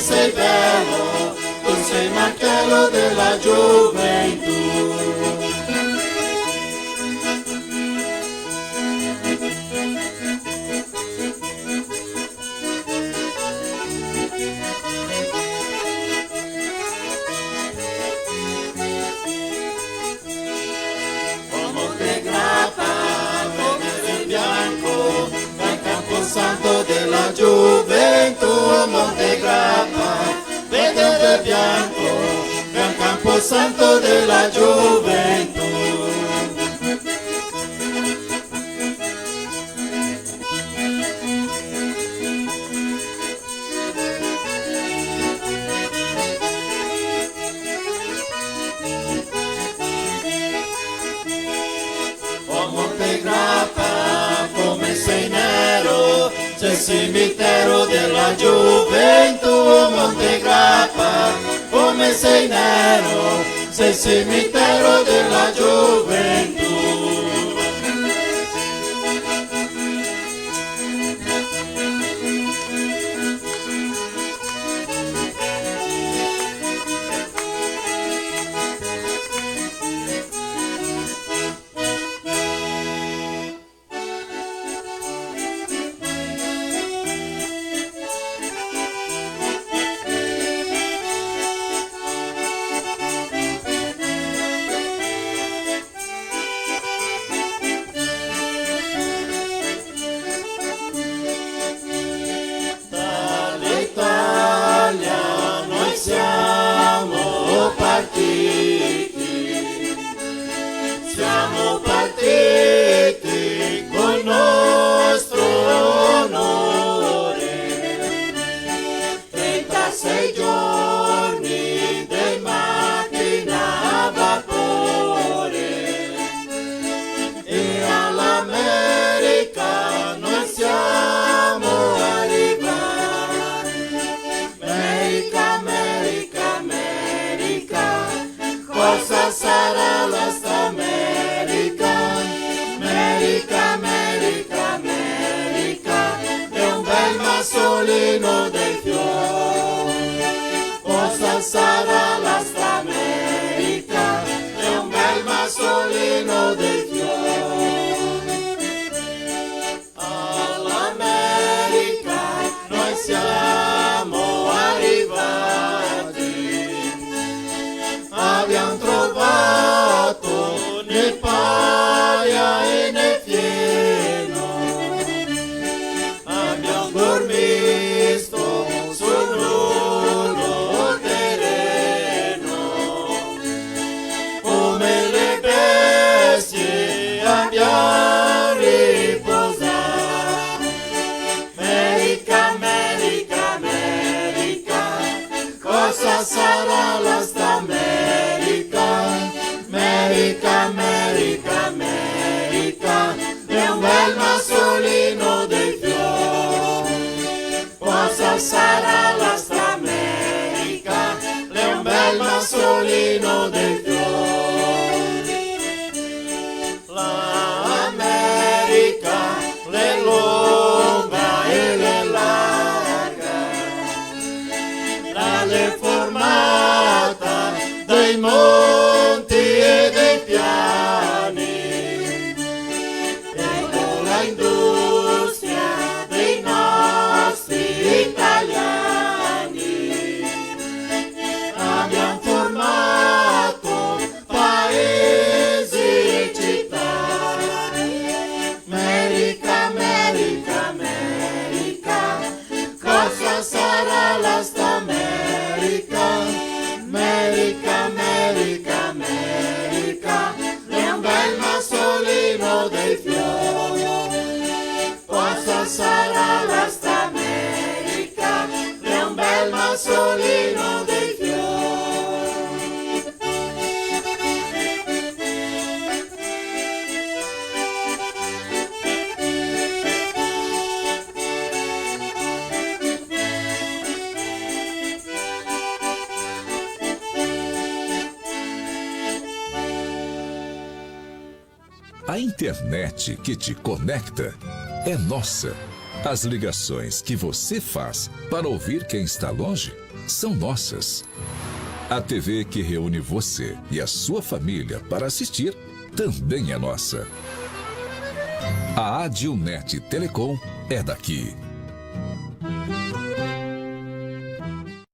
sei bello, tu sei martello della gioventù. Santo della gioventù, Monte Grappa, verde e bianco, gran camposanto della gioventù. Oh Monte Grappa, come sei nero, c'è il cimitero della gioventù. Oh Monte Grappa, come sei nero, c'è il cimitero della gioventù. Siamo partiti col nostro onore, 36 giorni di macchina a vapore, e all'America noi siamo arrivati. America, America, America, cosa sarà la sta America? America, America, America, è un bel massolino dei fiori. Cosa sarà la sta America? È un bel massolino dei fiori. All'America noi siamo arrivati, abbiamo trovato né paia e né fieno, abbiamo dormito sul loro terreno, come le bestie abbiamo riposato. America, America, America, cosa sarà la sta America? America, America, America, è un bel massolino dei fiori. Cosa sarà la sta America? È un bel massolino dei fiori. L'America, l'è lunga e l'è larga, l'è formata dai monti e dei piani, ecco l'industria dei nostri italiani. Abbiamo formato paesi e città. America, America, America, cosa sarà la sta America? America, America, America, è un bel massolino dei fiori. Cosa sarà la sta America? È un bel massolino dei fiori. A internet que te conecta é nossa. As ligações que você faz para ouvir quem está longe são nossas. A TV que reúne você e a sua família para assistir também é nossa. A Adilnet Telecom é daqui.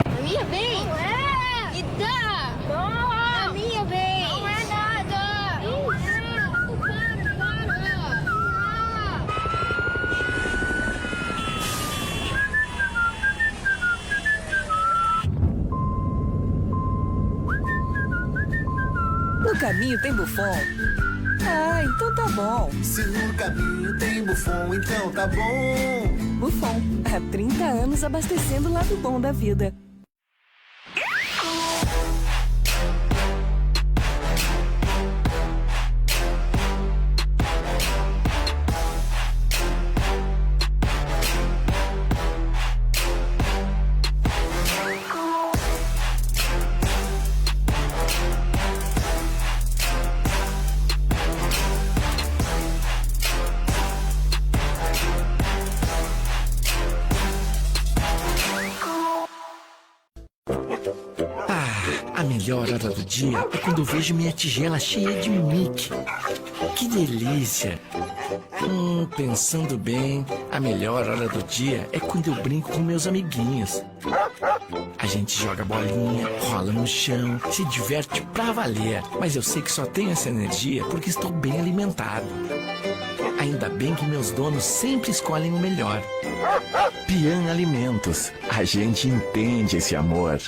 A minha vez? Não é! Me dá! Não! A minha vez! Não é nada! Não é! Para! No caminho tem Buffon. Ah, então tá bom. Se no caminho tem Buffon, então tá bom. Buffon, há 30 anos abastecendo o lado bom da vida. A melhor hora do dia é quando eu vejo minha tigela cheia de Mickey. Que delícia! Pensando bem, a melhor hora do dia é quando eu brinco com meus amiguinhos. A gente joga bolinha, rola no chão, se diverte pra valer. Mas eu sei que só tenho essa energia porque estou bem alimentado. Ainda bem que meus donos sempre escolhem o melhor. Pian Alimentos. A gente entende esse amor.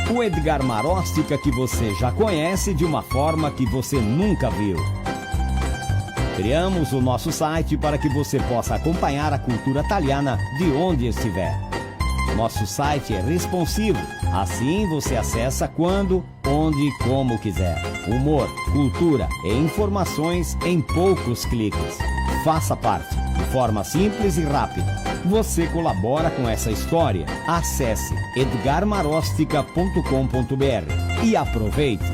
O Edgar Maróstica que você já conhece de uma forma que você nunca viu. Criamos o nosso site para que você possa acompanhar a cultura italiana de onde estiver. Nosso site é responsivo, assim você acessa quando, onde e como quiser. Humor, cultura e informações em poucos cliques. Faça parte, de forma simples e rápida. Você colabora com essa história? Acesse edgarmarostica.com.br e aproveite!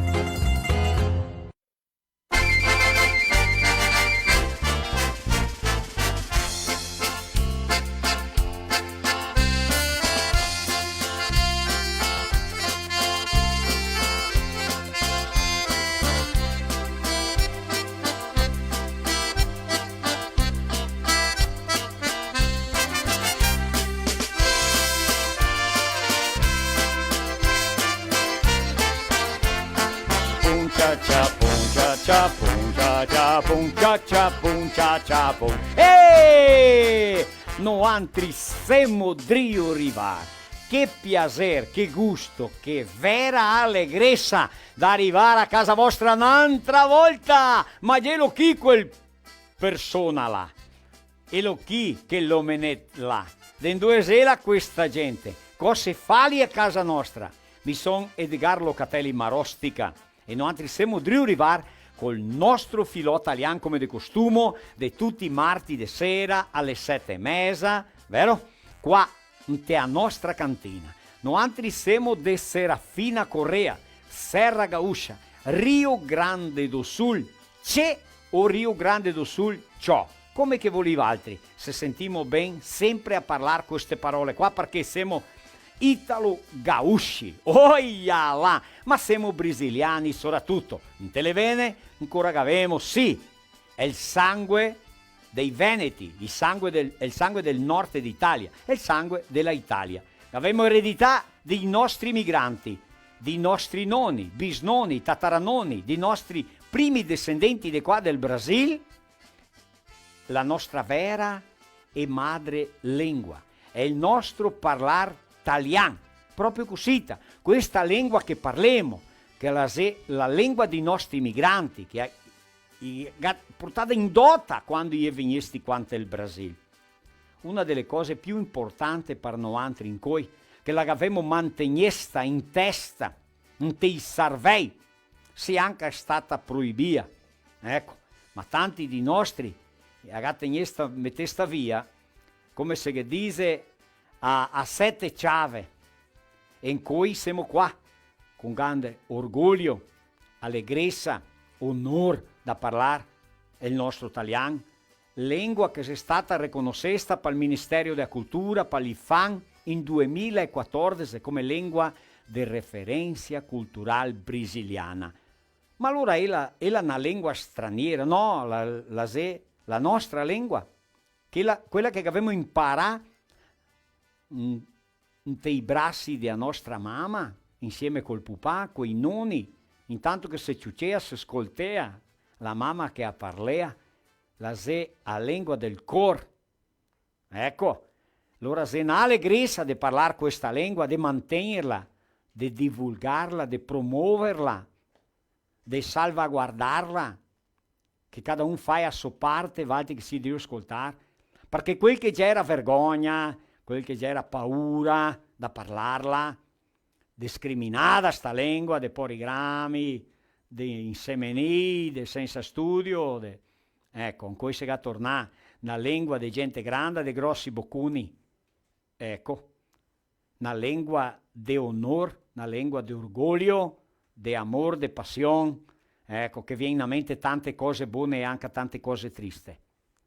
E no antrissemo drio rivar. Che piacere, che gusto, che vera allegrezza d'arrivare a casa vostra un'altra volta. Ma glielo chi quel persona là? E lo chi che lo menet là? Den due sera questa gente. Cose fali a casa nostra. Mi son Edgar Locatelli Marostica. E no antrissemo drio rivar col nostro filò italiano come di costume, di tutti i martedì sera alle 7:30, vero? Qua in te a nostra cantina. Noi siamo de Serafina Correa, Serra Gaúcha, Rio Grande do Sul, c'è o Rio Grande do Sul, ciò. Come che voleva altri, se sentimo ben sempre a parlare queste parole qua, perché siamo italo-gausci, oia là, ma siamo brasiliani soprattutto. In televene ancora avevamo, sì, è il sangue dei Veneti, il sangue del nord d'Italia, è il sangue della Italia. Avevamo eredità dei nostri migranti, dei nostri nonni, bisnonni, tataranoni, dei nostri primi discendenti di qua del Brasile, la nostra vera e madre lingua, è il nostro parlar italiano, proprio così, questa lingua che parliamo, che è la lingua dei nostri migranti, che è portata in dota quando gli venisti quanto il Brasile. Una delle cose più importanti per noi in cui che la avevamo mantenuta in testa, in tei cervelli, se anche è stata proibita, ecco, ma tanti di nostri mettesta via, come se che dice, a 7 chiave, e in cui siamo qua, con grande orgoglio, allegrezza, onore da parlare il nostro italiano, lingua che è stata riconosciuta dal Ministero della Cultura, per l'IFAN, in 2014 come lingua di referenza culturale brasiliana. Ma allora è una lingua straniera? No, la nostra lingua, quella che abbiamo imparato nei bracci della nostra mamma, insieme col papà, con i nonni, intanto che si ciucea, si ascoltea la mamma che parla, la lingua del cor. Ecco, allora se una allegrezza di parlare questa lingua, di mantenerla, di divulgarla, di promuoverla, di salvaguardarla, che cada un fa a sua parte, valti che si deve ascoltare, perché quel che già era vergogna, quel che già era paura da parlarla, discriminata sta lingua, di porigrammi, di insemenì, di senza studio, ecco, in cui si va a tornare una lingua di gente grande, di grossi boccuni, ecco, una lingua di onore, una lingua di orgoglio, di amore, di passione, ecco, che viene in mente tante cose buone e anche tante cose tristi.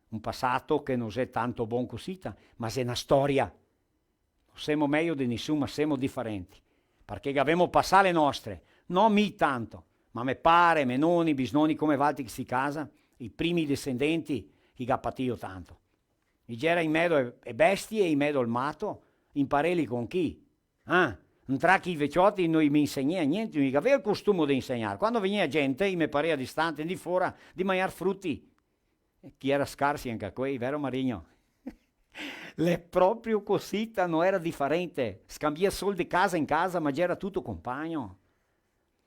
Un passato che non è tanto buon così, ma è una storia. Non siamo meglio di nessuno, ma siamo differenti. Perché abbiamo passato le nostre, non mi tanto, ma me pare, me nonni, bisnonni, come valti che si casa, i primi discendenti, che ha patito tanto. I c'era in mezzo e bestie e in mezzo al mato, impareli con chi? Tra chi vecchiotti non mi insegnava niente, non aveva il costume di insegnare. Quando veniva gente, mi pareva distante di fuori, di mangiare frutti. Chi era scarsi anche a quei, vero Marigno? Le proprio così, non era differente. Scambia soldi di casa in casa, ma già era tutto compagno.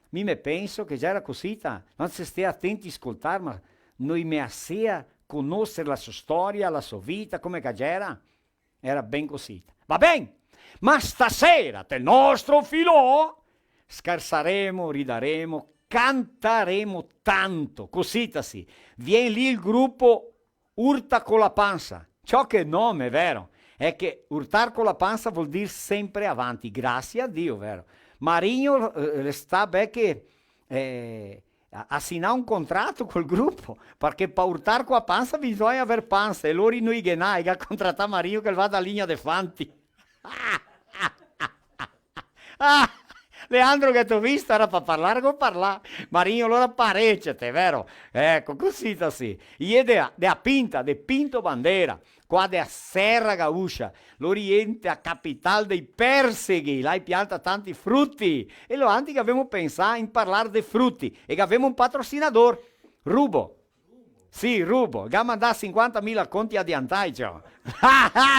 Mi penso che già era così, non si stia attenti a ascoltare, ma noi mi assia conoscere la sua storia, la sua vita, come che era ben così. Va bene, ma stasera, del nostro filò, scherzeremo, rideremo, canteremo tanto, così sì. Viene lì il gruppo Urta con la panza. Ciò che nome, vero? È che urtar con la panza vuol dire sempre avanti, grazie a Dio, vero? Marigno sta bene che assinare un contratto col gruppo, perché per urtar con la panza bisogna aver panza, e loro noi genai che ha contrattato Marigno che va da linea de fanti. Leandro che ti ho visto era per parlare con parlare. Marigno allora parecchiate, vero? Ecco, così sì. Iede de Pinta, de Pinto Bandera, qua de Serra Gaúcha, l'Oriente a capital dei perseghi, là pianta tanti frutti. E lo anche che abbiamo pensato in parlare dei frutti e che abbiamo un patrocinador, Rubo. Sì, Rubo, che ha mandato 50.000 conti a Diantai, ciò.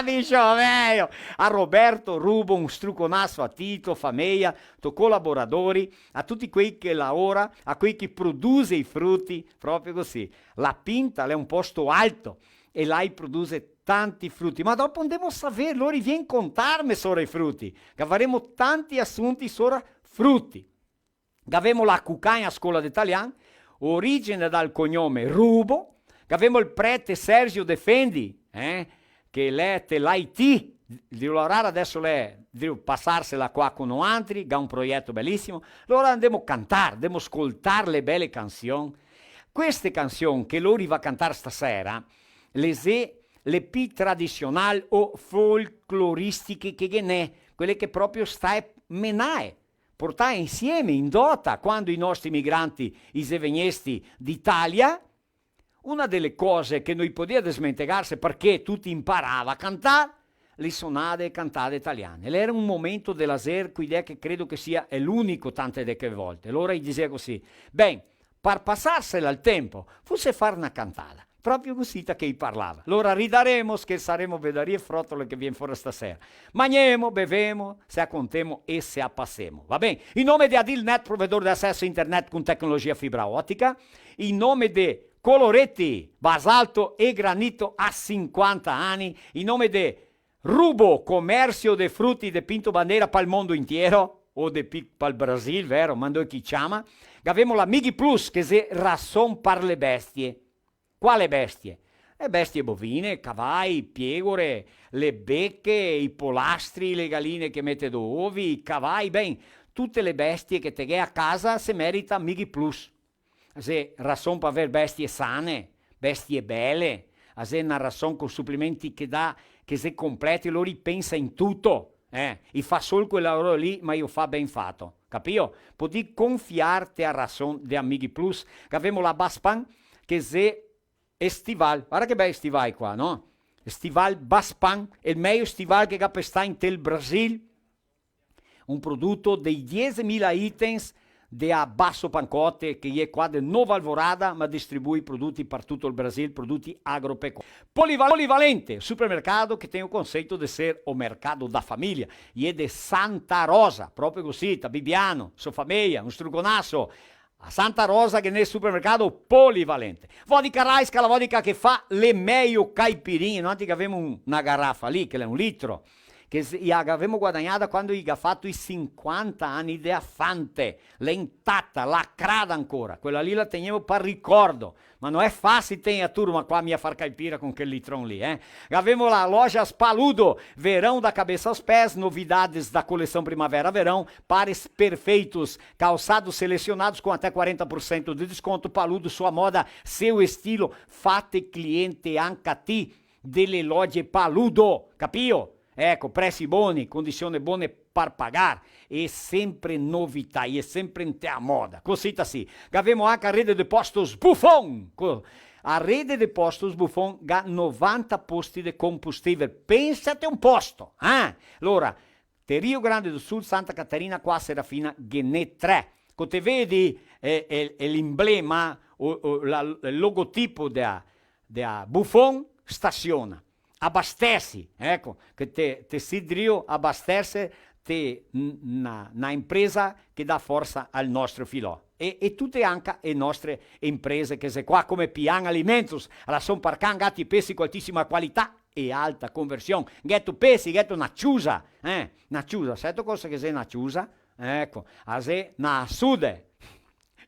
Dice meglio. A Roberto Rubo, un struconasso a Tito, famiglia, tuoi collaboratori, a tutti quei che lavorano, a quei che produce i frutti, proprio così. La Pinta è un posto alto e lei produce tanti frutti, ma dopo andiamo a sapere, loro viene a contarmi sopra i frutti, che avremo tanti assunti sopra frutti. Che abbiamo la cucagna a scuola d'italiano, origine dal cognome Rubo, che abbiamo il prete Sergio Defendi, che lei te l'IT, di lavorare adesso lei, di passarsela qua con noi altri, che ha un progetto bellissimo. Allora andiamo a cantare, andiamo a ascoltare le belle canzoni. Queste canzoni che loro va a cantare stasera, le più tradizionali o folcloristiche che ne, quelle che proprio stai menare, portare insieme in dota quando i nostri migranti, i sevenisti d'Italia. Una delle cose che noi potevamo smentegarsi perché tutti imparavano a cantare, le sonate e cantate italiane. Era un momento della sera, idea che credo che sia è l'unico tante delle volte. Allora gli diceva così, per passarsela al tempo, fosse fare una cantata. Proprio così che parlava. Allora ridaremo, scherzaremo, vedarie frottole che viene fuori stasera. Mangiamo, bevemo, se accontemo e se appassemo. Va bene? In nome di Adilnet, provedore di accesso internet con tecnologia fibra ottica, in nome di Coloretti, basalto e granito a 50 anni, in nome di Rubo, commercio de frutti de Pinto Bandera per il mondo intero, o de per il Brasil, vero? Mando chi chiama. Abbiamo la Migi Plus, che è rasson per le bestie. Quale bestie? Bestie bovine, cavalli, pecore, le becche, i polastri, le galline che mette d'ovi, i cavalli, tutte le bestie che te a casa se merita Migi Plus. Se rasson per avere bestie sane, bestie belle, se una rasson con supplementi che se completi, loro pensa in tutto, e fa solo quel lavoro lì, ma io fa ben fatto, capito? Puoi confiarti a rasson di Migi Plus, che abbiamo la Baspan, che se estival, guarda che bei estival qua, no? Estival Baspan, il meglio estival che capesta in tel Brasil, un prodotto dei 10.000 items di a basso pancote che è qua di Nova Alvorada, ma distribui prodotti per tutto il Brasile, prodotti agropecuari. Polivalente, supermercato che tem o conceito di essere o mercato da famiglia, è di Santa Rosa, proprio così, da Bibiano, sua famiglia, un strugonasso, a Santa Rosa che nel supermercato polivalente. Vodka Raisca, la vodka che fa le meglio caipirinhe, no? Che avevamo una garrafa lì, che è 1 litro, che avevamo guadagnata quando gli ha fatto i 50 anni di affante, l'è intatta, lacrata ancora, quella lì la teniamo per ricordo, ma non è facile tenere a turma qua a far caipira con quel litron lì, Avevamo la loja Spaludo, verão da cabeça aos pés, novidades da coleção primavera-verão, pares perfeitos, calçados selecionados com até 40% de desconto, Paludo, sua moda, seu estilo, fate cliente anche a ti, delle loje Paludo, capio? Ecco, prezzi buoni, condizioni buone per pagare, e sempre novità, e sempre in te a moda, così sì. Abbiamo anche a rete di postos Buffon, a rete di postos Buffon ha 90 posti di combustibile, pensate un posto, Allora, te Rio Grande do Sul, Santa Catarina, qua Serafina, Ghenè 3, come te vedi l'emblema, il logotipo da Buffon, staziona. Abastece, ecco, che te Sidrio abastece una impresa che dà forza al nostro filò. E tutte anche le nostre imprese che se qua come Pian Alimentos, alla son parcan gatti pesci con altissima qualità e alta conversione. Ghetto pesci, ghetto una ciusa, sai cosa che sei una ciusa? Ecco, a se una sude.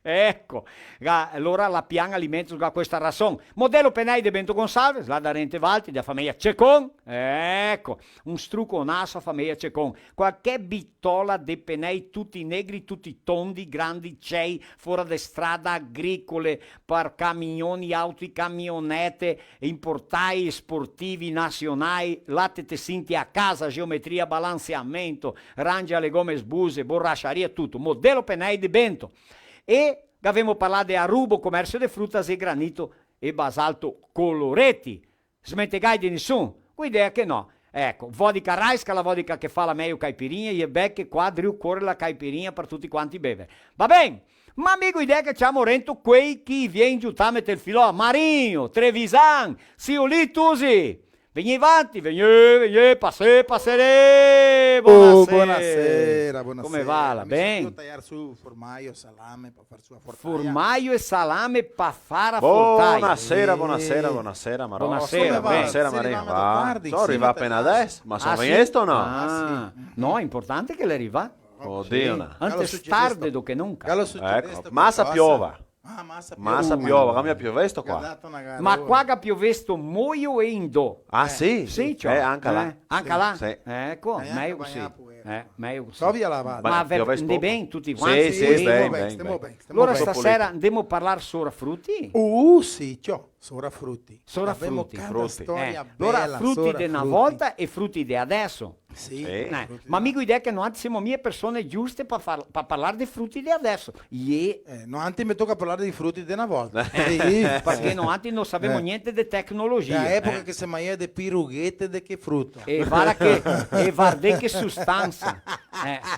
Ecco, allora la Pian Alimentos ha questa razón. Modello Penei de Bento Gonçalves, la da Rente Valti, da famiglia Cecon. Ecco, un struconasso a famiglia Cecon. Qualche bitola de Penei, tutti negri, tutti tondi, grandi cei, fuori da strada, agricole, per camioni, auto, camionette, importai sportivi nazionali, latte tessinti a casa, geometria, balanceamento, range alle gomme sbuse, borracharia, tutto. Modello Penei de Bento. E abbiamo parlato di Arubo, commercio di frutta e granito e basalto Coloretti. Smentegai di nessuno? L'idea che no. Ecco, vodka Raisca, la vodka che fa la meglio caipirinha, e becche qua driu corre la caipirinha per tutti quanti beve. Va bene, ma amico idea che c'ha morento quei chi viene giù a mettere il filò, Marinho, Trevisan, Siolitusi. Veni avanti, veni, passeremo. Buonasera. Come va? La bene? Io tagliare su formaggio, salame per fare sua fortaia. Formaggio e salame per fare a fortaia. Buonasera, Marò. Buonasera, Maria. Sono arrivato appena adesso, ma sono visto o no? No, è importante che le arriva. Oddio, no. Antes tardi do che nunca. Ecco, massa piova. Ah, massa Massa piova, cambia piovesto Che ha qua. dato una gara. Ma qua che ha piovesto muoio e indò. Ah sì? Sì, cioè, anche là. Anche là? Sì. Ecco, anche meglio bagnato così. pure. Meglio così. Sovia la vada. Ma piove di poco. bene tutti Sì, quanti? sì, Sì. ben. Stiamo bene. Allora Troppo stasera andiamo a parlare sopra frutti? Sì, Sora Frutti. Sora Abbiamo frutti. cada Frutti. storia Allora bella, frutti Sora di una Frutti. volta e frutti di adesso. Sì. Frutti Ma mica idea che noi siamo mie persone giuste per parlare di frutti di adesso. No, anche mi tocca parlare di frutti di una volta. Sì. Perché noi non sappiamo niente di tecnologia. Da epoca che si mangia di pirughette di che frutto. E guarda che sostanza.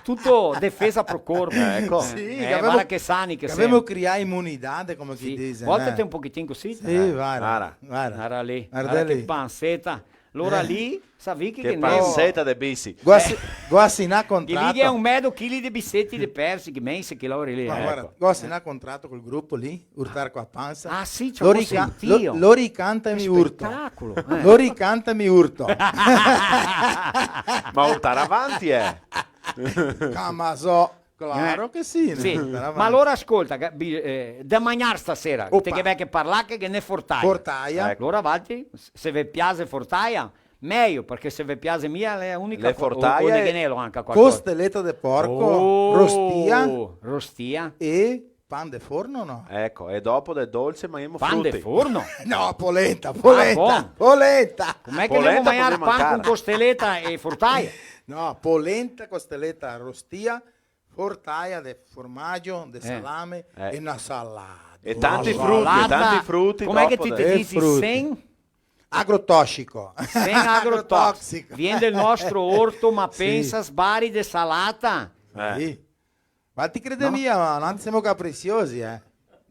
Tutto difesa pro corpo. Ecco. Sì, guarda che sani che abbiamo siamo. creare immunità, come si Sì. dice. Voltate un pochettino così. Sì, guarda. Guarda lì. Guarda Guarda che lì. pancetta. Allora lì, savi che Che ne pancetta de bici. Guassinà Che contratto. lì è un mezzo chili di bissetti di persi, che mense che lavori lì. Ma ecco. guarda, Guassinà contratto col gruppo lì, urtare qua a panza. Ah sì, c'ho sentito. lo ricanta e mi urto. Spettacolo. Lo ricanta e mi urto. Ma urtare avanti Ma so, claro che sì. Sì, urtare avanti. ma allora ascolta, da mangiare stasera, Oppa. te che vai che parlare che ne fortaia. Portaia. Ecco. Allora avanti, se vi piace fortaia, meglio, perché se vi piace mia è l'unica Le fortaie- o le ghenello anche qualcosa. Costelletta de porco, Oh, rostia Rostia. e pan de forno, no? Ecco, e dopo del dolce mangiamo Pan frutti. de forno. No, polenta, buono. polenta. Com'è che Polenta devo mangiare poteva pan con mancare. costelletta e fortaia? No, polenta, costelletta, rostia, fortaia de formaggio, de salame e una salata. E tanti Una frutti, salata. tanti frutti. Com'è che dopo ti del- E dici frutti. sen? Agrotossico. Sen agrotossico. Viene del nostro orto, ma Sì. pensa sbari de salata. Sì. Ma ti crede mia, ma non siamo capricciosi,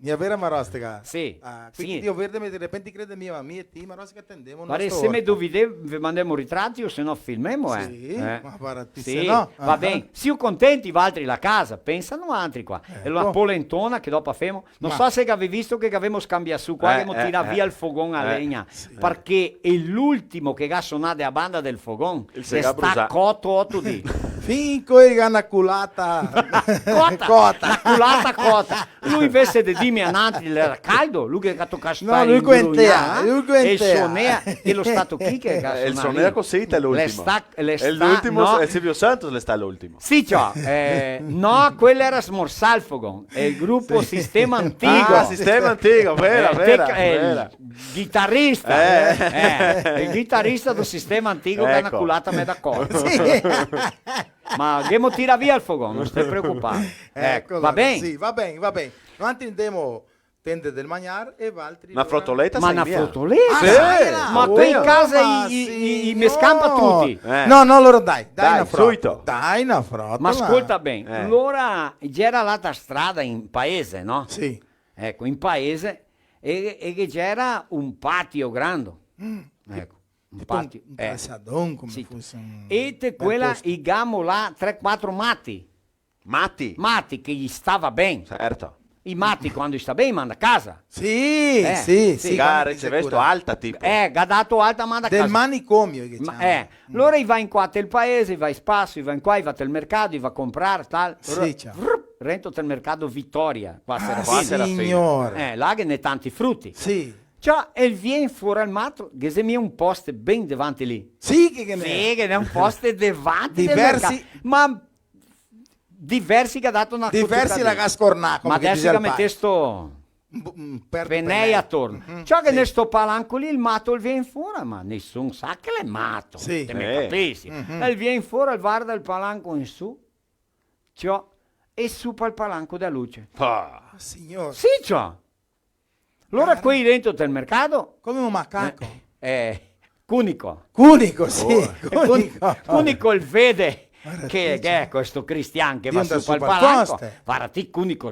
Mia vera marostica. Sì, Quindi sì. Dio verde mi di repente crede mia, ma mia e ti marostica attendiamo. Guarda, se mi dovete, vi mandiamo ritratti o se no filmiamo, Sì, ma guarda, Sì, se no, va bene. Siamo contenti, altri la casa, pensano altri qua. È una polentona che dopo femo. Non so se avevi visto che avevamo scambiato su qua, che tira via il fogone a legna. Perché è l'ultimo che ha suonato a banda del fogone. Il E sega sta bruciato. cotto 8 di. Finco e una culata. Cota, la culata cota. Lui invece di dirmi avanti era caldo, lui che ha toccato No, lui quentea, e il suonea e lo stato chi che ha Il suonato sonera lì. così è l'ultimo. Le E l'ultimo no. è Silvio Santos, le sta l'ultimo. Sì, no, quello era Smorsalfogon, è il gruppo Sistema Antico. Ah, sistema antico, vera, vera, è vera. il chitarrista, il chitarrista del Sistema Antico che è una Ecco. culata me d'accordo. Ma Gemo tira via il fogone, non stai preoccupato. Ecco, va bene? Sì, va bene, va bene. Noi andiamo tende del mangiare e altri. Una frottoletta Ma sei una mia. fruttoletta? Sì. Ma qui in casa mi scampa tutti. No, allora dai Dai, una frottola. subito. Dai una frottola. Ma ascolta bene, allora c'era l'altra strada in paese, no? Sì. Ecco, in paese, e che c'era un patio grande. Ecco, un Tipo patio. un calzadon, come sì. fosse un... E te quella, i gamo là, 3-4 matti. Matti. Matti che gli stava bene. Certo. I matti quando gli sta bene manda a casa. Sì, sì, sì. Gare, come c'è si vesto cura. alta tipo. Gadato alta manda a Del casa. manicomio, che Ma, chiamano. allora va in qua il paese, va in spasso, va in qua, va al mercato, va a comprare, tal. Sì, ciao. Rento del mercato Vittoria, qua Signore. là che ne tanti frutti. Sì. Ciao, e viene fuori al matto, che se mi è un posto ben davanti lì. Sì, che ne Sì, che è un posto davanti del Diversi- mercato. Ma diversi che ha dato una Diversi la gascornà, come Ma che adesso dice che il mi pai. testo Per penei attorno. Ciò che ne sto palanco lì, il matto il viene fuori, ma nessuno sa che è matto. Sì. Te mi capisci? E il viene fuori, il guarda il palanco in su, ciò, e su per il palanco da luce. Signore. Sì, ciò. Allora qui dentro del mercato, Come un macaco. Cunico. Cunico, sì. Cunico. Cunico il vede Guarda, che è questo cristiano che Di va andare su per il su per palanco. poste. Guarda, ti Cunico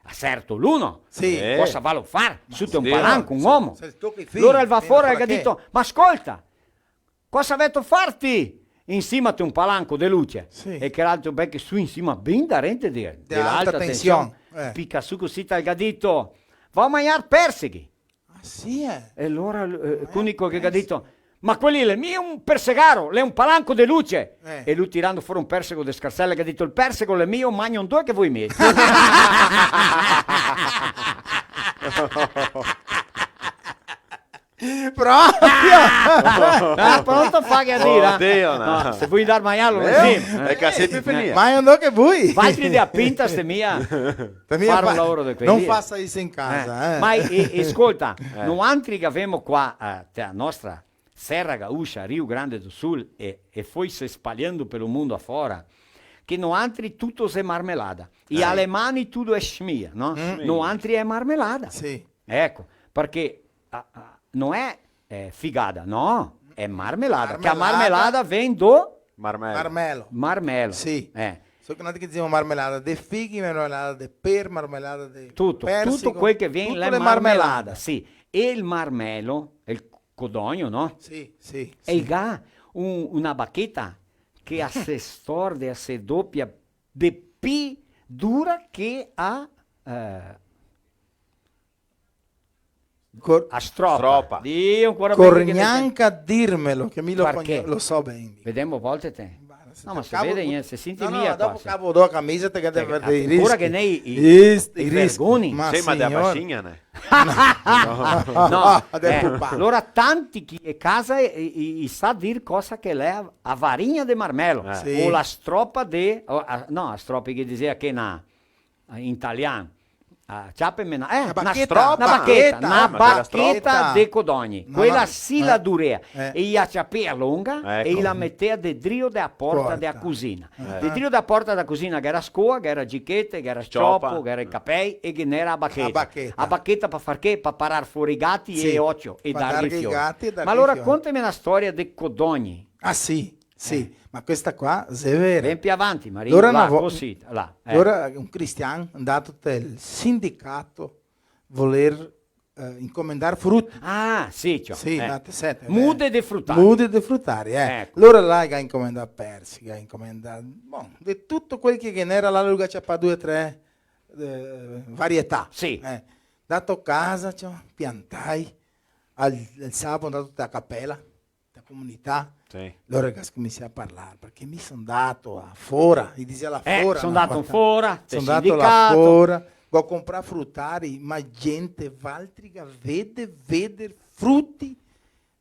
ha certo l'uno. Sì. Cosa va a fare? Su un sì, palanco, un uomo. Se tocca i figli, Allora il va meno fuori e fra ha che. detto, ma ascolta, cosa avete farti? Insieme a un palanco di luce. Sì. E che l'altro becco su insieme, ben da rente alta tensione. Picca su così tal gadito, va a mangiare perseghi. Ah, sì, E allora l'unico che ha detto, ma quelli è mio un persegaro, è un palanco di luce. E lui tirando fuori un persego di scarsella che ha detto, il persego è mio, magno un due che voi miei. Pronto fa che a dire? Oddio, no. No, se vuoi dar maialo, È che sempre finita. Ma non che vuoi. vai a pinta ste mia. Fare un lavoro di quelli. Non faccia isso in casa. Ma ascolta, non altri che abbiamo qua a nostra Serra Gaúcha, Rio Grande do Sul e poi si spagliando per il mondo afora, che non altri tutto è marmelada. Gli alemani tutto è schmia, no? Non altri è marmelada. Sì. Ecco, perché non è figada, no, è marmelada. Che a marmelada viene do marmelo. Sì. So che noi diciamo marmelada di fighi, marmelada di per, marmelada di tutto quel che viene è marmelada. Sì. E il marmelo, il codogno, no? Sì. E il ga una bacchetta che ha se storde, a se doppia de pi dura che ha a stropa. Dio, Corgnanca a dirmelo, che mi lo so bene. Vediamo a volte te. No, ma se vede niente, se senti mia dopo cavo do camiseta che deve avere i rischi. Ora che nei i vergoni. Sì, ma da bacigna, ne? No, allora tanti chi è casa e sa dir cosa che lei a varinha de marmelo o la stropa de no, a stropa che diceva che in italiano una bacchetta de codogni, quella sì la durea e gli acciapea lunga e la mettea de drio da porta della cucina. De drio da porta della cucina che era scoa, che era gichette, che era scioppo, che era il capei e che ne era a bacchetta. A bacchetta per far che? Per parare fuori i gatti e occhio e dargli fiori. Ma allora contami una storia de codogni. Ah sì. Sì, ma questa qua è vera. Ben più avanti, Maria. Allora allora un cristiano è andato al sindacato voler incomendare frutti. Ah, sì, ciò. Sì, mude de fruttari. Mude de fruttari, Ecco. Allora là ha incomendato persi, ha incomendato di tutto quel che era là, lui c'ha 2 o 3 varietà. Sì. Dato casa, piantai, al sabato andato a cappella, da comunità. Sì. Allora cominciai a parlare perché mi sono andato a fora, mi diceva la fora. Sono andato fora, sono andato là fora, ho comprato fruttari, ma gente valtriga vede frutti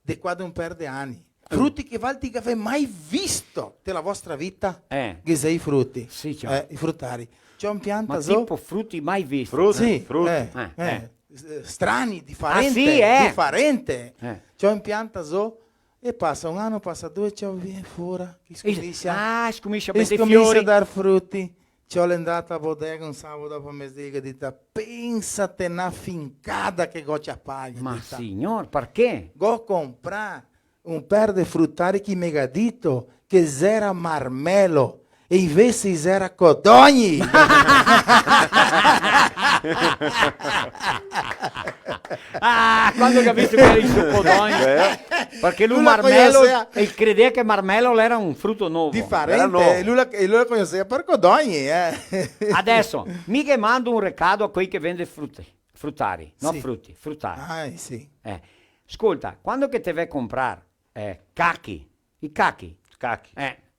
di qua da un paio di anni. Frutti che valtriga avete mai visto nella vostra vita? Che sei i frutti? Sì, i fruttari. C'è un pianta ma tipo frutti mai visti? Frutti. Strani, differenti. C'è un pianta e passa un anno, passa 2, c'ho via fuori. Scomincia a dar frutti. C'ho andato a bodega un sabato dopo mezz'ora e dita, pensate una fincada che go ci appaglia. Ma signor, perché? Go comprare un per di fruttari che mi ha detto che era marmelo e invece era codogni. Quando capisci che era il suo codogni, perché lui marmelo e credeva che marmelo era un frutto nuovo differente, lui lo conosceva per codogni. Adesso mica mando un recado a quei che vende fruttari, no frutti, fruttari. Sì. Ascolta, quando che te vai a comprare i cacchi,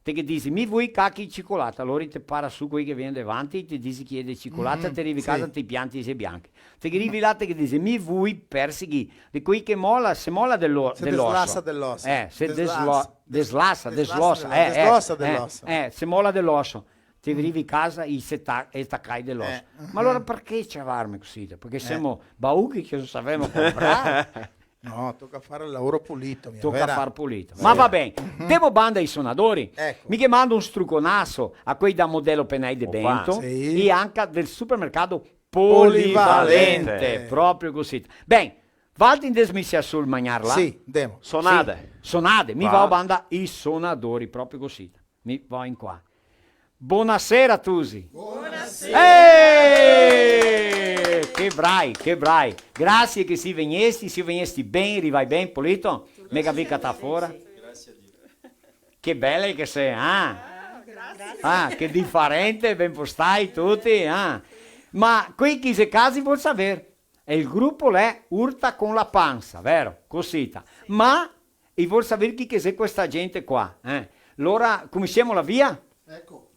te che dici mi vuoi cacchi di cioccolata, allora ti para su quelli che viene davanti, ti dici chiede cioccolata, ti arrivi a casa, ti pianti se bianchi. Te che arrivi là, te che dici mi vuoi persighi, di quei che se molla dell'osso. Se deslassa dell'osso. Se molla dell'osso. Ti arrivi a casa e staccai dell'osso. Ma allora perché ci avarmi così? Perché siamo bauchi che non sapevamo comprare. No, tocca fare il lavoro pulito. Tocca far pulito. Ma va bene. Devo banda i suonatori. Ecco. Mi mando un struconasso a quei da modello Penei de Bento e anche del supermercato polivalente. Proprio così. Bene, vado in desmissia sul mangiare là. Sì, devo. Sonade. Mi va a banda i suonatori, proprio così. Mi va in qua. Buonasera Tusi. Buonasera. Che brai. Grazie che si venesti bene, rivai ben pulito. Mega mica sta fuori. Che belle che sei, che differente, ben postai tutti, Ma qui chi se casi vuol sapere. E il gruppo è urta con la panza, vero? Cosita. Ma e vuol sapere chi che sei questa gente qua, Allora, cominciamo la via? Ecco,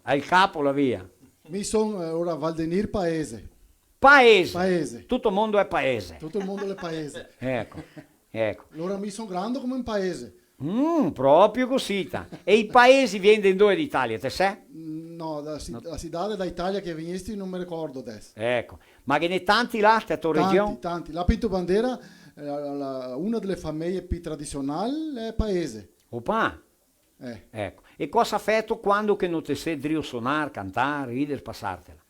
è il capo la via. mi sono ora Valdenir Paese. Paese. Paese. Tutto il mondo è paese. Tutto il mondo è paese. Ecco, ecco. Allora mi sono grande come un paese. Proprio così. E i paesi vengono dove d'Italia, te sai? No, la città d'Italia che veniste non mi ricordo adesso. Ecco, ma che ne tanti là, a tua regione? Tanti. La Pinto Bandera, una delle famiglie più tradizionali è paese. Opa. Ecco. E cosa ha fatto quando che non ti sei drio suonare, cantare, ridere, passartela?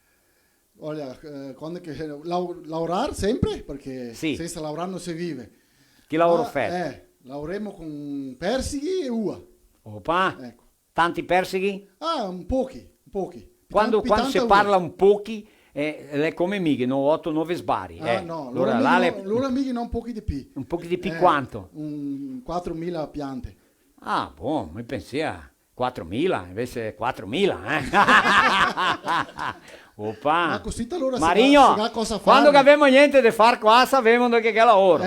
Quando che lavorare sempre, perché sì. senza lavorare non si vive. Che lavoro fai? Lavoreremo con persighi e uva. Opa, ecco. Tanti persighi? Un pochi. Quando si parla un pochi, è come me, che non 8-9 sbari. No, allora mica non pochi di più. Un pochi di più quanto? 4.000 piante. Ah, buon, mi pensia 4.000, invece 4.000, Opa. Ma così allora Marino, quando che abbiamo niente da fare qua, sapevamo che è lavoro.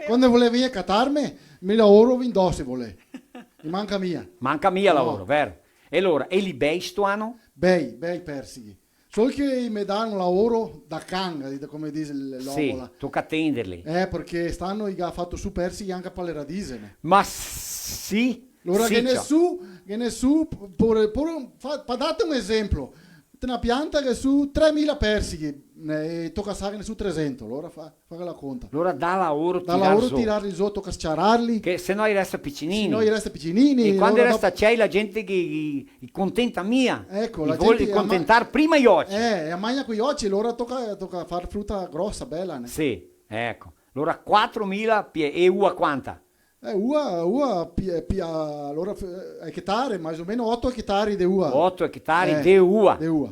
Quando volevi a catarmi, mi lavoro in do se vuole. Mi manca mia. Manca mia lavoro, vero? E allora, e li bei sto anno? Bei persighi. Solo che mi danno un lavoro da canga, come dice l'uomo. Sì, tocca attenderli. Perché stanno ha fatto su persighi anche per le radisene. Ma sì. Allora sì, che nessuno, date un esempio. Una pianta che su 3.000 persighi, tocca stare su 300, allora fa la conta. Allora dà lavoro tirarli su, tocca sciararli. Che se no resta piccinini. E quando resta c'è la gente che contenta mia. Ecco, la vuole contentare prima gli occhi. E mangia con gli occhi, allora tocca fare frutta grossa, bella. Sì, ecco. Allora 4.000 e uva quanta? Uva allora ettari, più o meno 8 ettari di uva. 8 ettari di uva. Di uva.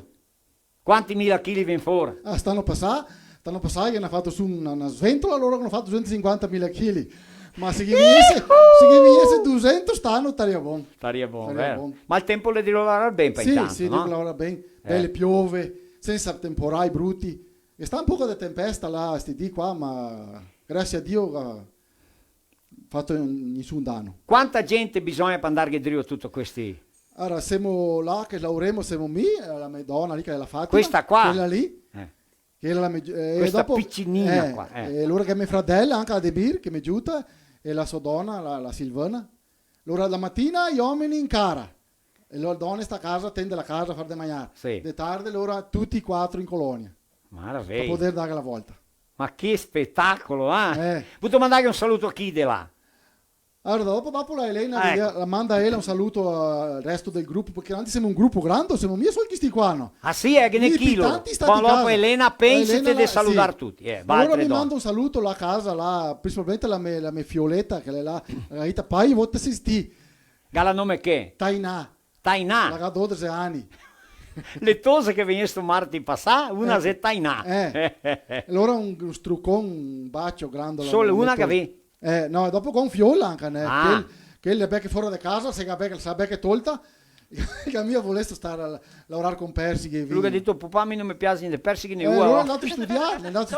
Quanti mila chili viene fuori? Stanno passando che hanno fatto su una sventola, loro hanno fatto 250.000 kg. Ma se chi viesse 200 stanno, staria buono. Staria buono. Ma il tempo le devo lavorare bene per intanto, sì, no? devo lavorare bene. Belle piove, senza temporali brutti. E sta un po' di tempesta là, sti di qua, ma grazie a Dio fatto nessun danno. Quanta gente bisogna per andare a drio tutto questi? Allora, siamo là che lavoreremo, siamo la mia donna lì che l'ha fatta. Questa qua? Quella lì. Che è questa dopo, piccinina qua. E allora che mia fratella, anche la Debir, che mi aiuta, e la sua donna, la Silvana. Allora la mattina gli uomini in cara. E la donna sta a casa, tende la casa a fare da mangiare. Sì. De tardi allora tutti e 4 in colonia. Maraviglia. Per poter dare la volta. Ma che spettacolo, Posso mandare un saluto a chi di là? Allora, dopo la Elena la manda a Elena un saluto al resto del gruppo, perché anche siamo un gruppo grande, siamo mia solo questi qua, no? Ah sì, è che ne chilo. Poi dopo Elena pensate di salutare tutti. Allora mi manda un saluto là a casa, là, principalmente la mia Fioletta, che è là, la Ita Pai, volte si sti. Gala nome che? Tainà. La ha 12 anni. Le tose che venivano sto martedì passato, una è Tainà. Allora un struccone, un bacio grande. Solo una che avevi? No, dopo con Fiola anche, che le becche fuori da casa, se la becche tolta, che a mia volesse stare a lavorare con persighi. Lui ha detto, papà mi non mi piace né persighi né uova. Allora è andato a studiare, è andato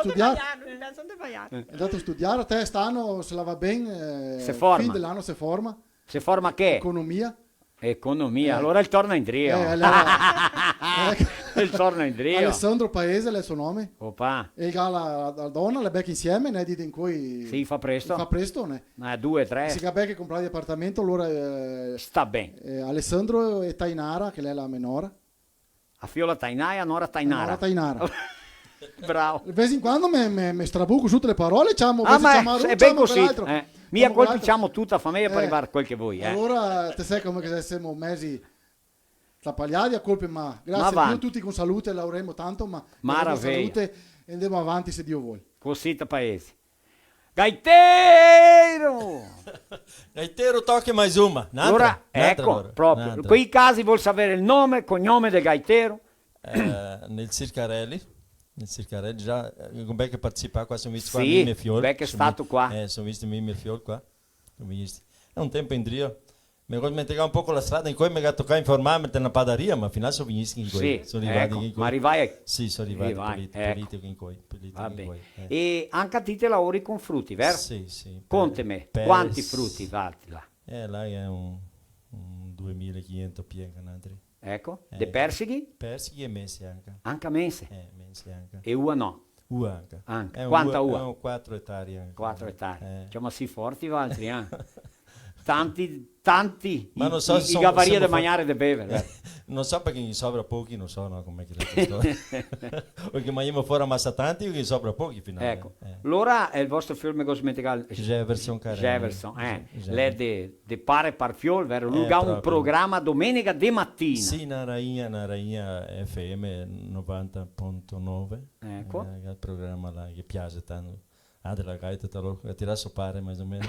a studiare, a te stanno, se la va bene, si forma. Fine dell'anno si forma. Si forma che? Economia. Allora il torna in trio. Il torna in trio. Alessandro Paese è il suo nome. Opa. E la donna le becca insieme, ne dite in cui. Sì, fa presto. Fa presto, ne. 2, 3. Si capisce che comprare di appartamento, allora. Sta bene. Alessandro e Tainara, che lei è la minore. A Fiola Tainara e a Nora Tainara. Bravo. Di vez in quando mi strabuco su tutte le parole, ma è ben così. Mia colpiciamo tutta la famiglia per arrivare a quel che vuoi. Allora, te sai come che siamo mesi tapagliati a colpe, ma grazie a Dio tutti con salute, lavoreremo tanto, ma con salute e andiamo avanti se Dio vuole. Così da paese. Gaitero! Gaitero tocca mais uma. Allora, ecco, proprio. Quei casi vuol sapere il nome, cognome del gaitero? Nel Circarelli. Nel Circarelli già, come che partecipa qua, sono visto qua sì, Mimmi e Fiol. Sì, è stato qua. Sono visto Mimmi e Fiol qua. È un tempo in trio. Mi ricordo un po' con la strada in cui mi ha toccato informarmi della padaria, ma fino adesso finisco in cui. Sì, ecco, ma arrivai. Sì, sono arrivati politico in cui. E anche a te te lavori con frutti, vero? Sì, sì. Contami, quanti frutti vatti là? Là è un 2500 piega. Ecco, dei persighi? Persighi e mesi anche. Anche mese? sì, anche. E ua no? Ua anche. Anche. È un Quanta ua? 4 ettari anche. 4 ettari. Eh. Ma si forti altri, tanti Ma non so se i sono- gavaria siamo da mangiare da bere. Non so perché gli sobra pochi, non so no, com'è che la storia. Perché mangiamo fuori ammazza tanti o gli sobra pochi finalmente. Ecco, l'ora è il vostro film cosmetical Jefferson Carelli. Jefferson, Sì, lei de pare parfiol, vero? Lui ha un proprio. programma domenica de mattina. Sì, una rainha FM 90.9. Ecco. Il programma là che piace tanto. Della gaita a tirare su pare, mais o meno.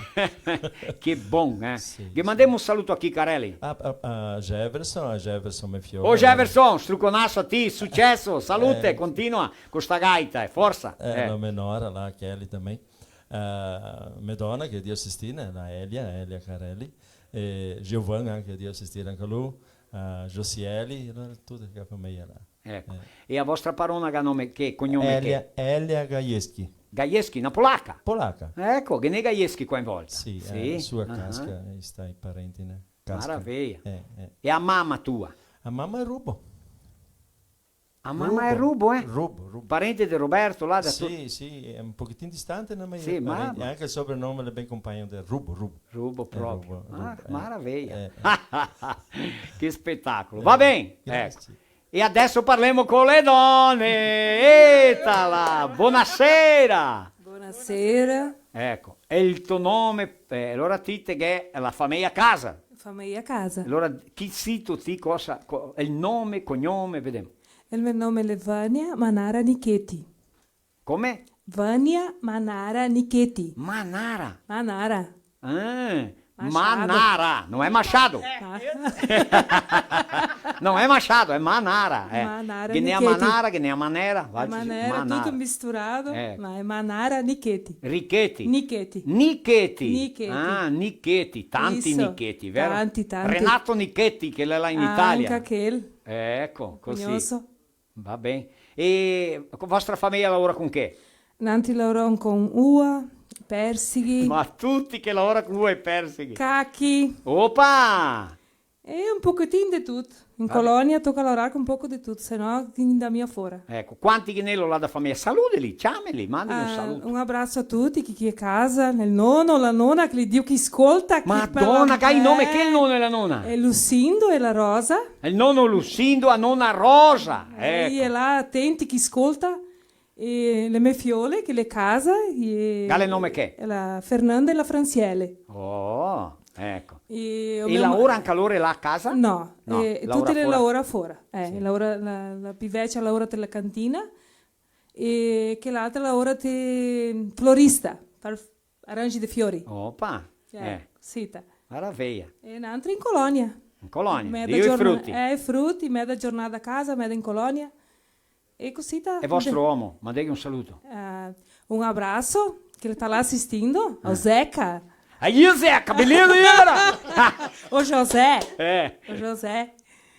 Che buon, eh? Sì, Che mandiamo un saluto a chi, Carelli? A Jefferson mi fiore. Oh Jefferson, struconasso a te, successo, salute, continua con sta gaita, forza. La menora, la Kelly também. Medona, che Dio assistire, la Elia Carelli. E Giovanni, anche Dio assistire anche lui. Josieli, tutte che famiglia là. Ecco. E a vostra parona che nome, che cognome che? Elia Gajewski. Gajewski, una polacca. Polacca. Ecco, che ne Gajewski coinvolta. Sì, sua casca, sta i parenti, né? Maraviglia. E a mamma tua? A mamma è Rubo. A mamma è Rubo, eh? Rubo. Parente di Roberto, là da Sì, è un pochettino distante, ma sì, ma anche il soprannome è ben compagno del Rubo. Rubo proprio. Maraviglia. Eh. Che spettacolo. Va bene. Grazie. Ecco. E adesso parliamo con le donne. Etala, buonasera. Buonasera. Ecco, e il tuo nome, allora ti che è la famiglia a casa. Famiglia a casa. Allora, chi sei tu, cosa, il nome, cognome, vediamo. Il mio nome è Vania Manara Nichetti. Come? Vania Manara Nichetti. Manara. Manara. Manara, non è Machado. Non è Machado, è Manara. Manara che ne ha Nichetti. Manara, che ne ha Manera. Manera, tutto misturato, ma è Manara Nichetti. Richetti. Nichetti. Nichetti. Ah, Nichetti, tanti Isso. Nichetti, vero? Tanti. Renato Nichetti, che l'è là in Italia. Anche aquel. Ecco, così. Cognoso. Va bene. E vostra famiglia lavora con che? Nanti lavorano con uva, persighi, Ma tutti che lavorano con voi persighi. cachi Opa! e un pochettino di tutto. In colonia tocca lavorare con un poco di tutto, se no da mia fuori. Ecco, quanti che ne lo là da famiglia? Saluteli, ciameli, mandi un saluto. Un abbraccio a tutti, chi è a casa, nel nonno, la nonna, che li Dio chi ascolta. Madonna, che hai il nome, che è il nonno e la nonna? È Lucindo e la Rosa. Il nonno Lucindo, a nonna Rosa. E è là attenti chi ascolta. E le mie fiole, che le casa. Quale nome che? È la Fernanda e la Franciele. Oh, ecco. E lavora anche loro là a casa? No, lavora tutte le fuori. lavora fuori. Sì. La piveccia lavora nella cantina e che l'altra lavora florista, per arrangi di fiori. Opa, Sita. maraviglia. E un'altra in colonia. In colonia, Meda io e frutti. Frutti, meda giornata a casa, meda in colonia. E così. E vostro uomo, mandegli un saluto. Un abbraccio, che sta là assistendo, a Zeca. Aí, Zeca, beleza, Iara? O José. É. O José.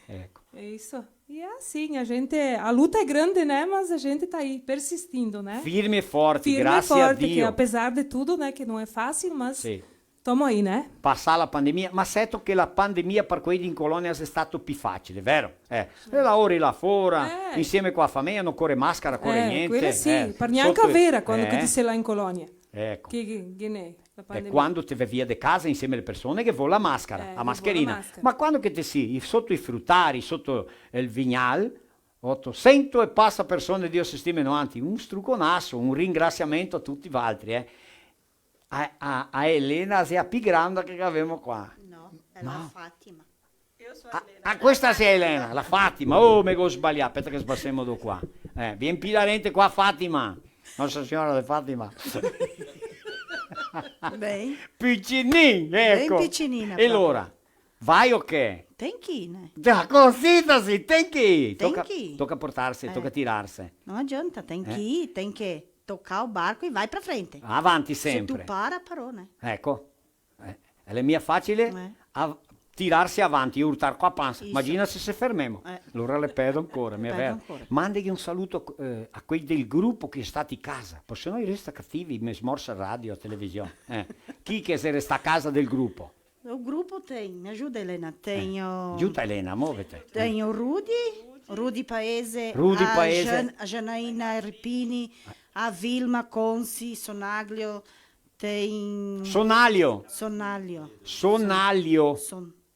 Ecco. É isso. E é assim, a luta é grande, né? Mas a gente tá aí persistindo, né? Firme e forte, Firme graças e a forte, que Dio. apesar de tudo, né? Que não é fácil, mas Sì. tamo aí, né? Passare la pandemia, ma certo che la pandemia per quelli in colonia è stato più facile, vero? Le lavori là fuori, insieme con la famiglia, non corre maschera, corre niente. Quella sì, per neanche Sotto- vera quando che ti sei là in colonia. Ecco. Che ne? La E pandemia. quando ti vai via di casa insieme alle persone che vuole la maschera, la che mascherina. vuole la maschera. Ma quando che ti sei sotto i fruttari, sotto il vignal, 800 e passa persone, Dio si stimano avanti, un struconasso, un ringraziamento a tutti gli altri. A Elena sia più grande che avevamo qua. No, è la Fatima. Questa sei Elena, la Fatima. Oh, mi ho sbagliato, aspetta che sbassiamo da qua. Vieni più da rente qua, Fatima. Nostra Signora di Fatima. Bem. Piccinini, ecco. Bem piccinina. E allora, vai o che? Tem que ir, né? Già, così, sì, tem que ir. Tem Tocca, que ir. tocca portarsi, tocca tirarsi. Não adianta, tem que ir, tem que tocar o barco e vai pra frente. Avanti Se sempre. tu para, parou, né? Ecco, è la mia facile tirarsi avanti, urtar qua panza. Isso. Immagina se si fermiamo. Allora le perdo ancora, mi è Perdo vero. ancora. Mandagli un saluto a quelli del gruppo che state a casa. Possono resta cattivi, mi smorsa radio, televisione. Chi che se resta a casa del gruppo? O grupo tem, me ajuda, Helena. Tem o... Giuta Elena, muovete. Tem o Rudy, Rudy Paese, Rudy a, Paese. A Janaína Ripini, a Vilma Consi, Sonaglio, tem... Sonaglio. Sonaglio. Sonaglio.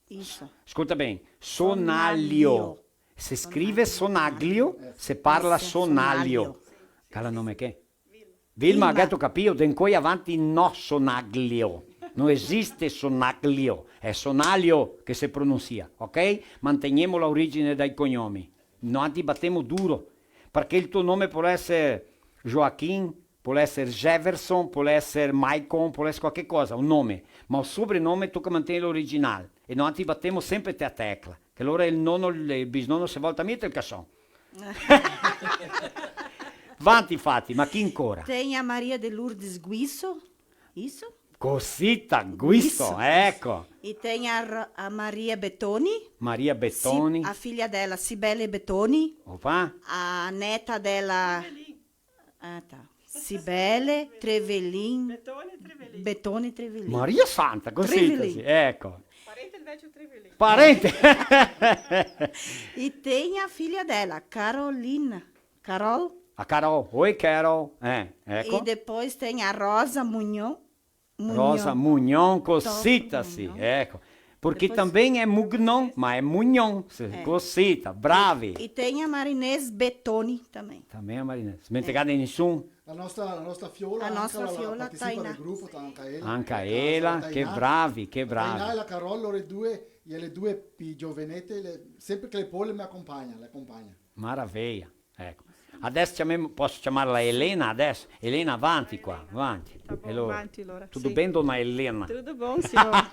Isso. Ascolta bene, sonaglio. Se scrive sonaglio, se parla sonaglio. Cala nome che? Vilma ha detto capito, da qui avanti no sonaglio. Non esiste sonaglio, è sonaglio che si pronuncia, ok? Manteniamo l'origine dai cognomi. Non ti battiamo duro, perché il tuo nome può essere Joaquim, può essere Jefferson, può essere Maicon, può essere qualche cosa, un nome, ma il soprannome tocca mantenere l'originale e non ti battiamo sempre te a tecla, che allora il nonno, il bisnonno se volta a mettere il cassone. Vanti fatti, ma chi ancora? Tem a Maria de Lourdes Guisso, isso? Cosita, Guisto, ecco. E tem a Maria Bettoni. Maria Bettoni. A filha dela, Cibele Bettoni. Opa. A neta dela... Ah, tá. Cibele Trevelin. Bettoni Trevelin. Maria Santa, così, Trevelin. ecco. Parente del vecchio Trevelin. Parente. E tem a filha dela, Carolina. Carol. A Carol. Oi, Carol. Ecco. E depois tem a Rosa Munhon. Rosa Mugnon, cosita-se, ecco. Porque Depois... também é Mugnon, mas é Mugnon, cosita, bravi. E tem a Marinês Bettoni também. Também a Marinês. Smentegada in nessun? La nostra Fiola, La nostra anche Fiola, partecipa Tainá. del gruppo, anche ella. Anche ella, che bravi, che Tainá e bravi. la Carollo, le due più giovanette, sempre che le pole mi accompagna, le accompagna. Maravilha, ecco. Adesso posso chiamarla Elena adesso? Elena, avanti qua, avanti. Tá bom, Allora, avanti allora. tutto Sì. bene, donna Elena? Tutto bom, signor.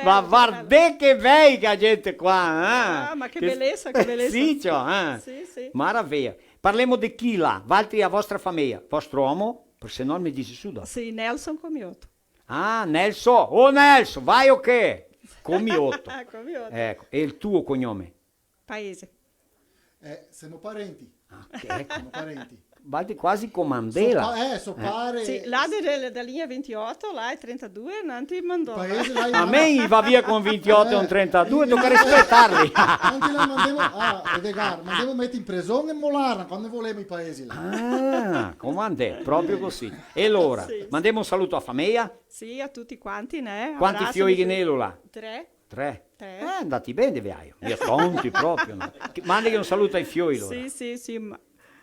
Ma guarda che bella gente qua, eh? Ah, ma che bellezza, che bellezza. Sì, cioè, Sì, sì. Maravilha. Parliamo di chi là, Valtteri a vostra famiglia. Vostro uomo, per se no mi dici su dopo. Sì, Nelson Comiotto. Ah, Nelson. Oh Nelson, vai o che? Comiotto. Comiotto. Ecco, e il tuo cognome? Paese. Siamo parenti. Ecco. Siamo parenti. Valtteri quasi comandela. So pare. Sì, là da linea 28, là è 32, non ti mandò. A me va via con 28 e un 32, tocca rispettarli. Anche la mandiamo, Edgar, mandiamo mettere in prigione e molarla quando volemo i paesi là. Ah, comandè, proprio così. E allora, Sì. mandiamo un saluto a famiglia. Sì, a tutti quanti, né? Quanti Abbraccio fiori di- gnello là? 3. 3. Tre. Andati bene, veaio. Io tonti proprio. No? Mandi un saluto ai fiori allora. Sì, sì, sì.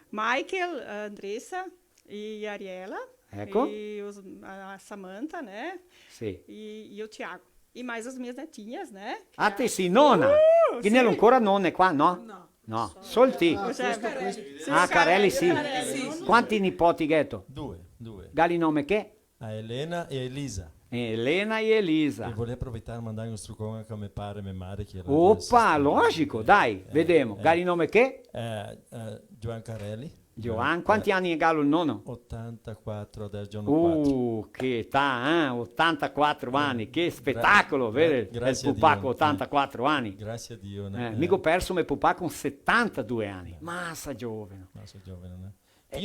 Michael, Andressa e Ariela. Ecco. E a Samantha, né? Sì. E o Tiago. E mais as minhas netinhas, né? A te sì, nonna. Gnello sì. ancora non è qua, no? No. No, solti. Sì, Ah, Carelli sì. Carelli. Quanti nipoti ghetto? Due. Gali nome che? A Helena e Elisa. Elena e Elisa. E volevo aproveitar e mandare un strucone a mio padre e mia madre. Che Oppa, logico, dai, vediamo. Gali nome che? Gioan Carelli. Gioan, quanti anni è Gallo il nonno? 84 del giorno 4. Che età, 84 anni, che spettacolo, vero? Grazie il pupà a Dio. con 84 anni. Grazie a Dio. Mica perso mio pupà con 72 anni. Massa giovane. Massa giovane, né?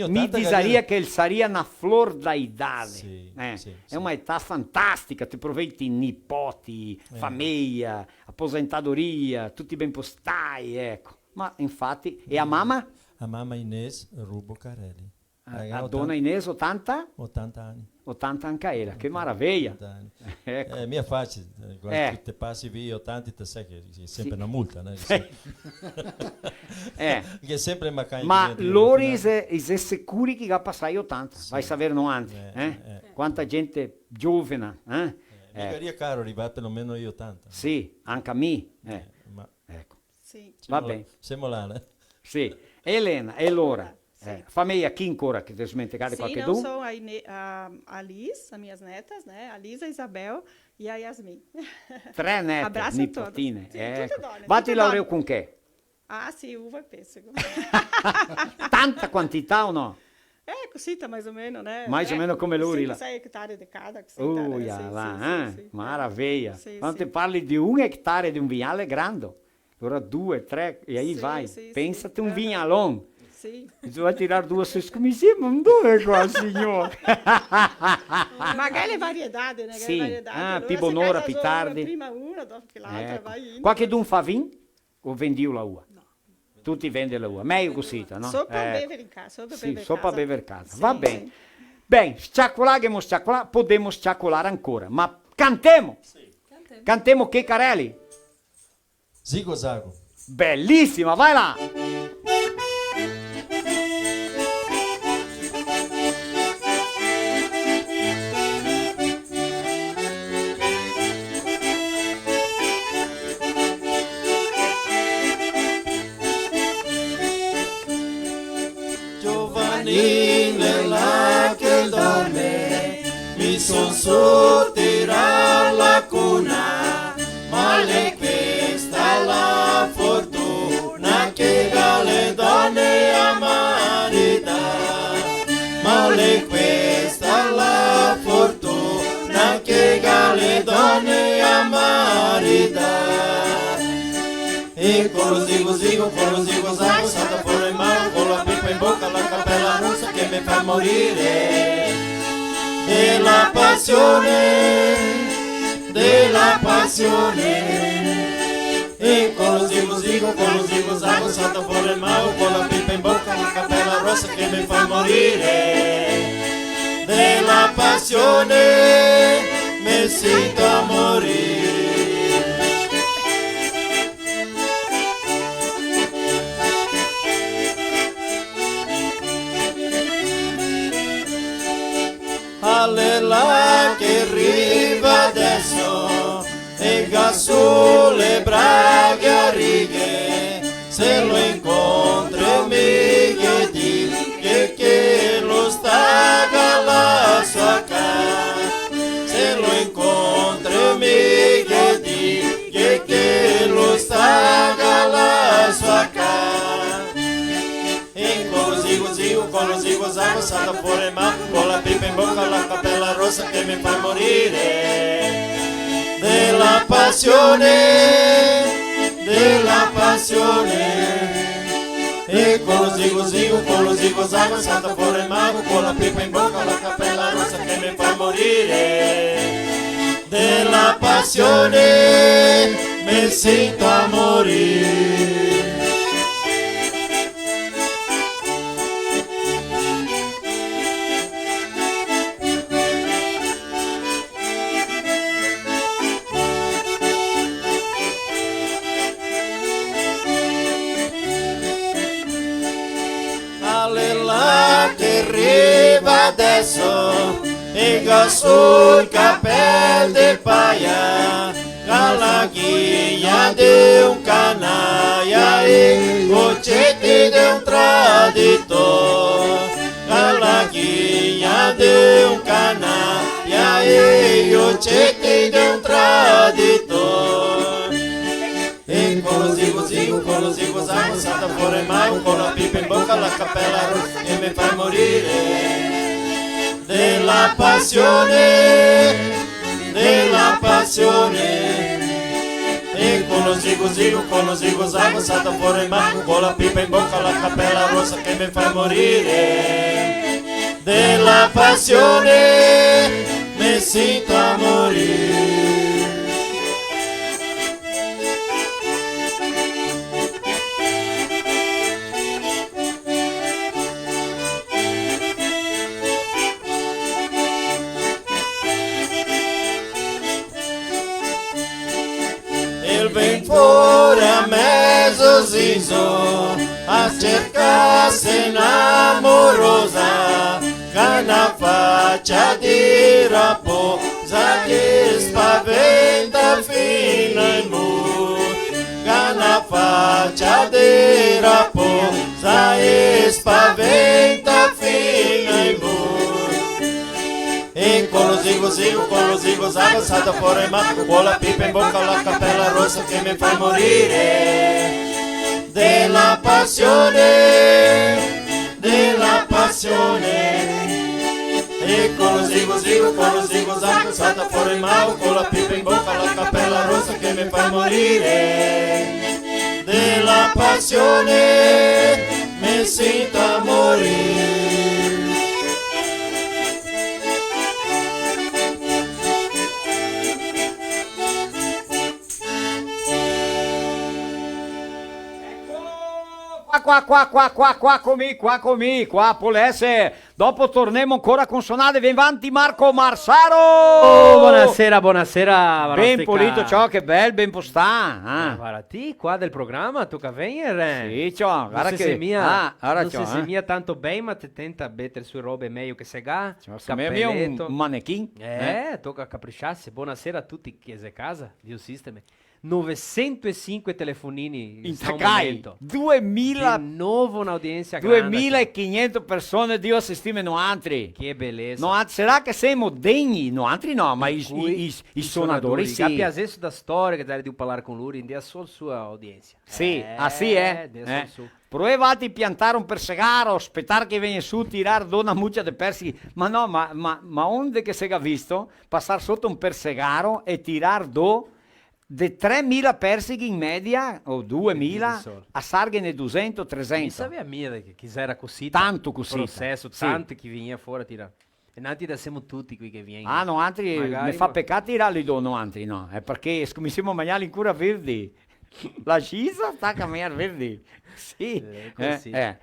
Mi disaria che il saria una flor da idade. Sì, sì, è una età fantastica, ti provetti nipoti, famiglia, aposentadoria, tutti ben postai, ecco. Ma infatti, e a mamma? A mamma Inés Rubo Carelli. A donna Inés 80? 80 anni. 80 anche era, che meraviglia. Ecco. Mia facile, quando ti passi via 80 ti sai che è sempre una multa, né? Che è sempre ma loro è sicuri che va a passare 80, vai a sapere 90, quanta gente giovane, Mica caro arrivare perlomeno io 80. Sì, anche a me. Ma ecco. Sì. Va bene. Siamo là, né? Sì. Elena, e allora? Famiglia chi ancora che ti smenticate Sim, qualche não dun? são a Liz, as minhas netas, né? A Liz, a Isabel e a Yasmin. 3 nette, Abraço nipotine. a todas. Sì, Ecco. tutte donne. Vatti tutte laureo donne. con che? Ah, sì, uva e pêssego. Tanta quantità o no? Così, mais ou menos, né? Mais ou menos come lui là. 6 hectare di cada. Sì, maraviglia. Sì, Quando sì. ti parli di 1 ettaro di un vignale grande, allora 2, 3 e aí Sì, vai. sì, Pensate sì. un vignalone. Sì. Tu vai tirare 2 come sembra un due qua, signore. Magari le variedade, né? Sì, Variedade. Allora, più se buon'ora, casa più solo tardi. Prima una, dopo l'altra, vai indo. Qualche dun fa vin? O vendiu la uva? No. Tutti vendono la uva. Meglio così, no? Só para beber em casa. Só para beber em casa. Va bene. Bem, sciacquolare, podemos sciacquolare ancora, ma cantemo! Cantemo che, Carelli? Zigo Zago. Bellissima, vai là! Giovanni nella che dorme, mi son su tira la cuna, male questa la fortuna che alle donne amarita, male questa la fortuna che alle donne amarita. E con lo zigo zago, salta fuori in mano, con la pipa in bocca, la cappella rossa che mi fa morire. Della passione, e con lo zigo zago, salta fuori in mano, con la pipa in bocca, la cappella rossa che mi fa morire. Della passione, mi sento a morire. Allela che arriva adesso e sulle braghe a righe, se lo incontro mi dice che lo sta alla sua casa, se lo incontro mi dice che lo sta alla sua casa. E con lo zigo zago, salta fuori ma con la pipa in bocca, la cappella rossa che mi fa morire. Della passione, e con lo zigo zago, salta fuori il mago, con la pipa in bocca, la cappella rossa che mi fa morire. Della passione, mi sento a morire. Che arriva adesso e sul capello del paia, alla ghiglia di un canaia e goccetti di un traditore, alla ghiglia di un canaia e goccetti di un traditore. E con lo zigo zago, salta fuori il mago, con la pipa in bocca, la cappella rossa che mi fa morire. Della passione, e con lo zigo zago, salta fuori il mago, con la pipa in bocca, la cappella rossa che mi fa morire. Della passione, mi sento a morire. Vem fuori a mezzo zizo a cercarsi un'amorosa, che una faccia di raposa che spaventa fino in muro, che una faccia di raposa che spaventa fino in muro. E con lo zigo zago, salta fuori il mago, con la pipa in bocca, la cappella rossa che mi fa morire. Della passione, e con lo zigo zago, salta fuori il mago, con la pipa in bocca, la cappella rossa che mi fa morire. Della passione, mi sento a morire. Qua comigo, qua Polesse. Dopo torniamo ancora con sonate. Vieni avanti Marco Marsaro. Oh, buonasera. Ben pulito, ciao, che bel, ben postà. Guarda, ti qua del programma, tocca venire. Sì, ciao, guarda non che... sei mia, ora non ciao, sei mia tanto bene, ma ti tenta mettere sue robe meglio che se ga. Mio un manequin. Tocca capricciarsi. Buonasera a tutti, chiese casa, Dio sisteme. 905 telefonini in Takai, 2000 di nuovo un'audienza 2500 persone Dio assistime no altri. Che bellezza. No, sarà che siamo degni, no altri no, ma i suonatori sì. Capi adesso da storia che dare di parlare con lui, in sua sua audienza. Sì, Provate a piantare un persegaro, aspettare che viene su, tirare una muccia di perseghi. Ma no, ma onde che si è visto? Passare sotto un persegaro e tirare de 3.000 perseghi in media, o 2.000, a Sarghene 200, 300. Mi sa mia che chi era così. Tanto così. Processo, sì. tanti che viene fuori a tirare. E nanti da siamo tutti qui che viene. Ah, no, altri mi fa peccato tirarli no, altri no. È perché scomissiamo mangiare in cura verdi. La scisa sta a camminare verdi. Sì. Così. Va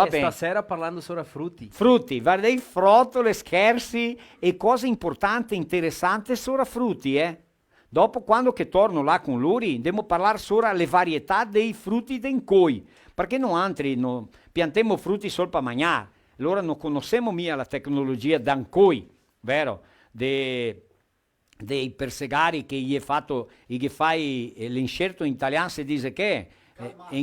bene. Stasera parlando solo a frutti. Frutti, guarda, i frotole, scherzi e cose importanti, interessanti solo a frutti, Dopo, quando che torno là con loro, devo parlare solo alle varietà dei frutti d'encoi, perché noi altri piantiamo frutti solo per mangiare, allora non conosciamo mica la tecnologia d'ancoi, vero? Dei persegari che gli fai l'incerto in italiano si dice che è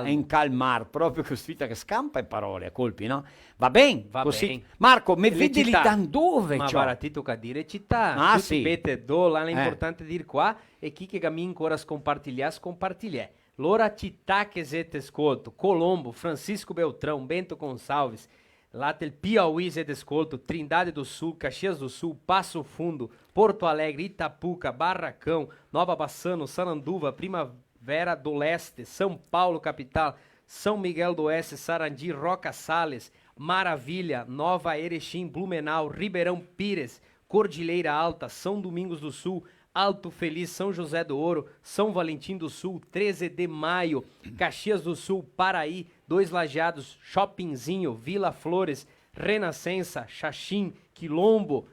incalmar, proprio così che scampa e parole a colpi, no? Va bene, così. Ben. Marco, mi vedi lì da dove? Ma guarda, ti tocca dire città. Ah, tutti sì. Vete là, l'importante dire qua, e chi che cammina ancora scompartilhar. L'ora città che siete ascolto, Colombo, Francisco Beltrão, Bento Gonçalves, lá del Piauí siete ascolto, Trindade do Sul, Caxias do Sul, Passo Fundo, Porto Alegre, Itapuca, Barracão, Nova Bassano, Sananduva, Primavera do Leste, São Paulo, capital, São Miguel do Oeste, Sarandi, Roca Salles, Maravilha, Nova Erechim, Blumenau, Ribeirão Pires, Cordilheira Alta, São Domingos do Sul, Alto Feliz, São José do Ouro, São Valentim do Sul, 13 de Maio, Caxias do Sul, Paraí, Dois Lajeados, Shoppingzinho, Vila Flores, Renascença, Xaxim, Quilombo,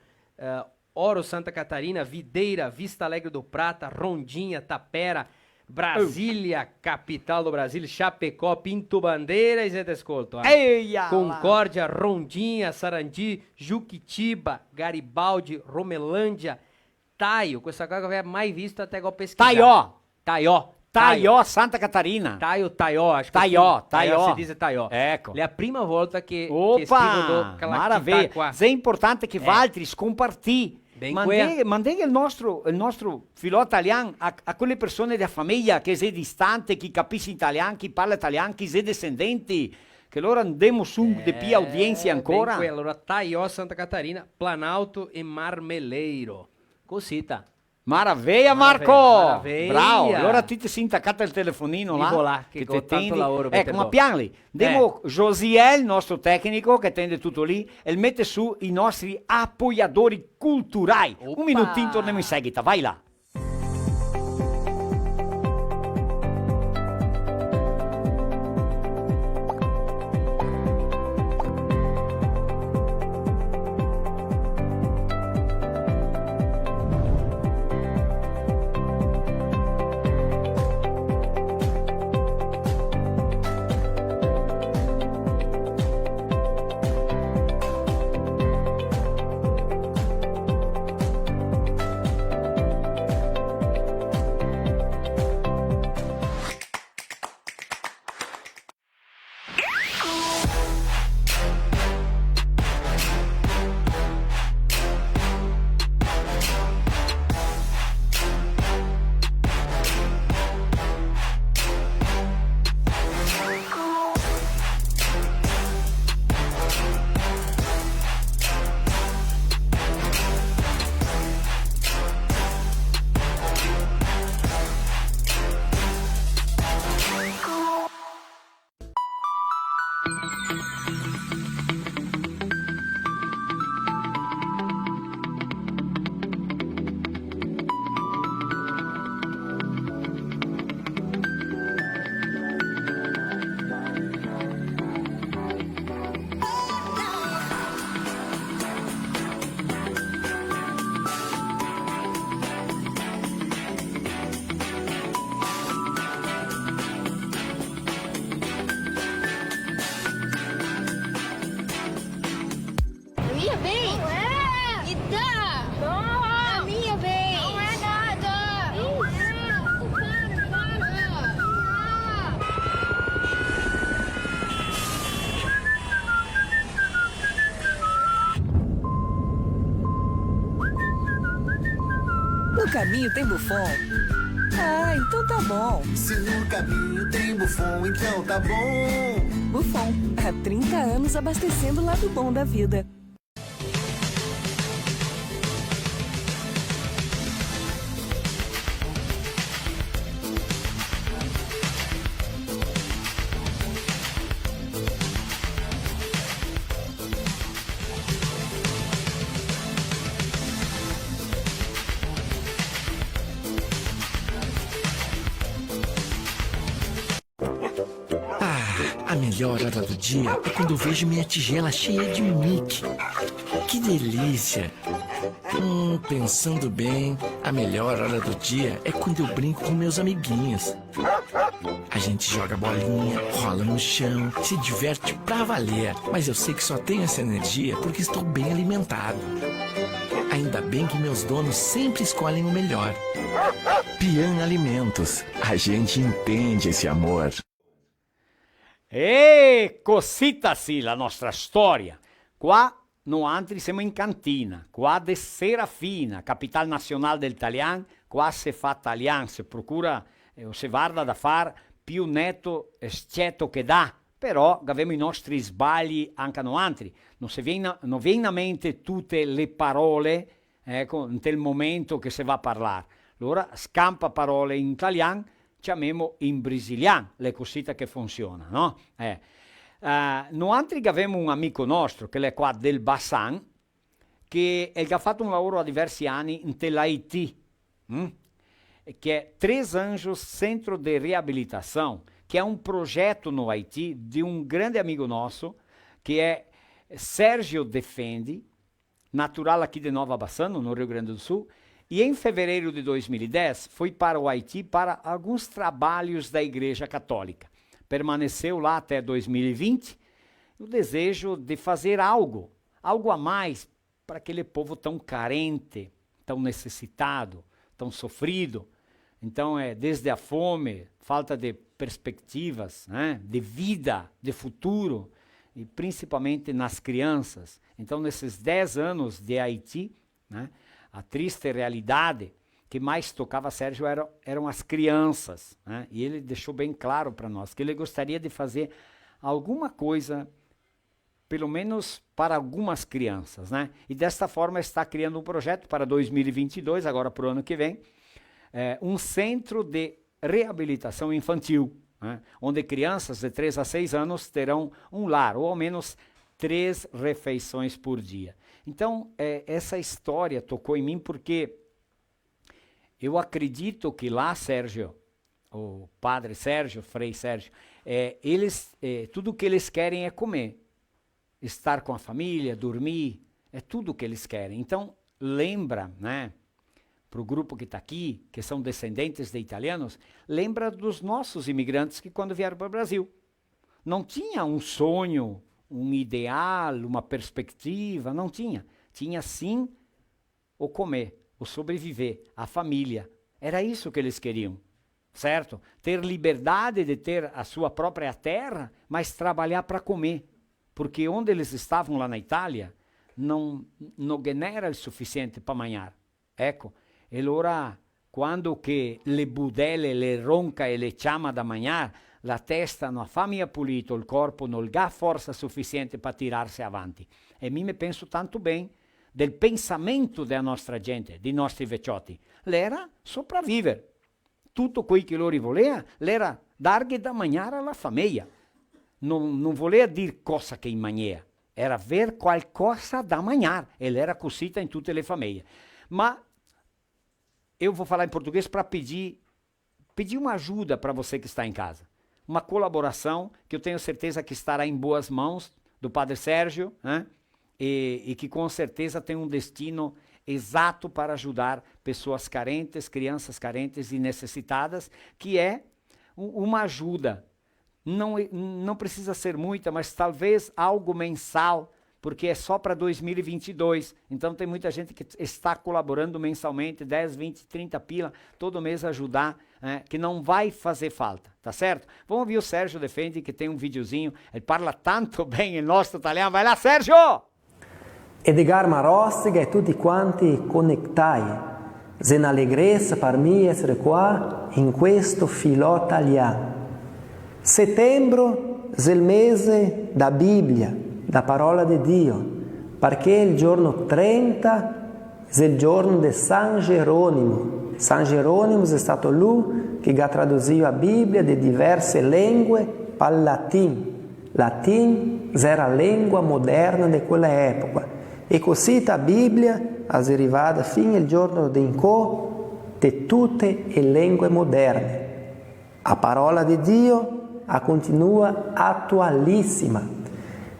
Oro Santa Catarina, Videira, Vista Alegre do Prata, Rondinha, Tapera, Brasília, capital do Brasil, Chapecó, Pinto Bandeira e Zé Descolto. Concórdia, Rondinha, Sarandi, Juquitiba, Garibaldi, Romelândia, Taio, questa cosa che avevo mai visto até agora pesquisar. Taió, Santa Catarina. Taió, acho que Taió. si dice Taió. Ecco. È la prima volta che Opa, maravilha. È importante che altri scompartì. Mandei il nostro filò italiano a quelle persone della famiglia che sei distante, chi capisce italiano, chi parla italiano, chi sei descendenti, che loro andiamo su di più audienze ancora. Allora, Taió, Santa Catarina, Planalto e Marmeleiro. Cosita. Maravilha, Marco! Maravilha. Bravo! Allora ti sei intaccato il telefonino là, che ti tanto lavoro. Ecco, ma pianli. Demo Josiel, il nostro tecnico, che tende tutto lì, e mette su i nostri appoggiatori culturali. Un minutino, torniamo in seguito, vai là. caminho tem Buffon. Ah, então tá bom. Se no caminho tem Buffon, então tá bom. Buffon, há 30 anos abastecendo o lado bom da vida. A melhor hora do dia é quando eu vejo minha tigela cheia de Mickey. Que delícia! Pensando bem, a melhor hora do dia é quando eu brinco com meus amiguinhos. A gente joga bolinha, rola no chão, se diverte pra valer. Mas eu sei que só tenho essa energia porque estou bem alimentado. Ainda bem que meus donos sempre escolhem o melhor. Pian Alimentos. A gente entende esse amor. E così sì la nostra storia. Qua no altri siamo in cantina, qua de Serafina, capital nazionale del Talian, qua se fa Talian, se procura o se guarda da far più netto e sceto che dà, però abbiamo i nostri sbagli anche no altri. Non viene a mente tutte le parole nel momento che si va a parlare. Allora scampa parole in italiano, chiamiamo in brasiliano le cosite che funzionano, no? Noi altri abbiamo un amico nostro che è qua del Bassan che ha fatto un lavoro a diversi anni in Haiti, che è Três Anjos Centro de Reabilitação, che è un progetto no Haiti di un grande amigo nosso che è Sérgio Defendi, natural aqui de Nova Bassano, no Rio Grande do Sul. E em fevereiro de 2010 foi para o Haiti para alguns trabalhos da Igreja Católica. Permaneceu lá até 2020, o desejo de fazer algo a mais para aquele povo tão carente, tão necessitado, tão sofrido. Então desde a fome, falta de perspectivas, de vida, de futuro, e principalmente nas crianças. Então nesses 10 anos de Haiti, a triste realidade que mais tocava Sérgio eram as crianças, e ele deixou bem claro para nós que ele gostaria de fazer alguma coisa, pelo menos para algumas crianças, e desta forma está criando um projeto para 2022, agora para o ano que vem, um centro de reabilitação infantil, onde crianças de 3 a 6 anos terão um lar, ou ao menos 3 refeições por dia. Então, essa história tocou em mim porque eu acredito que lá, Sérgio, o padre Sérgio, Frei Sérgio, tudo que eles querem é comer, estar com a família, dormir, é tudo que eles querem. Então, lembra, para o grupo que está aqui, que são descendentes de italianos, lembra dos nossos imigrantes que quando vieram para o Brasil, não tinha um sonho, um ideal, uma perspectiva, não tinha. Tinha sim o comer, o sobreviver, a família. Era isso que eles queriam, certo? Ter liberdade de ter a sua própria terra, mas trabalhar para comer. Porque onde eles estavam lá na Itália, não era o suficiente para mangiare. Ecco, e allora quando che le budelle le ronca e le chiama da mangiare, la testa non ha fame pulito, il corpo non ha forza sufficiente per tirarsi avanti. E mi penso tanto bene del pensamento della nostra gente, dei nostri vecchiotti. L'era sopravvivere. Tutto quel che loro voleva, l'era darghe da mangiare alla famiglia. Non voleva dire cosa che in maniera, era aver qualcosa da mangiare. E l'era così in tutte le famiglie. Ma eu vou falar em português para pedir uma ajuda para você que está em casa. Uma colaboração que eu tenho certeza que estará em boas mãos do Padre Sérgio, e que com certeza tem um destino exato para ajudar pessoas carentes, crianças carentes e necessitadas, que é uma ajuda. Não precisa ser muita, mas talvez algo mensal, porque é só para 2022. Então tem muita gente que está colaborando mensalmente, 10, 20, 30 pila, todo mês ajudar, que não vai fazer falta, tá certo? Vamos ouvir o Sérgio Defendi, que tem um videozinho, ele parla tanto bem il nostro italiano. Vai lá, Sérgio! Edgar Marossiga e tutti quanti connectai è un'allegrezza per me essere qua in questo filò italiano. Settembre è il mese da Bibbia, da parola di Dio, perché il giorno 30 è il giorno di San Geronimo. San Geronimo è stato lui che ha tradotto la Bibbia di diverse lingue per il latino. Latino era la lingua moderna di quella epoca. E così la Bibbia è arrivata fino al giorno di tutte le lingue moderne. La parola di Dio continua attualissima.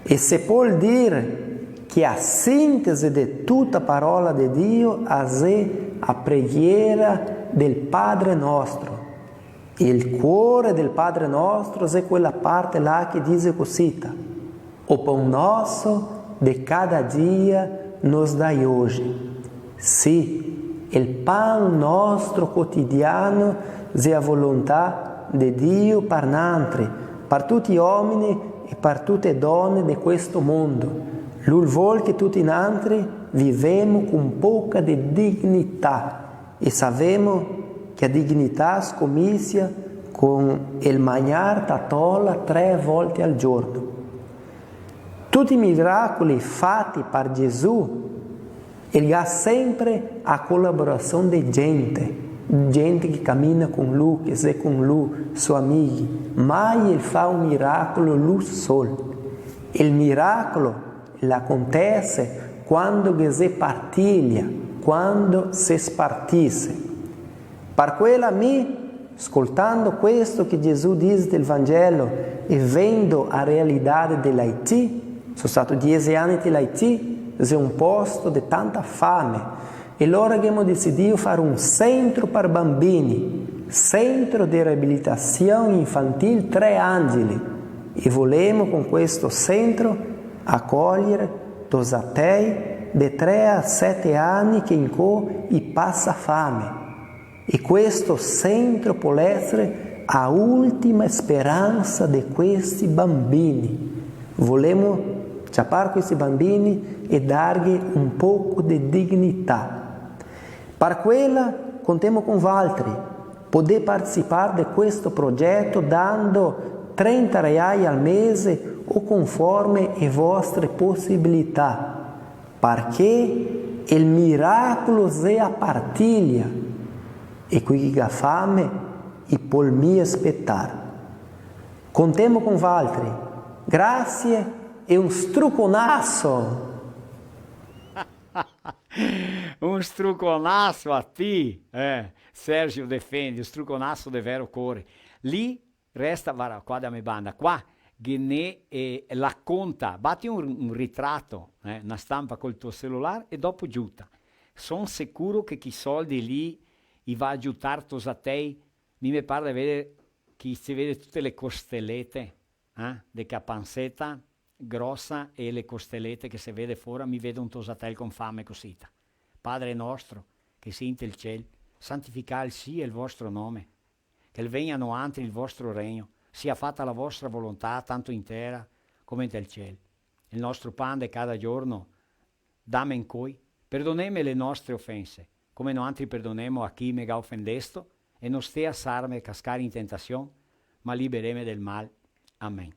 E si può dire che a sintesi di tutta la parola di Dio è la preghiera del Padre nostro. Il cuore del Padre nostro è quella parte là che dice così: o pão nosso de cada dia nos dai oggi. Sì, il pan nostro quotidiano è la volontà di Dio per noi, per tutti gli uomini e per tutte le donne di questo mondo. Lui vuole che tutti noi viviamo con poca di dignità e sappiamo che la dignità scommessa con il mangiare tatola 3 volte al giorno. Tutti i miracoli fatti per Gesù, il ha sempre a collaborazione di gente che cammina con lui, che è con lui, suoi amici. Mai il fa un miracolo lui solo. Il miracolo acontece quando si partiglia, quando si spartisce. Per quello a me, ascoltando questo che Gesù dice del Vangelo e vendo la realtà dell'Haiti, sono stato 10 anni nell'Haiti, è un posto di tanta fame. E allora abbiamo deciso di fare un centro per bambini, centro di riabilitazione infantile 3 angeli. E volemo con questo centro accogliere dosatei di 3 a 7 anni che in cui passa fame. E questo centro può essere la ultima speranza di questi bambini. Volemo ciappare questi bambini e dargli un poco di dignità. Per quella contiamo con Valtteri. Potete partecipare di questo progetto dando 30 reali al mese o conforme le vostre possibilità, perché il miracolo è a partiglia e qui chi ha fame i polmi aspettare. Contiamo con Valtteri. Grazie e un struconasso. Un struconasso a ti, Sergio defende, un struconasso di vero cuore. Lì resta, guarda, qua da me banda, qua Ghenè la conta, batti un ritratto, una stampa col tuo cellulare e dopo giuta. Sono sicuro che chi soldi lì i va a giutare a te, mi pare di vedere che si vede tutte le costellette, di capanzetta grossa e le costellette che si vede fuori, mi vedo un tosatel con fame così. Padre nostro, che sei in cielo, santificare sia il vostro nome, che vengano antri il vostro regno, sia fatta la vostra volontà, tanto in terra come nel cielo. Il nostro pan di cada giorno, dammi in cui, perdoneme le nostre offense, come noi altri perdonemo a chi mega offendesto, e non stia sarme cascare in tentazione, ma libereme del mal. Amen.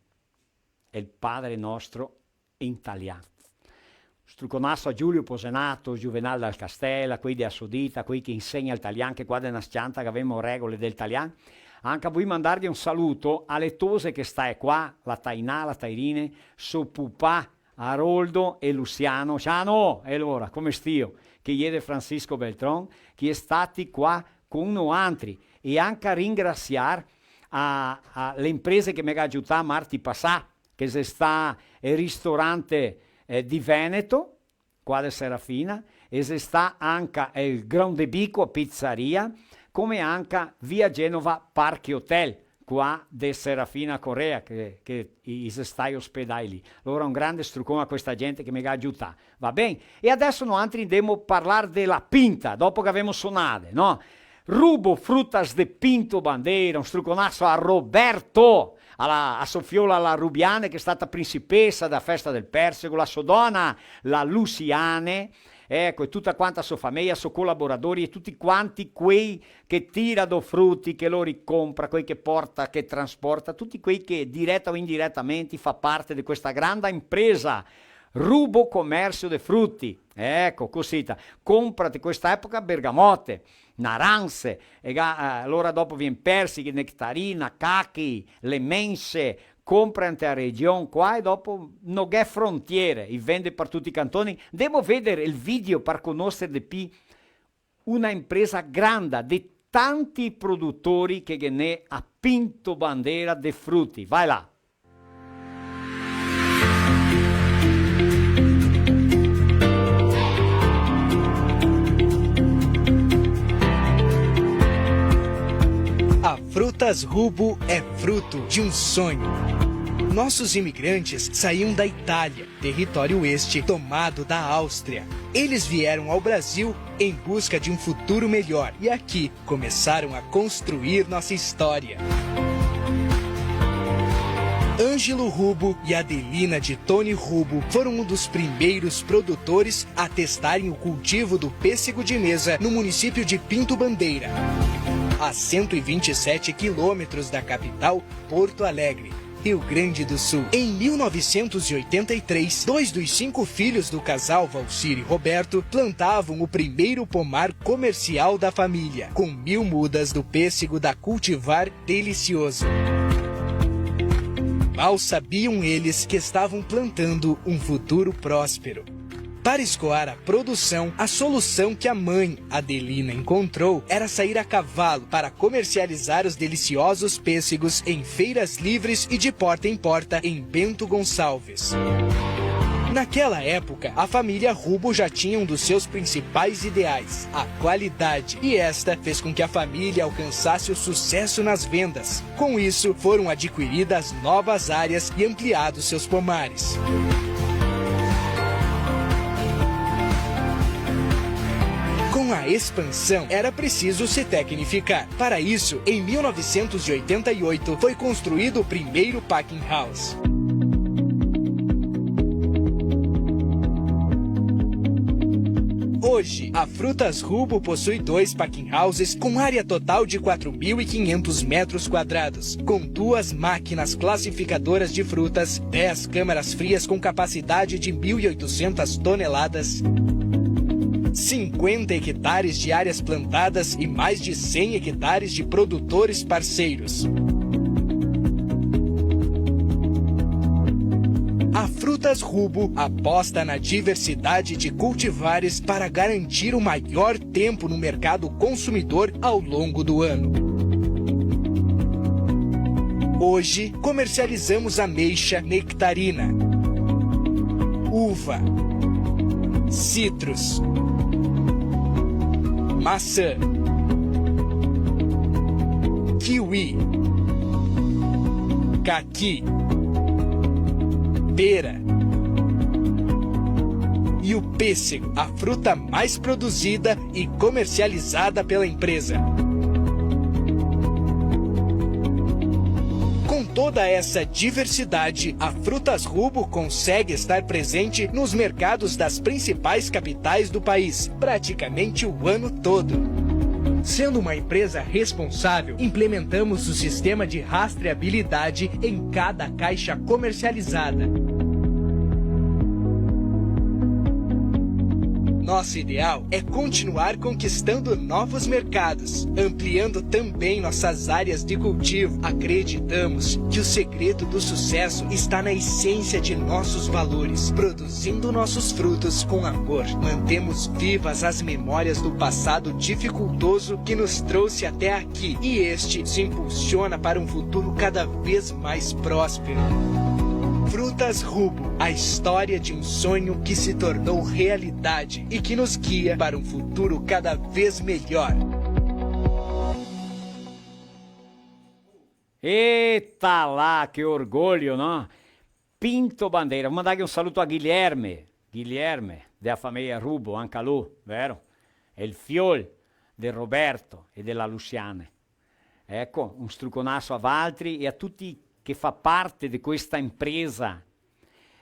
È il Padre nostro in italiano. Struconasso a Giulio Posenato, Juvenal dal Castella, qui di Assodita, qui che insegna l'italiano, che qua è una scianta che avevamo regole del italiano. Anche a voi mandarvi un saluto alle tose che stai qua, la Tainà, la Tairine, suo pupà, Aroldo e Luciano. Ciao, e allora, come stio? Che ieri Francisco Beltron, che è stati qua con noi altri. E anche a ringraziare le imprese che mi hanno aiutato martedì passato, che sta il ristorante di Veneto, qua di Serafina, e se sta anche il Grande Bico Pizzeria, come anche via Genova Parchi Hotel, qua di Serafina Corea, che si sta ospedai lì. Allora un grande struccone a questa gente che mi ha aiutato. Va bene? E adesso noi andiamo a parlare della pinta, dopo che abbiamo suonato, no? Rubo fruttas de Pinto Bandeira, un strucconasso a Roberto, a Sofiola la Rubiane, che è stata principessa da Festa del Persego, la Sodona, la Luciane, ecco, e tutta quanta sua famiglia, suoi collaboratori e tutti quanti quei che tirano frutti, che lo ricompra, quei che porta, che trasporta, tutti quei che diretta o indirettamente fa parte di questa grande impresa Rubo Commercio dei Frutti. Ecco, cosita, comprati questa epoca bergamote, naranze, e allora dopo viene persiche, nectarina, cachi, le mense, compra in la regione qua e dopo non è frontiere, i vende per tutti i cantoni. Devo vedere il video per conoscere di più una impresa grande di tanti produttori che ne ha pinto bandiera dei frutti. Vai là. A Frutas Rubo é fruto de um sonho. Nossos imigrantes saíam da Itália, território este tomado da Áustria. Eles vieram ao Brasil em busca de um futuro melhor e aqui começaram a construir nossa história. Ângelo Rubo e Adelina de Toni Rubo foram um dos primeiros produtores a testarem o cultivo do pêssego de mesa no município de Pinto Bandeira, a 127 quilômetros da capital, Porto Alegre, Rio Grande do Sul. Em 1983, 2 dos 5 filhos do casal Valcir e Roberto plantavam o primeiro pomar comercial da família, com 1000 mudas do pêssego da Cultivar Delicioso. Mal sabiam eles que estavam plantando um futuro próspero. Para escoar a produção, a solução que a mãe, Adelina, encontrou era sair a cavalo para comercializar os deliciosos pêssegos em feiras livres e de porta em porta em Bento Gonçalves. Naquela época, a família Rubo já tinha um dos seus principais ideais, a qualidade, e esta fez com que a família alcançasse o sucesso nas vendas. Com isso, foram adquiridas novas áreas e ampliados seus pomares. Com a expansão, era preciso se tecnificar. Para isso, em 1988, foi construído o primeiro packing house. Hoje, a Frutas Rubo possui 2 packing houses com área total de 4.500 metros quadrados, com 2 máquinas classificadoras de frutas, 10 câmaras frias com capacidade de 1.800 toneladas, 50 hectares de áreas plantadas e mais de 100 hectares de produtores parceiros. A Frutas Rubo aposta na diversidade de cultivares para garantir o maior tempo no mercado consumidor ao longo do ano. Hoje, comercializamos ameixa nectarina, uva, citros, maçã, kiwi, caqui, pera e o pêssego, a fruta mais produzida e comercializada pela empresa. Com toda essa diversidade, a Frutas Rubo consegue estar presente nos mercados das principais capitais do país, praticamente o ano todo. Sendo uma empresa responsável, implementamos o sistema de rastreabilidade em cada caixa comercializada. Nosso ideal é continuar conquistando novos mercados, ampliando também nossas áreas de cultivo. Acreditamos que o segredo do sucesso está na essência de nossos valores, produzindo nossos frutos com amor. Mantemos vivas as memórias do passado dificultoso que nos trouxe até aqui, e este se impulsiona para um futuro cada vez mais próspero. Frutas Rubo, a história de um sonho que se tornou realidade e que nos guia para um futuro cada vez melhor. Eita lá, que orgulho, não? Pinto Bandeira. Vou mandar aqui um saluto a Guilherme, da família Rubo, anche lui, vero? Il fiol di Roberto e della Luciane. Ecco, un struconasso a Valtri e a tutti che fa parte di questa impresa.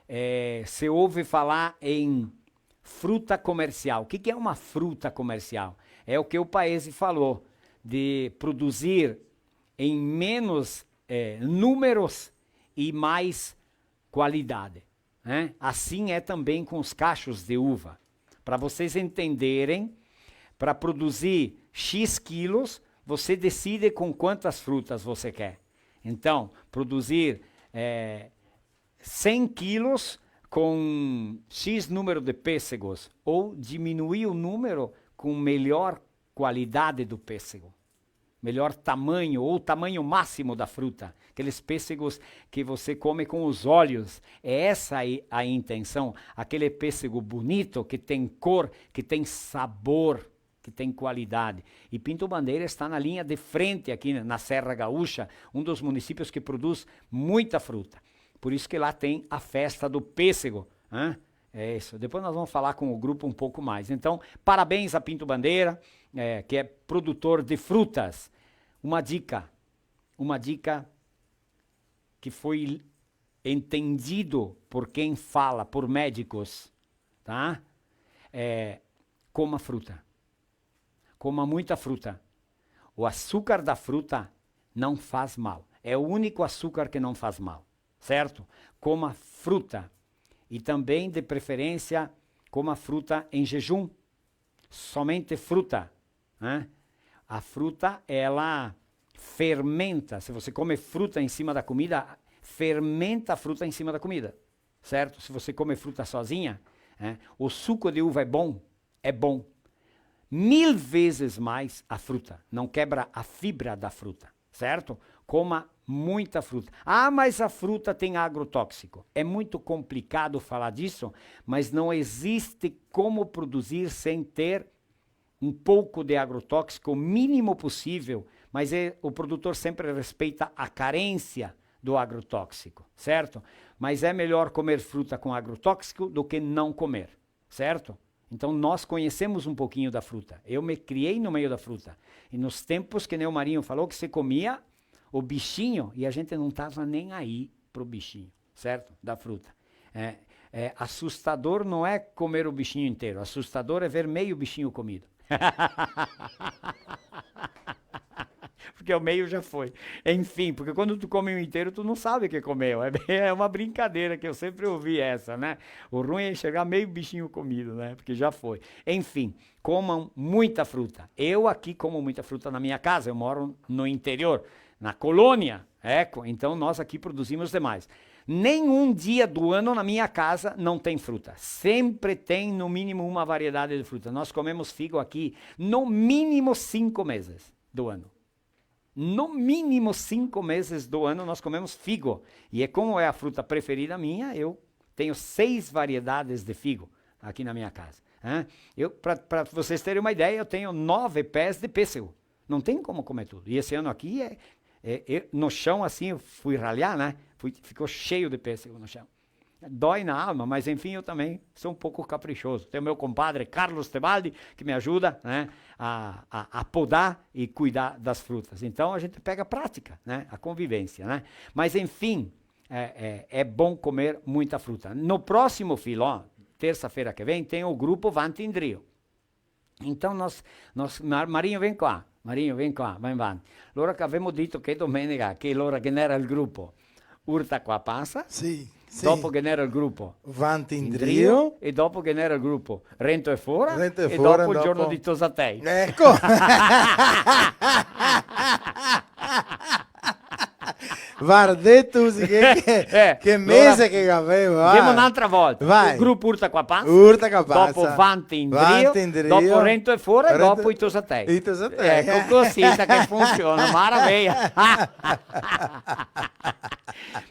Se ouve falar em fruta comercial. O que é uma fruta comercial? É o que o Paese falou, de produzir em menos números e mais qualidade. Né? Assim é também com os cachos de uva. Para vocês entenderem, para produzir X quilos, você decide com quantas frutas você quer. Então, produzir 100 quilos com X número de pêssegos, ou diminuir o número com melhor qualidade do pêssego, melhor tamanho, ou tamanho máximo da fruta, aqueles pêssegos que você come com os olhos. É essa a intenção, aquele pêssego bonito, que tem cor, que tem sabor, que tem qualidade. E Pinto Bandeira está na linha de frente aqui na Serra Gaúcha, um dos municípios que produz muita fruta. Por isso que lá tem a festa do pêssego. Hein? É isso. Depois nós vamos falar com o grupo um pouco mais. Então, parabéns a Pinto Bandeira, que é produtor de frutas. Uma dica que foi entendido por quem fala, por médicos, tá? Coma fruta. Coma muita fruta. O açúcar da fruta não faz mal. É o único açúcar que não faz mal, certo? Coma fruta. E também, de preferência, coma fruta em jejum. Somente fruta. Né? A fruta, ela fermenta. Se você come fruta em cima da comida, fermenta a fruta em cima da comida. Certo? Se você come fruta sozinha, o suco de uva é bom? É bom. 1000 vezes mais a fruta. Não quebra a fibra da fruta. Certo? Coma muita fruta. Ah, mas a fruta tem agrotóxico. É muito complicado falar disso, mas não existe como produzir sem ter um pouco de agrotóxico, o mínimo possível, mas o produtor sempre respeita a carência do agrotóxico, certo? Mas é melhor comer fruta com agrotóxico do que não comer, certo? Então nós conhecemos um pouquinho da fruta. Eu me criei no meio da fruta. E nos tempos que nem o Marinho falou, que você comia o bichinho, e a gente não estava nem aí pro bichinho, certo? Da fruta. Assustador não é comer o bichinho inteiro, assustador é ver meio bichinho comido. Porque o meio já foi. Enfim, porque quando tu come o inteiro, tu não sabe o que comeu. É uma brincadeira que eu sempre ouvi essa, né? O ruim é enxergar meio bichinho comido, né? Porque já foi. Enfim, comam muita fruta. Eu aqui como muita fruta na minha casa, eu moro no interior, na colônia, então nós aqui produzimos demais. Nenhum dia do ano na minha casa não tem fruta. Sempre tem no mínimo uma variedade de fruta. Nós comemos figo aqui no mínimo 5 meses do ano. No mínimo 5 meses do ano nós comemos figo. E como é a fruta preferida minha, eu tenho 6 variedades de figo aqui na minha casa. Para vocês terem uma ideia, eu tenho 9 pés de pêssego. Não tem como comer tudo. E esse ano aqui, no chão assim, eu fui ralhar, né? Ficou cheio de pêssego no chão. Dói na alma, mas enfim, eu também sou um pouco caprichoso. Tem o meu compadre Carlos Tebaldi, que me ajuda, né, a podar e cuidar das frutas. Então a gente pega a prática, né, a convivência, né? Mas enfim, é bom comer muita fruta. No próximo filo, terça-feira que vem, tem o grupo Vantindrio. Então Marinho vem qua, vai avanti. Allora che abbiamo detto che domenica, che l'ora che era il gruppo Urta qua passa. Sì. Dopo che n'era il gruppo Vantindrio e dopo che n'era il gruppo Rento e Fora e dopo il giorno di Tosatei. Ecco. Guarda tu che mese che aveva. Andiamo un'altra volta. Vai. Il gruppo Urta qua passa. Dopo Vantindrio, dopo Rento e Fora e dopo i Tosatei. Ecco così che funziona, maraviglia.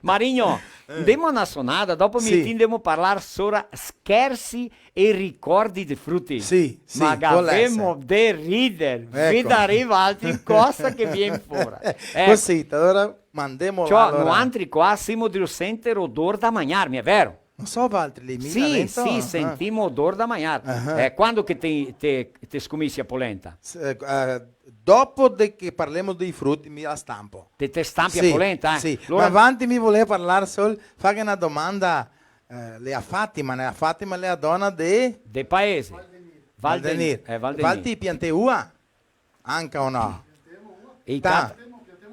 Marinho, andiamo una sonata, dopo mi tendiamo a parlare solo scherzi e ricordi di frutti. Sì, ma abbiamo de ridere, vi daremo altre cose che viene fuori. Così, allora mandiamo cioè, no altri qua siamo di sentire odore da mangiarmi, è vero? Non so, altri lì. Sì, sentiamo odore da mangiare. Quando che ti scomissi a polenta? Dopo che parliamo dei frutti, mi la stampo. Te stampi a polenta? Sì, ma avanti mi voleva parlare solo, fare una domanda Lea Fátima, né? A Fátima é a dona de paese. Valdenir. Valdenir. Valti pianteua? Anche o no? E Tá.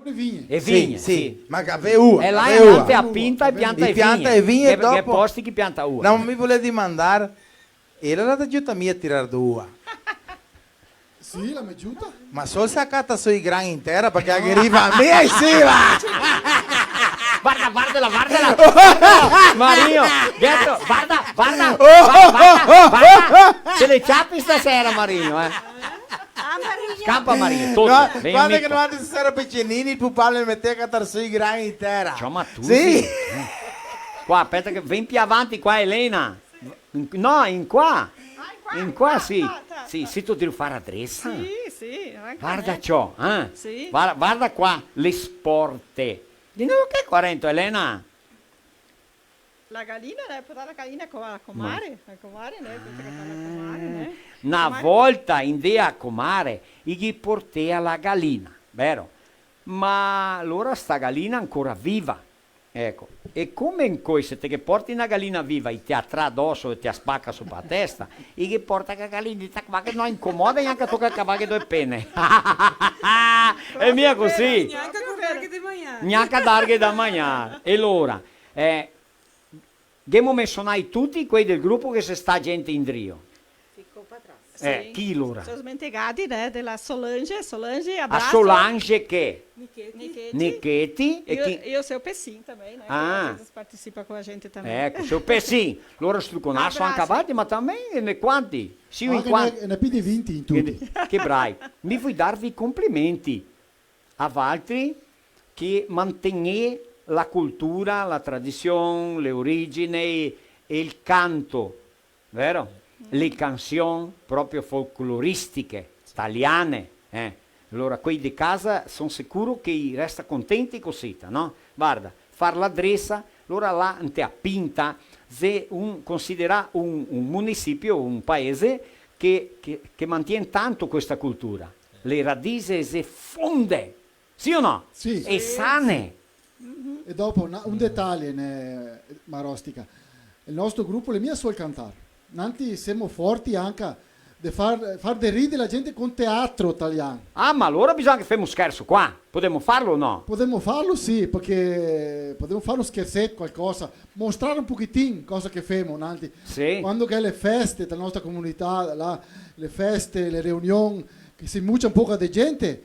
E vinha. E vinha, sì. Ma café uva. E là café è uva. andate a pinta e pianta E pianta e vinha e Che dopo... posti che pianta uva. Non mi volete mandare... Era la aiuta mia a tirare d'uva. Sì, la giuta. Ma solo saccata sui gran intera perché arriva a me e si va. Guardala. Mario, dietro, guarda. Se le ciappi stasera, Marino, Scappa, Marino, tutto. No, Vieni, guarda amico. che non antes era piccinini, il pupale mette a cattare sui gran intera. Ciao, ma tu Sì. Qua, aspetta che vieni più avanti qua, Elena. No, in qua. In qua, sì. Sì, tu devi fare adressa. Sì, anche Guarda me. ciò, Sì. Guarda qua, le sporte. Di nuovo che 40, Elena? La gallina, portare la gallina a comare. A comare, né? Una volta in dea comare, gli portea la gallina, vero? Ma allora sta gallina ancora viva. Ecco, e come in questo che porti una gallina viva e ti attra addosso e ti spacca sopra la testa, e che porta la gallina che non incomoda e neanche tocca cavare due penne. È mia così. Neanche correre di mangiare. Neanche darghe da mangiare. E allora, abbiamo messo tutti quelli del gruppo che si sta gente in drio. Chi l'ora? Sono smentigati, né? Della Solange A abraço. Solange che? Nicheti. Nicheti. E o seu Pessim também, né? Ah. Que às vezes participa com a gente também. Ecco, seu Pessim. Loro sto con sono accavati, ma também ne quanti? Sì, in quanti? Ne più di 20 in tutti. Che bravi. Mi vuoi darvi complimenti a Valtri che mantiene la cultura, la tradizione, le origini e il canto, vero? Le canzoni proprio folcloristiche, italiane. Allora, quelli di casa sono sicuro che resta contenti così, no? Guarda, far l'adressa, allora là te a Pinta, se considera un municipio, un paese che mantiene tanto questa cultura. Le radici si fonde, sì o no? Sì. E sane. E dopo un dettaglio, Marostica. Il nostro gruppo, le mie suol cantare. Nanti siamo forti anche di far derridere la gente con teatro italiano. Ah, ma allora bisogna che facciamo un scherzo qua. Potremmo farlo o no? Potremmo farlo, sì, perché potremmo fare uno scherzetto, qualcosa, mostrare un pochettino cosa che facciamo, Nanti. Sì. Quando che le feste della nostra comunità, le feste, le riunioni, che si muccia un po' di gente,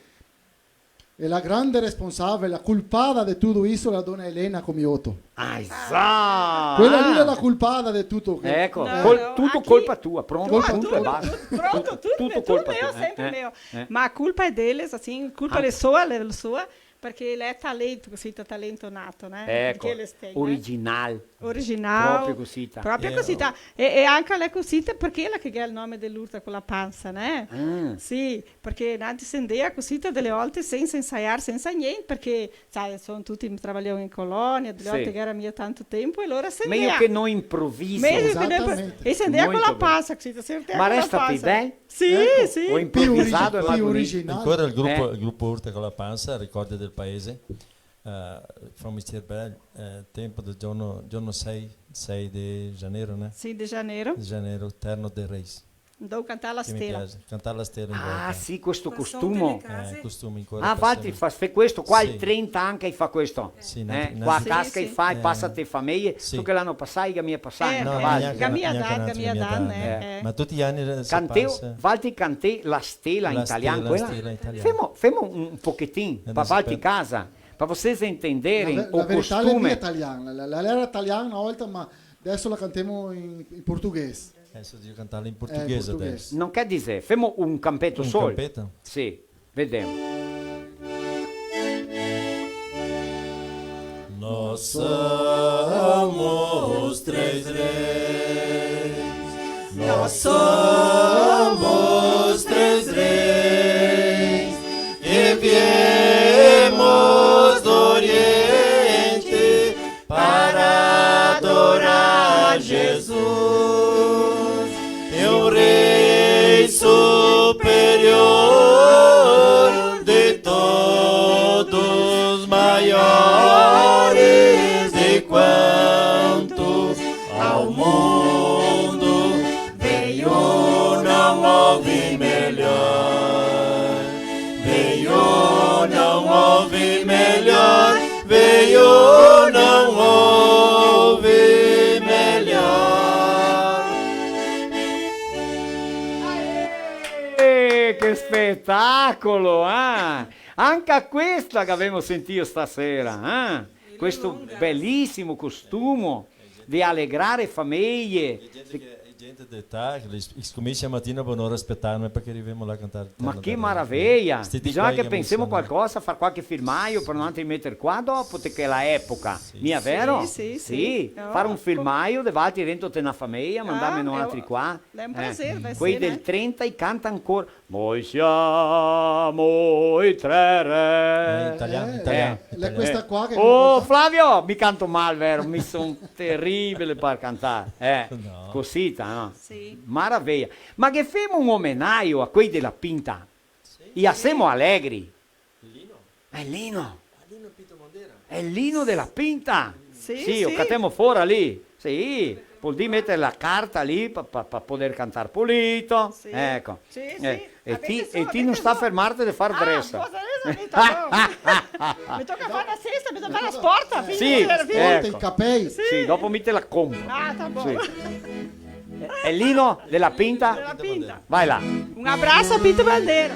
e la grande responsabile, la culpada di tutto questo è la donna Elena Comioto. Quella lì è la culpada di tutto. Ecco, tutto colpa tua, pronto, tutto e basta. Pronto, tutto colpa meu, tua. sempre meu. Ma a culpa è deles, assim, culpa è sua, perché lei è talento, così talento nato, né? Ecco, Che eles têm, original. Original. Proprio così. Proprio così. E anche lei così, perché ella che è il nome dell'urta con la panza, né? Sì, perché Nanti sendea così delle volte senza ensaiare, senza niente, perché, sai, sono tutti, lavorano in colonia, delle volte che era mio tanto tempo, e allora sendea. Meglio che non improvviso. E sendea con la panza, così, ma restati bene? Sì, Ecco. sì. Ho improvvisato e più originale. Ancora il gruppo Urta con la panza, ricordi del paese, fammi bel tempo del giorno 6 di janeiro, né? Sì, di janeiro. Di janeiro, Terno del Reis. Devo cantare la Che mi stella. piace, cantare la stella in volta. Ah, sì, questo costume. Costume ancora. Ah, Valtteri fa questo, qua Sì. il 30 anche fa questo. Sì, qua a sì, casca sì. e fai, passa te famiglie, Sì. tu che l'hanno passato, che mi è passato. No, Gamia neanche Dan, ma tutti gli anni si Canteo, passa. Valtteri cantè la stella in La italiano, stella, quella. stella italiana. Femo un pochettino, per Valtteri casa, per vocês entenderem La o verità è costume. italiana, la era italiana una volta, ma adesso la cantiamo in portoghese. Adesso devo cantarla in portoghese adesso. Non che dire, femo un campetto Un solo. campetto? Sì, vediamo. Nós somos três reis. Nós somos três reis. E viemos do Oriente para adorar Jesus. E um rei superior de todos maiores de quanto spettacolo, anche a questa che abbiamo sentito stasera, questo bellissimo costume di allegrare famiglie. Gente d'età, eles cominciano a mattina per non aspettarmi perché arriviamo là a cantare. Ma che meraviglia! Bisogna che pensiamo qualcosa, fare qualche filmaio per non rimettere qua dopo, perché è la epoca. Mia, vero? Sì. Fare un filmaio davanti dentro te una famiglia, mandarmene altri qua. È un piacere, Quei del 30 i canta ancora. Noi siamo i tre re. Italiano. Questa qua che Flavio, mi canto male, vero? Mi sono terribile per cantare. Cosita, no? Sì. Maraviglia. Ma che femo un omenaio a quei della Pinta? E siamo allegri. È il Lino. È il Lino della Pinta. Sì, lo cantiamo fuori lì. Sì, vuol dire mettere la carta lì per poter cantare pulito. Sì. Ecco. Sì. E ti non sta a fermarti di fare dressa. Mi tocca fare la sesta, mi tocca fare la sporta. Sì, ecco. i capelli. Sì, dopo mi te la compro. Tá bom. Sì. È il Lino della Pinta? Della Pinta. Vai là. Un abbraccio a Pinto Bandeira.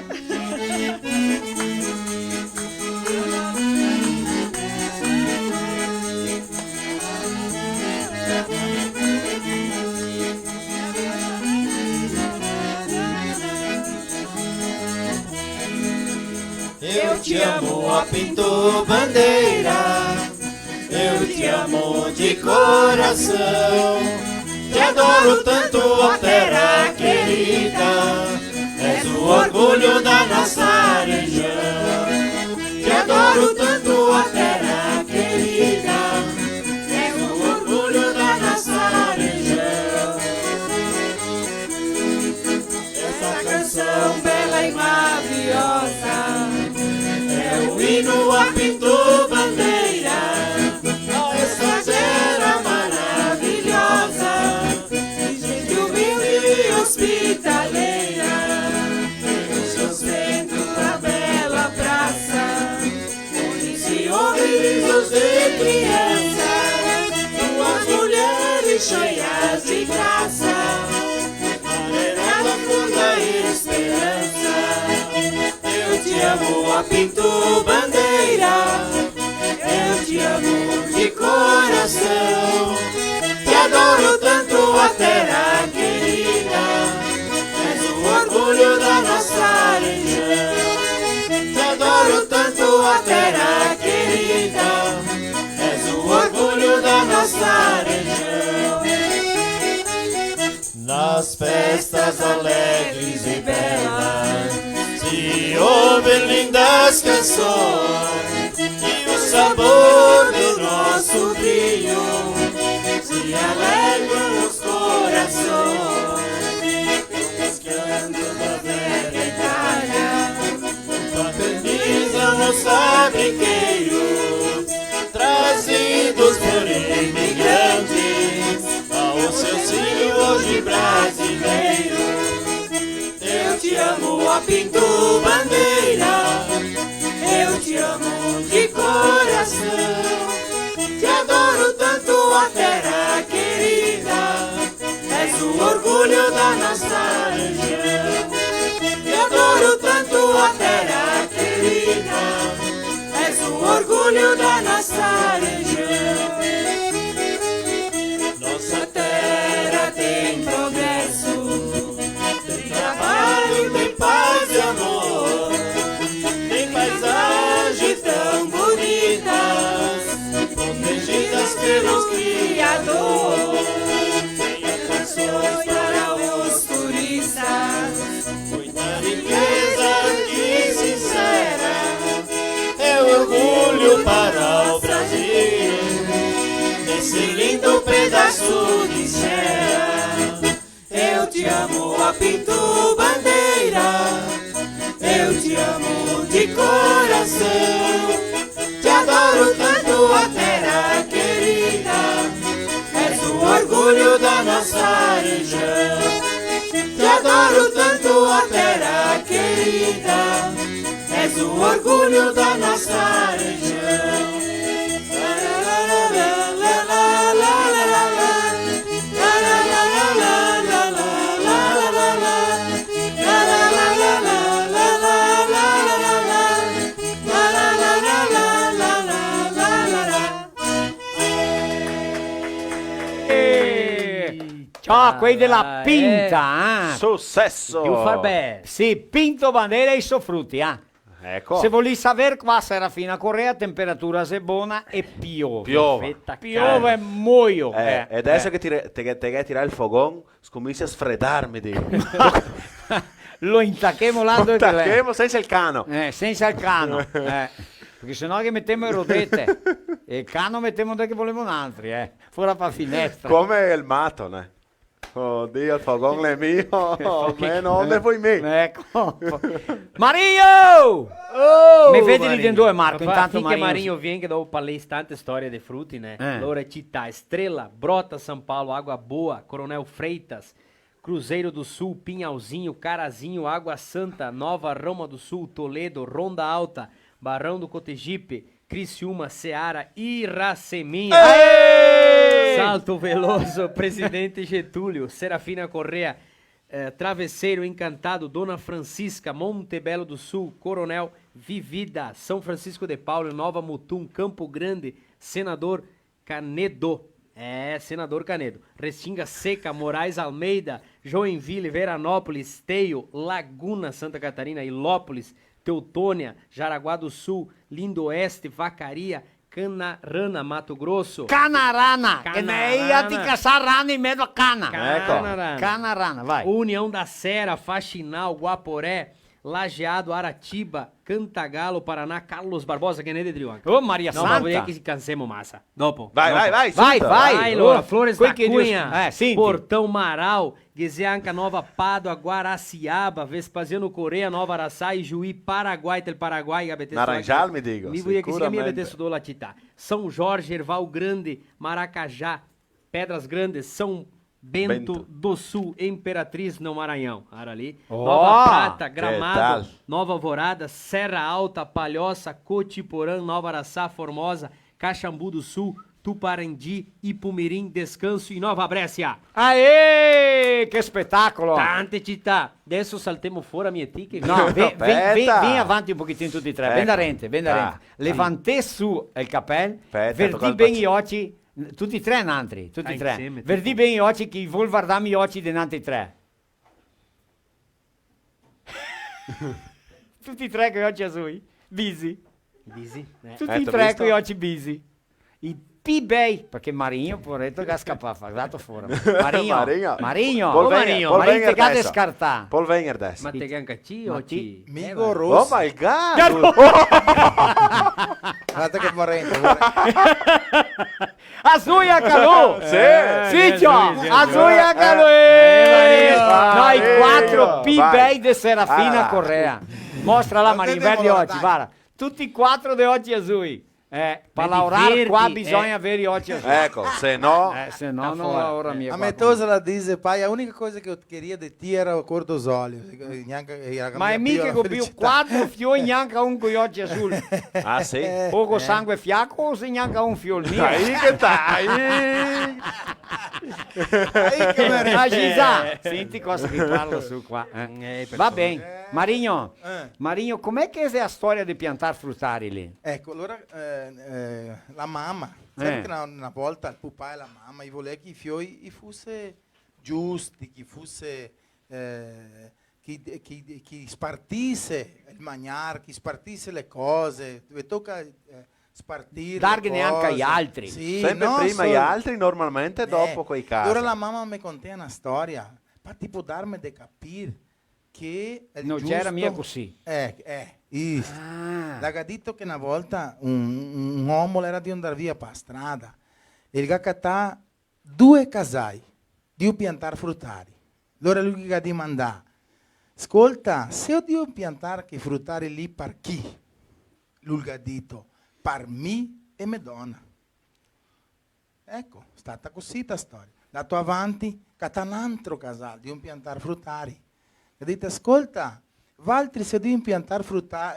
Eu te amo, ó Pinto Bandeira, eu te amo de coração. Te adoro tanto, ó terra querida, és o orgulho da nossa região. Te adoro tanto, ó terra querida, és o orgulho da nossa região. Essa canção bela e maravilhosa é o hino a Pinto Bandeira, essa terra maravilhosa, gente humilde e hospitaleira, nos seus ventos a bela praça, onde se ouve risos de crianças, duas mulheres cheias de graça, areirada, funda e esperança. Eu te amo, ó Pinto Bandeira, eu te amo de coração. Te adoro tanto, ó terra querida, és o orgulho da nossa região. Te adoro tanto, ó terra querida, és o orgulho da nossa região. Nas festas alegres e belas se ouvem lindas canções e o sabor do nosso brilho se alegram os corações. Buscando da velha Itália, confraternizam os fabriqueiros, trazidos por imigrantes ao seu filho hoje brasileiro. Eu te amo, ó Pinto Bandeira, eu te amo de coração. Te adoro tanto, ó terra querida, és o orgulho da nossa região. Te adoro tanto, ó terra querida, és o orgulho da nossa região. Nossa terra tem progresso, tem trabalho, tem paz e amor, tem paisagens tão bonitas, protegidas pelo Criador. Tem atrações para os turistas, muita riqueza aqui sincera, é orgulho para o Brasil, nesse lindo pedaço de terra. Eu te amo, ó Pinto Bandeira, eu te amo de coração. Te adoro tanto, ó terra querida, és o orgulho da nossa região. Te adoro tanto, ó terra querida, és o orgulho da nossa região. La la la la la la la la la la la la la la la Ciao, quelli della Pinta, Successo! Più far bene. Sì, Pinto Bandeira e Sofrutti, Ecco. Se volete sapere, qua Serafina Correa, temperatura se buona e piove. Piove muoio. E adesso che te tirar il fogón, scominci a sfredarmi, dico. Lo intacchemo là dove Intacchemo senza il cano. Senza il cano. Perché sennò che mettiamo le rodette. E il cano mettiamo dove che volevamo altri, fuori per finestra. Come il matto, né? Oddio, il fogón è mio, meno onde vuoi me. Ecco. Mario! Mi vedi lì dentro Marco, intanto finché Marinho viene, che dopo parlei tante storie dei frutti, né? Allora città, Estrela, Brota, São Paulo, Água Boa, Coronel Freitas, Cruzeiro do Sul, Pinhalzinho, Carazinho, Água Santa, Nova Roma do Sul, Toledo, Ronda Alta, Barão do Cotegipe, Criciúma, Ceará, Iraceminha, Salto Veloso, Presidente Getúlio, Serafina Correa, Travesseiro Encantado, Dona Francisca, Montebello do Sul, Coronel Vivida, São Francisco de Paula, Nova Mutum, Campo Grande, Senador Canedo. Senador Canedo. Restinga Seca, Moraes Almeida, Joinville, Veranópolis, Esteio, Laguna, Santa Catarina, Ilópolis, Teutônia, Jaraguá do Sul, Lindo Oeste, Vacaria, Canarana, Mato Grosso. Canarana, que nem ia te caçar rana em meio da cana. Canarana, vai. União da Serra, Faxinal, Guaporé, Lajeado, Aratiba, Cantagalo, Paraná, Carlos Barbosa, que nem de Drionca. Ô, Maria Não, Santa. mas vogliamo che si cansemo massa. Dopo. Vai. Allora, Flores da que Cunha, Deus... Portão Marau, Guezeanca, Nova Pádua, Guaraciaba, Vespasiano Correia, Nova Araçá, Ijuí, Paraguai, del Paraguai, Gabete Naranjal, mi dico, Mi voglio che si chiami sicuramente. Gabete Sudou la città. São Jorge, Erval Grande, Maracajá, Pedras Grandes, São Bento do Sul, Imperatriz, no Maranhão. Era ali. Nova Prata, Gramado, Nova Alvorada, Serra Alta, Palhoça, Cotiporã, Nova Araçá, Formosa, Caxambu do Sul, Tuparendi, Ipumirim, Descanso e Nova Brescia. Aê, che spettacolo! Tante città. Adesso saltiamo fuori a mia tica. No, vem avanti un pochettino tutti e tre. Ben da rente. Ah. Levante su il capello, Aspetta, verdi ben gli occhi, tutti e tre nantri, tutti e tre. Insieme, Verdi ben gli occhi, chi vuol guardarmi gli occhi di nantri tre. Tutti e tre con gli occhi azzurri, busy. Tutti e tre con gli occhi busy. I più bei, perché Marinho, poveretto, che ha scappato, ha dato fuori. Marinho, te cade scartà. Paul Wenger adesso. Ma te che anche occhi. Migo Rosso. Oh my God! Guarda che morente. Azuia Calù! Sì, Azuia Calù! Noi quattro più bei di Serafina Correa. Mostra la Maria, verdi oggi, guarda. Tutti e quattro di oggi azzurri. Per lavorare qua bisogna avere gli occhi azzurri. Ecco, se no... se no non lavora mia. A Metosa ela diz, pai, a única coisa que eu queria de ti era a cor dos olhos. Ma è mica che più quattro fiori neanche un con gli occhi azzurri. Ah, sì? Poco sangue fiacco o se neanche un fiore mio? Ahí che stai! Senti cosa ti parlo su qua. Va bene. Marinho, com'è che è la storia di piantare fruttari lì? Ecco, allora la mamma, sempre che una volta il papà e la mamma voleva che i fiori fossero giusti, che fosse che spartisse il mangiare, che spartisse le cose, dove tocca spartire dargli neanche agli altri. Sì, sempre prima agli altri, normalmente dopo quei casi. Allora la mamma mi conta una storia per tipo darmi da capire che è non giusto. c'era mia così. L'ha detto che una volta un uomo era di andare via per strada e il ha 2 casai di piantare fruttari. Allora lui gli ha domandato, ascolta, se io devo piantare che fruttari lì per chi? Lui ha detto, per me e me donna. Ecco, è stata così la storia. Dato avanti, c'è un altro casale di piantare fruttari. Ha detto, ascolta, Valtri se devi piantare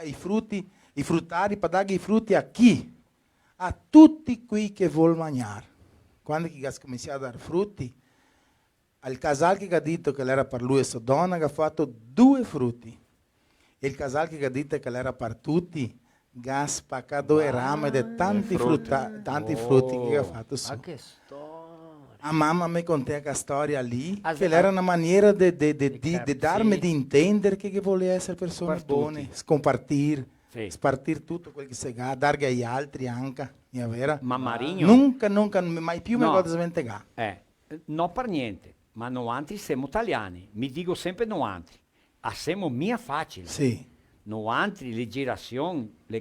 i fruttari per dare i frutti a chi? A tutti qui che vuol mangiare. Quando ha cominciato a dare frutti, al casale che ha detto che era per lui e sua donna, ha fatto 2 frutti. E il casale che ha detto che era per tutti, ha spaccato 2 rame di tanti frutti che ha fatto su. Ma che storia! A mamma mi conta quella storia lì, che era una maniera di darmi di intendere che voleva essere persone buone, scompartire, spartire tutto quel che si ha, dare agli altri anche, mia vera. Ma Marigno... Nunca, mai più mi vado a sventegare. No per niente, ma noi altri siamo italiani, mi dico sempre noi altri, siamo mia facile. Sì. Noi altri, le generazioni, le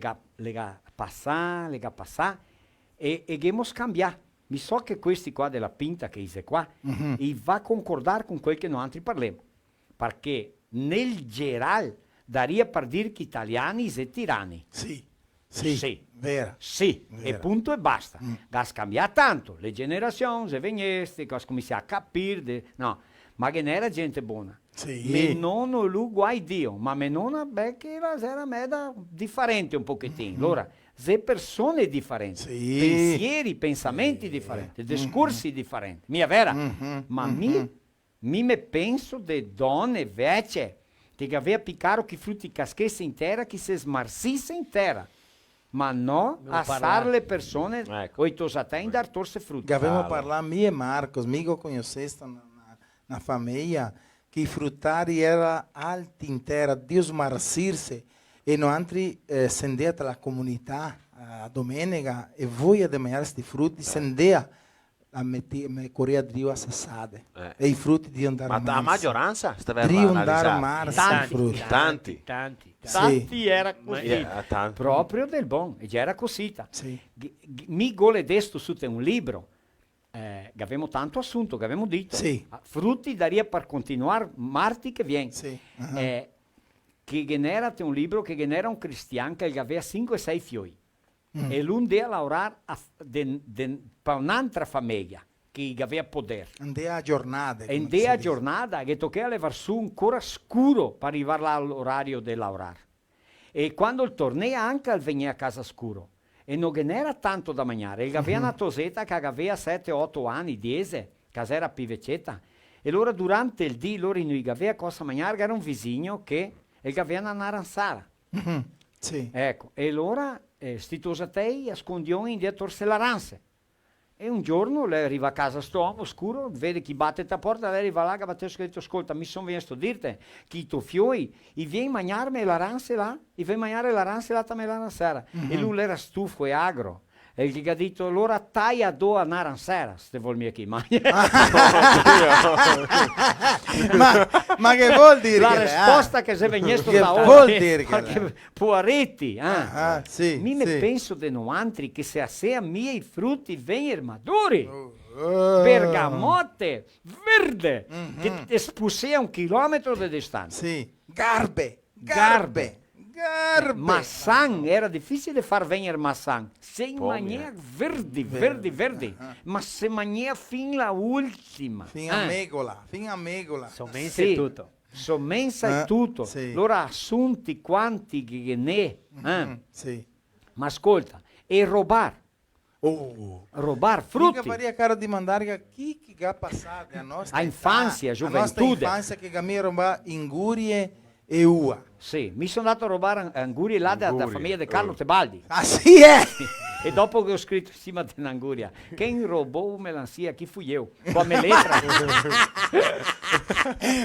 passare, e abbiamo scambiato. Mi so che questi qua della Pinta che dice qua, e va a concordare con quel che noi altri parliamo, perché nel generale daria per dire che italiani sono tirani. Sì, vera. Sì, vera. e punto e basta. Ha scambiato tanto, le generazioni, le vegneste, cosa comincia a capire, no, ma che n'era gente buona. Sì. Me nonno lui guai Dio, ma me nonna che era meda differente un pochettino. Allora, se persone differenti, pensieri, pensamenti differenti, discorsi differenti, mia vera, ma mi penso de donne invece che aveva piccato che frutti caschesse in terra, che si smarsisse in terra. Ma no, assar le persone, oitosate in dar torse frutti. Che avevamo parlato, me e Marcos, mica conosceste una famiglia, che i fruttari era alti in terra, Dio smarsirse, e noi altri sendea la comunità a domenica, e voi a mangiare questi frutti, sendea a corria Dio a sassade, e i frutti di andare a Ma la maggioranza Dio andare a marsi frutti. Tanti era così, proprio del buon, e già era così. Mi gole desto su te un libro, che avevamo tanto assunto, che avevamo detto, frutti daria per continuare, Marti che viene, che genera un libro che genera un cristiano che aveva 5 o 6 fioi, e lui andava a lavorare per un'altra famiglia che aveva potere. Andava a giornate. Andava a giornata che toccava levar su ancora scuro per arrivare all'orario di lavorare. E quando il tornea anche veniva a casa scuro. E non era tanto da mangiare. E aveva una tosetta che aveva 7-8 anni, 10, che era pivecetta. E allora durante il dì, loro noi aveva cosa mangiare, era un vicino che aveva una naranzara. Ecco, e allora sti tosatei ascondiamo indietro se l'aranze. E un giorno lei arriva a casa st'uomo scuro, vede chi batte la porta, lei arriva là, che batte e dice, ascolta, mi sono venuto a dirti che i tuoi fioi, i vieni a mangiarmi l'aranze là, i vieni a mangiare l'aranze là tamela una sera. E lui era stufo e agro. E gli ha detto, allora taglia do a naranzera, se vuol mia chi mangia. ma che vuol dire? La risposta che se venisse da ora. Vuol dire che puaretti. Mi penso de no altri che se a sé a miei frutti venir maduri. Bergamote, verde, che espussea 1 chilometro di distanza. Garbe. Massan, era difficile far venire Massan. Se mangia verdi, ma se mangia fin la ultima. Fin a megola. Sommensa e tutto. Sommensa e tutto. Allora assunti quanti che ne. Ma ascolta, e robar. Robar frutti. Mica faria cara di mandare a chi ha passato a nostra infanzia, gioventù. A nostra infanzia che mi roba ingurie e ua. Sì, mi sono andato a rubare angurie là dalla famiglia di Carlo Tebaldi. Ah sì, E dopo che ho scritto cima dell'anguria, che robò melancia, chi fu io? Come lettera.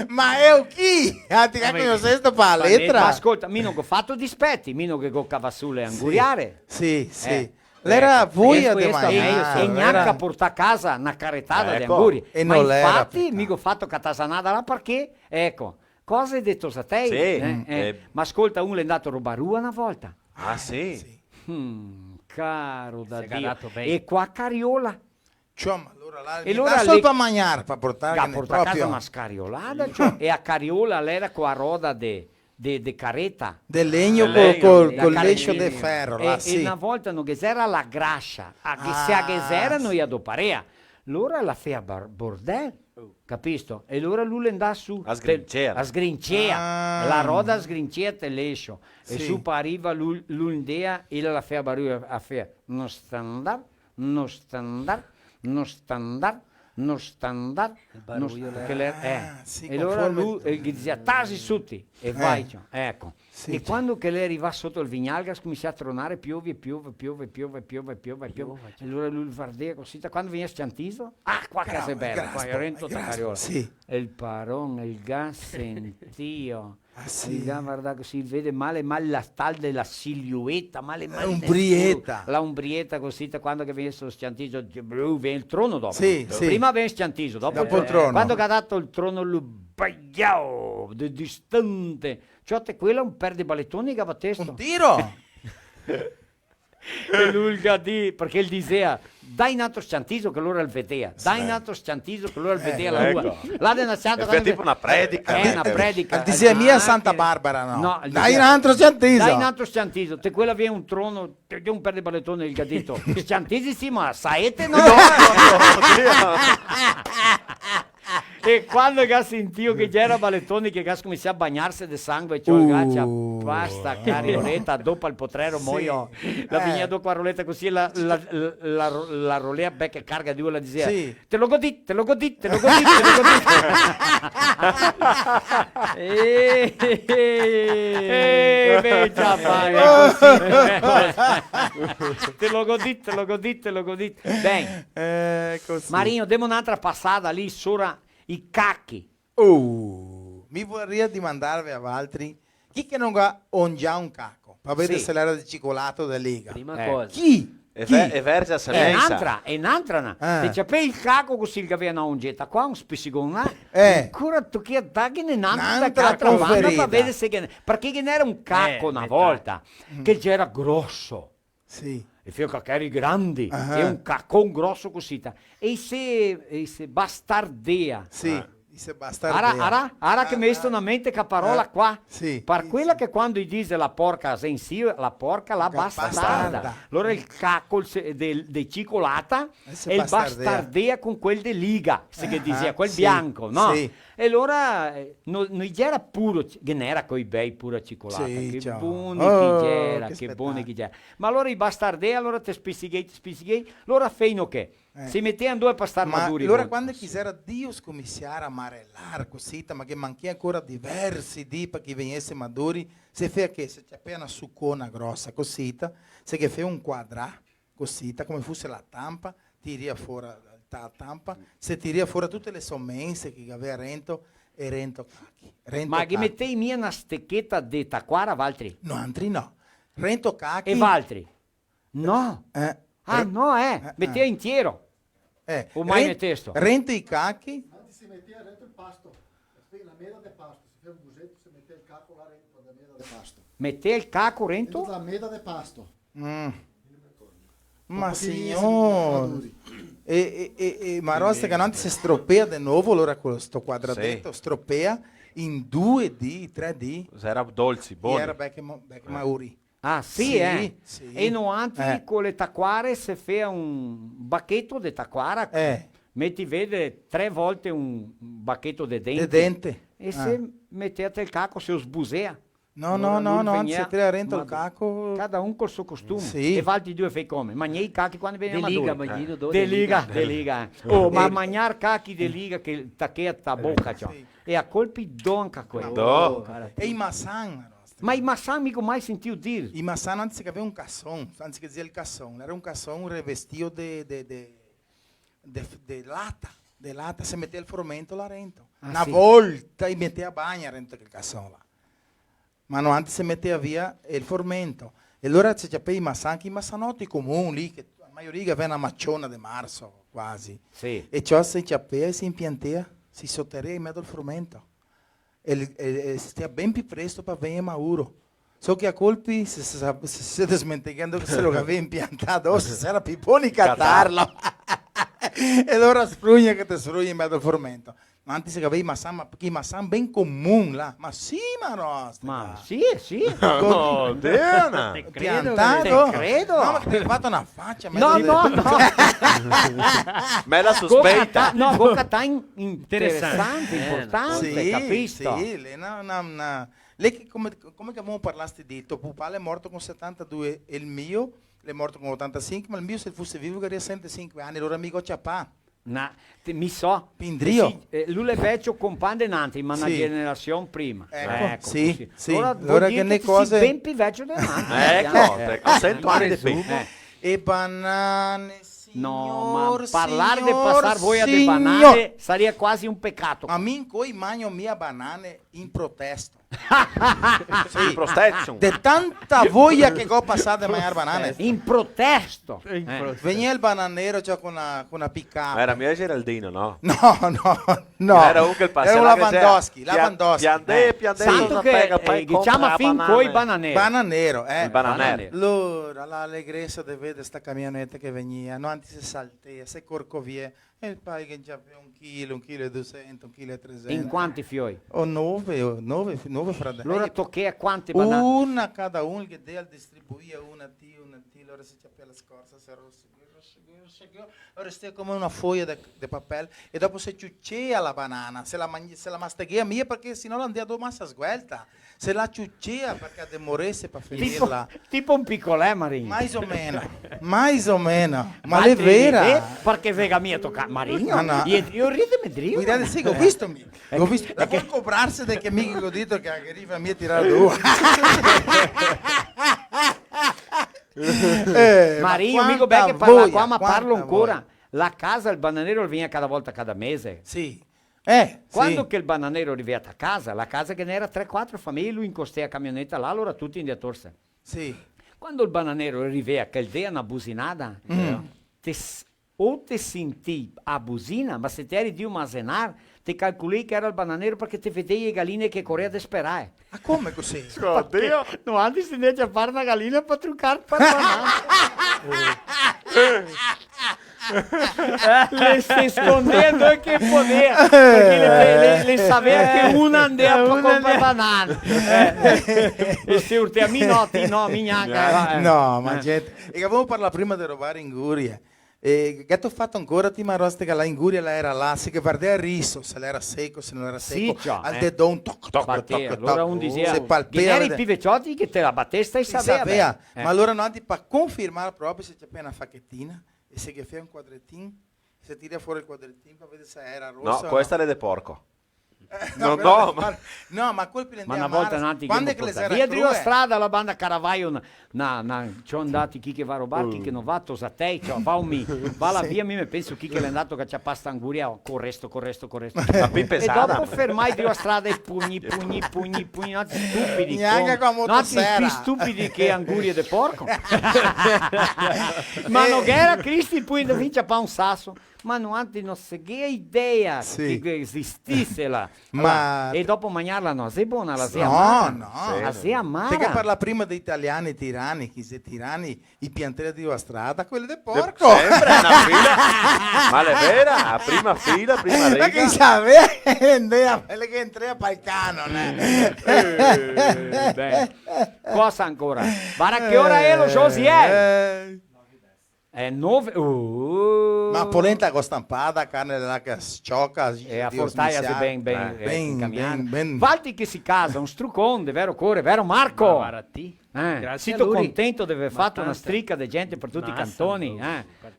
Ma io chi? Ti capisco questo pa la lettera. Ma ascolta, mi non ho fatto dispetti, mi non che goccava sulle anguriare. Sì. L'era voi a demaniare. E neanche a portare a casa una carettata di angurie. E ma non infatti mi ho fatto catasanata là perché, ecco, cosa hai detto a te? Ma ascolta, uno è andato a rubare una volta. Ah sì? Caro da Dio. E qua cariola. E allora solo a mangiare per portare a casa una scariolata. E a cariola l'era con la roda de careta. Del legno col lescio di ferro. E una volta non era la grascia. Che se a gesera noi adoparea. Allora la fea bordel. Capisto? E allora lui andava su a sgrincea la roda a sgrincea te lescio e su arriva l'undea e la fea a fea non sta andare non sta andando, sì, e allora conforme- lui gli diceva tasi tutti e vai, cioè, ecco. Sì, E quando che lei arriva sotto il Vignalgas comincia a tronare, piove. E allora lui guarda così, quando viene sciantiso, qua casa è bella, qua è rento tacariola. sì. E il paron, il gas sentio. sì. Il gas guarda così, vede male la tal della silhouetta, male Umbrietta. la umbrietta così, quando che viene sciantiso, viene il trono dopo. Sì, sì. Prima viene sciantiso, dopo il trono. Quando che ha dato il trono lui bagliao, distante. Cioè, quello è un per di ballettoni che va testo. Un tiro! E lui di, perché il diceva, dai in altro sciantiso che loro il vedeva, dai in altro sciantiso che loro il vedeva la ecco. rua. Là della scianta, È tipo una predica. È una predica. Diceva mia Santa Barbara, no. No, Dai in altro sciantiso. Dai in altro sciantiso, te quella viene un trono, te un per di ballettoni il gadito. Sciantisi sì, ma saete no? E quando che ha sentito che c'era ballettoni che gas cominciava a bagnarsi di sangue, cioè gaccia, basta carioletta, dopo il potrero muoio, la vigna dopo la roletta così, la rolea becca carga di la diceva, Sì. te lo godì. Beh, già te lo godì. Bene. Così. Marino, diamo un'altra passata lì, sopra i cacchi. Mi vorrei dimandarvi a altri chi che non ha già un cacco per vedere Sì. se l'era di cicolato da Lega. Prima cosa. Chi? E verge a semenza. È un'altra. Se c'è il cacco così che aveva una ungetta qua, un spiccicone, ancora tu che attacchi un'altra vanno per vedere se che perché che n'era un cacco una volta che c'era grosso. Sì. E fio caccheri grandi e un caccon grosso così e se bastardea. Sì. Se bastardea. Ara che mi sta una mente che parola qua. Sì. Per quella che quando dice la porca in sì, la porca la bastarda. Allora il cacco de cicolata se e il bastardea. bastardea con quel de liga, se che diceva, quel bianco, no? Sì. E allora non c'era puro, che n'era coi bei pura cicolata, Sì, che ciao. buoni Oh, che buoni che c'era. Ma allora i bastardea, allora te spizzighei, allora feino che si mettevano due per star Ma maduri. allora voi. quando quisera Dio scominciare a marellar così, ma che manchi ancora diversi di per che venisse maduri, se fa che se c'è una succona grossa così, se che fa un quadrà così, come fosse la tampa, tiri fuori la tampa, se tiri fuori tutte le sommense che aveva rento e rento cacchi. Ma che mettei mia una stecchetta di taquara, Valtri? No, altri no. Rento cacchi. E Valtri? No. Metteva intero. O mai mettesto? Rento i cacchi. Si metteva dentro il pasto, la mela del pasto, si fa un musetto, si metteva il cacco là dentro la mela del pasto. Metteva il cacco rento? Dentro la mela del pasto. Ma signor, ma rosta che non si stroppea di nuovo, allora questo quadradetto stroppea in 2D, 3D. Era dolci, buoni. Era becche mauri. Ah, sì. Sì. E non anche con le taquare se fa un bacchetto di taquara. Metti, vede 3 volte un bacchetto di dente. De dente. E se mettete il cacco, se lo sbusea. No, anzi se crea rento il cacco. Cada un col suo costume. Sì. E valti due fai come? Magnei i cacchi quando viene De liga, maduro. magnino do De de liga. liga. Oh, ma mangiar cacchi de liga che tacchea a bocca, ciò. E a colpi donca quello. E i massan. Ma i massan mica mai sentito dire. I massan anzi che aveva un casson, anzi che diceva il casson, era un casson rivestito de lata. De lata, se metteva il frumento la rento. Una volta e metteva a bagna rento che il casson là. Ma no, antes si metteva via il formento. E allora c'è i massanotti comuni lì, che la maggioria aveva una macciona di marzo quasi. Sì. E ciò si ciappea e si impiantea, si sotterrea in mezzo al frumento. E stia ben più presto per venire mauro. So che a colpi si siete smentigando che se lo aveva impiantato, se era pipponi catarlo. E allora sfrugna che ti sfrugna in mezzo al frumento. Ma antes si aveva i massan ben comuni là. Ma sì, ma no. Ma sì. No, Diana. Te Piantato? credo. No, ma ti hai fatto una faccia. No. Me la sospetta. No, bocca interessante, importante, Sì, capisco. sì, lei che come che avevamo parlato di tuo papà è morto con 72 e il mio è morto con 85, ma il mio se fosse vivo avrebbe 105 anni, allora amico ciapà. Mi so, Pindrio. lui è vecchio compagno Nanti, ma una Sì. generazione prima. Ecco, sì, sì. Allora, Allora che ne cose... ben più vecchio di Nanti. Ecco, 100 anni di più. E banane, No, ma signor, parlare di signor, passare voi a dei signor. banane sarebbe quasi un peccato. A mim coi mangio mia banane in protesto. In protection. De tanta voglia che ho passato a mangiare banane. In protesto. Veniva il bananero cioè, con una piccata. Era mio Geraldino, no? No. Era un che il Era un Lavandowski. Piandè, Santo che diciamo fin coi bananero. Bananero, Il bananero. Allora, l'allegrezza di vedere sta camionetta che veniva, no, anti si saltea, se corcovie, e il pai che già aveva 1 chilo e 200, 1 chilo e 300. In quanti fioi? O 9 fratelli. Allora tocchi a quanti banane? Una cada uno che deve distribuire una T, allora si c'è per la scorsa, si rosseggiò, ora stai come una foglia di papel e dopo si ciuccia la banana, se la masteggia mia perché sennò l'andiamo a massa sguelta, se la ciuccia perché demoresse per finirla. Tipo un piccolè, Marino. Mais o meno, ma è vera. Perché vega mia tocca Marino. Ah, no. Io rideme drio. Guardate, sì, ho visto, da poi cobrarsi di che mi ho detto che arriva a mia tirare due. Marino, amico che parla qua, ma parlo ancora. La casa, il bananero viene cada volta cada mese. Sì. Quando sì. che il bananero arriva a casa, la casa che ne era 3-4 famiglie, lui in costea camionetta là, allora tutti in di torse. Sì. Quando il bananero arriva, che il dea una businata, o te senti a busina, ma se te eri di un masenar, ti calcoli che era il bananero perché ti vedevi le galline che correva a sperare. Ma come così? Oddio, no, antes si dice a fare una gallina per truccare per banana. Le si scondendo e che poteva, perché le sapeva che una andava a comprare banane. E se urte a mi no, gnacca. No, ma gente, e avevo parlato prima di rubare in Guria. E che ho fatto ancora ti maroste che la Inguria la era là, si che guardava il riso, se l'era secco, se non era secco, al dedon toc. Allora un diceva, se palpeva. Eri più vecchiotti che te la battesta e sapeva. Ma allora non ti per confermare proprio se c'è appena una facchettina e se che fai un quadrettino, se tira fuori il quadrettino per vedere se era rossa. No, questa è de porco. No, ma quel ma una volta nati quando è che le era via Drio Strada la banda Caravaggio ci ho andati chi che va a rubare chi che non va a te va la via mi penso chi che l'è andato che c'ha pasta anguria corresto e dopo fermai Drio Strada e pugni stupidi più stupidi che angurie de porco ma non era Cristi poi da vince pa un sasso ma non seguia idea che esistisse là. Ma e dopo mangiarla no, sei buona la sei amara. Sei amara. Perché parla prima dei italiani tirani, chi se tirani i piantelli di strada, quelli del porco. Sempre una fila. Ma è vera, a prima fila, prima riga. Ma chi sapeva, quelle che entra pal canone. Cosa ancora? Guarda che ora è lo Josiel? È 9. Ma polenta con stampata, carne della che sciocca. E a fortaia ben. Valti che si casa, un struconde, vero Core, vero Marco? Sito contento di aver fatto una stricca di gente per tutti i cantoni.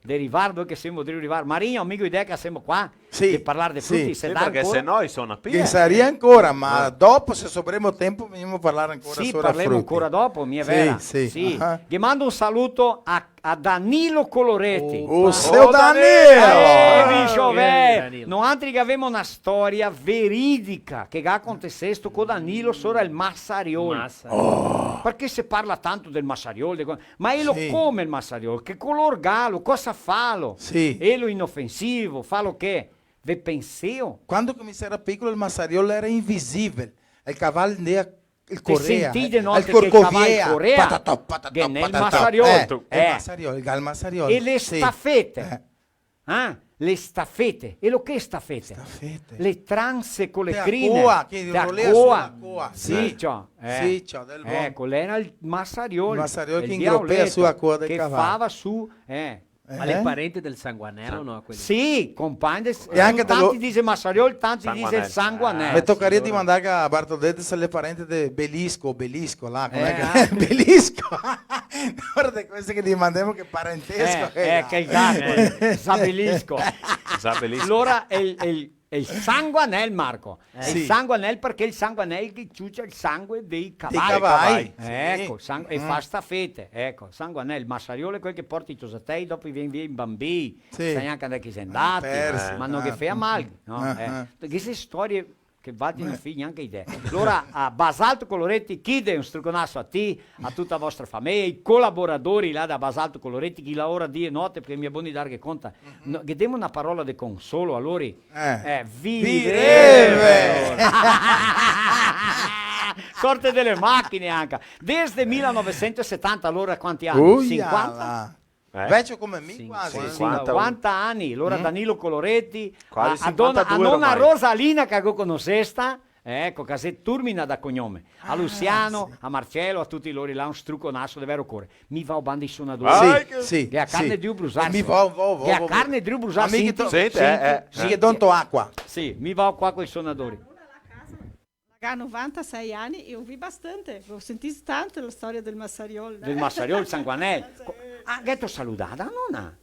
Derivare che siamo di arrivare. Marino, amico idea che siamo qua di parlare di frutti. Sì, perché se no sono pieni. Che sarebbe ancora, ma dopo se sovremo tempo veniamo a parlare ancora sì, parliamo ancora dopo, mia vera. Sì. Gli mando un saluto a Danilo Coloretti. Seu Danilo! Non altri che avevamo una storia veridica che ha acontecesto con Danilo sopra il Massarioli. Perché si parla tanto del Massarioli, ma elo come il Massarioli? Che color galo? Cosa falo? Elo inoffensivo, falo che? Ve penseo? Quando era piccolo il Massarioli era invisibile. Il cavallo andava il Corea, il Corea, che nel Massarioli, il Massarioli, e le staffette, le staffette, e lo che staffette? Le transe con le crine, coa, sì, ecco, l'era il Massarioli, che ingropea sulla coda del cavallo, che fava su, Ma le parenti del Sanguanello no? Quelli. Sì, compagni. E anche tanti dice Massariol, tanti dice il Sanguanello. Mi toccaria di mandare a Bartolete se le parenti di Belisco là, Belisco. Guarda queste che gli mandiamo che parentesco. Che il cane, Zabelisco. Allora è il Sanguanel, Marco. È il Sanguanel perché il Sanguanel che ciuccia il sangue dei cavalli. Ecco, e fa staffette. Ecco, Sanguanel, Massariolo è quel che porta i tosatei, dopo viene via in bambini. Sai anche da chi sei andato, ma non che fai male. No? Queste storie che vadano figli anche idee. Allora a Basalto Coloretti chiede un struconasso a te, a tutta la vostra famiglia, i collaboratori là da Basalto Coloretti che lavora di e notte perché mi è buono di dare che conta. Che diamo una parola di consolo a loro. Vireve! Sorte delle macchine anche. Desde 1970 allora quanti anni? 50? Vecchio come me quasi. 50 anni. Allora Danilo Coloretti, Quasi a nonna 52 Rosalina che ho conoscesta, ecco, che se Turmina da cognome, a Luciano, a Marcello, a tutti loro là un struconasso di vero cuore. Mi va un bando di suonatori. Sì, che a carne di Brusassi. Mi va, che a carne di Brusassi. Sì, che donto acqua. Sì, mi va qua con i suonatori. A 96 anni io vi bastante, ho sentito tanto la storia del Massariol. Del Massariol, il Sanguanello. Ghetto salutata, nonna.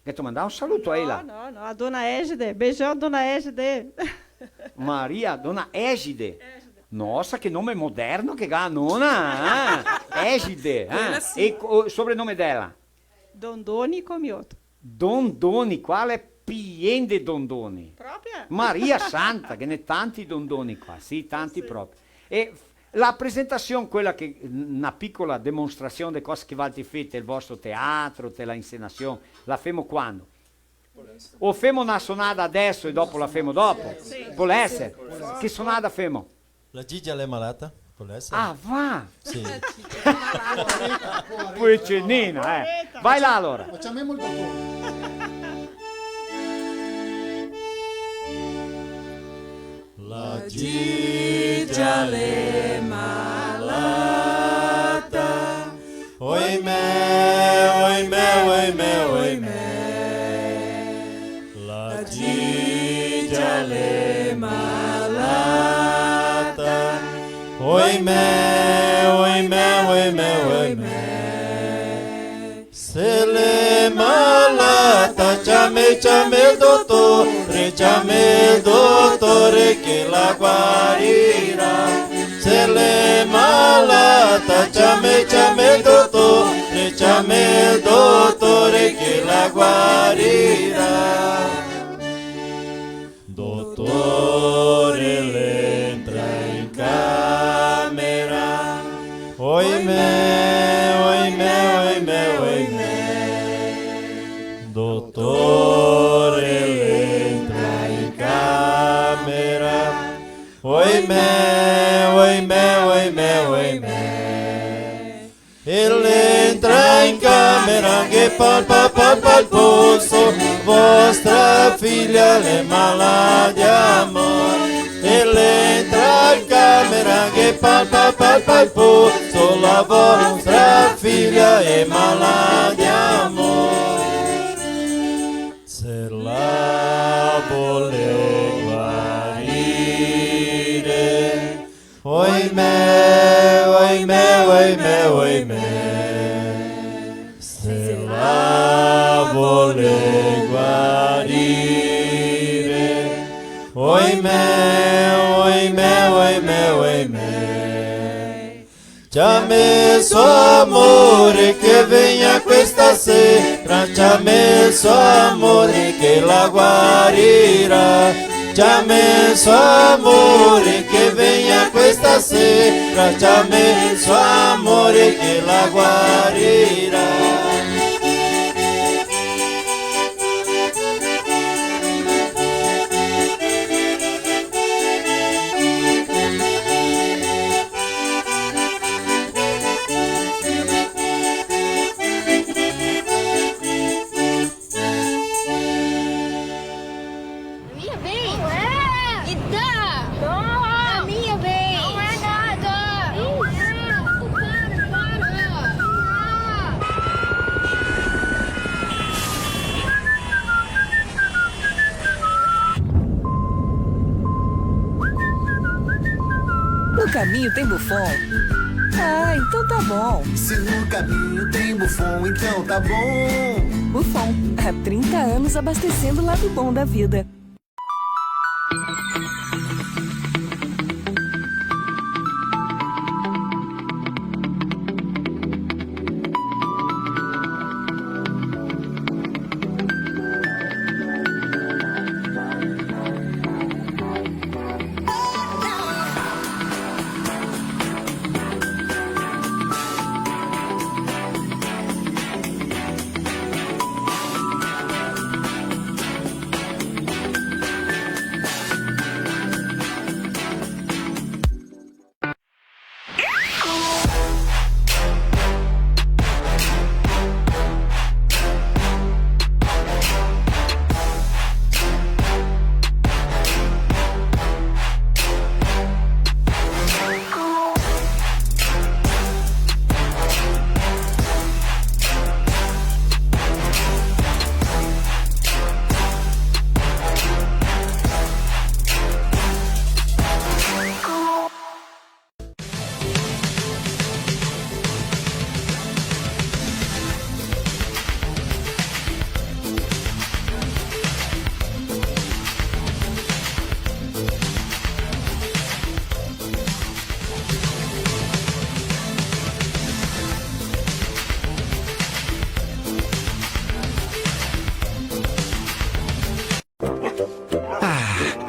Ghetto mandava un saluto a ella. No, a dona Egide, beijão dona Egide. Maria, dona Egide. Nossa, che nome moderno che ha nonna. Egide. E il sobrenome della? Dondoni Comioto. Dondoni, quale Piende Dondoni? Proprio? Maria Santa, che ne tanti Dondoni qua, sì, tanti proprio. E la presentazione, quella che una piccola dimostrazione delle cose che avete fatto, il vostro teatro, della inscenazione, la femo quando? O femo una sonata adesso e dopo la femo dopo? Sì. Può essere? Che sonata femo? La Gigia è malata? Può essere? Ah, va! Sì. Puccinina, Vai là allora. Facciamo il dottore. La Gigia l'è malata, oimè, oimè, oimè, oimè. La Gigia l'è malata, oimè, oimè, oimè, oimè. Se l'è malata, chiami il dottore che la guarirà. Se l'è malata, chiami il dottore che la guarirà. Dottore l'entra in camera, oimè, oimè, oimè, oimè. Dottore l'entra in camera, oimè, oimè, oimè, oimè. E entra in camera che palpa il polso, vostra figlia le mala di amore. E entra in camera che palpa il polso, la vostra figlia è mala di amore. Se la vuole guarire, oimè, oimè, oimè, oimè. Se la vuole guarire, oimè, oimè, oimè, oimè. Ci ha messo amore che venga questa sera, ci ha messo amore che la guarirà. Ci ha messo amore che venga questa sera, ci ha messo amore che la guarirà. Minha vez? Não é? E dá! Não! A minha vez! Não é nada! Para! caminho tem Buffon? Ah, então tá bom. Se no caminho tem Buffon, então tá bom. Buffon, há 30 anos abastecendo o lado bom da vida.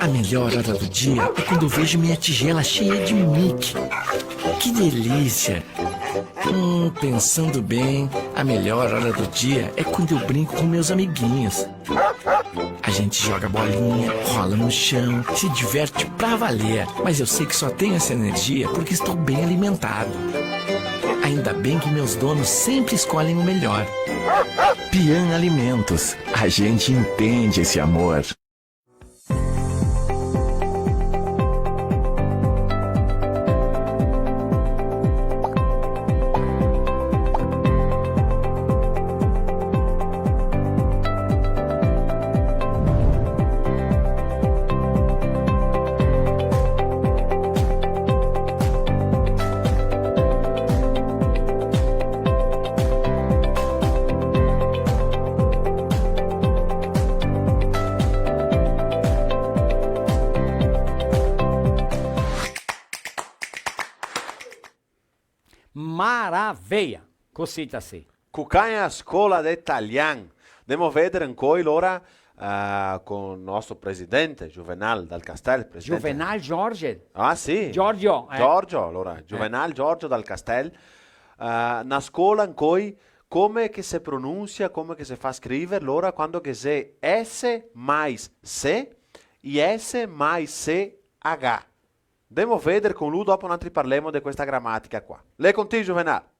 A melhor hora do dia é quando eu vejo minha tigela cheia de Mickey. Que delícia! Pensando bem, a melhor hora do dia é quando eu brinco com meus amiguinhos. A gente joga bolinha, rola no chão, se diverte pra valer. Mas eu sei que só tenho essa energia porque estou bem alimentado. Ainda bem que meus donos sempre escolhem o melhor. Pian Alimentos. A gente entende esse amor. Maravilha! Cosita sì. Cucagna scuola d'italiano. Andiamo a vedere ancora ora con il nostro presidente Juvenal Dal Castel. Presidente. Juvenal Giorgio. Ah sì. Giorgio. Giorgio, allora. Juvenal Giorgio Dal Castel. Una scuola in cui come che si pronuncia, come che si fa scrivere, allora quando che se S mais se, e S mais se H. Andiamo a vedere con lui, dopo noi parliamo di questa grammatica qua. Lei con te, Juvenal.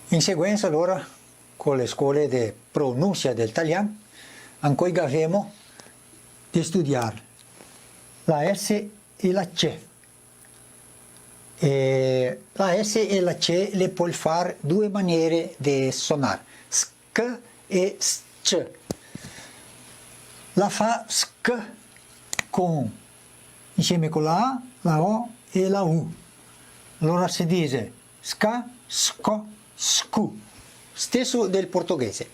In seguenza allora con le scuole di pronuncia del italiano ancora abbiamo di studiare la S e la C. E la S e la C le puoi fare due maniere di suonare, sk e sc. La fa sk con, insieme con la A, la O e la U. Allora si dice ska, sco, scu, stesso del portoghese.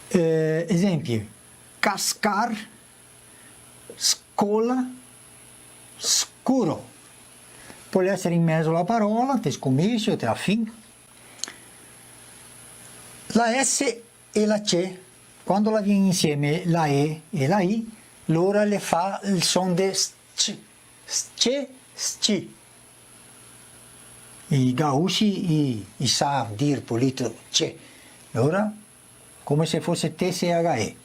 Esempio, cascar, scola, scuro. Può essere in mezzo la parola, te scommessi, te la fin. La S e la C, quando la viene insieme la E e la I, allora le fa il suono di sc, sc, sc. I gausci i sa dir pulito c'è, allora come se fosse TSHE.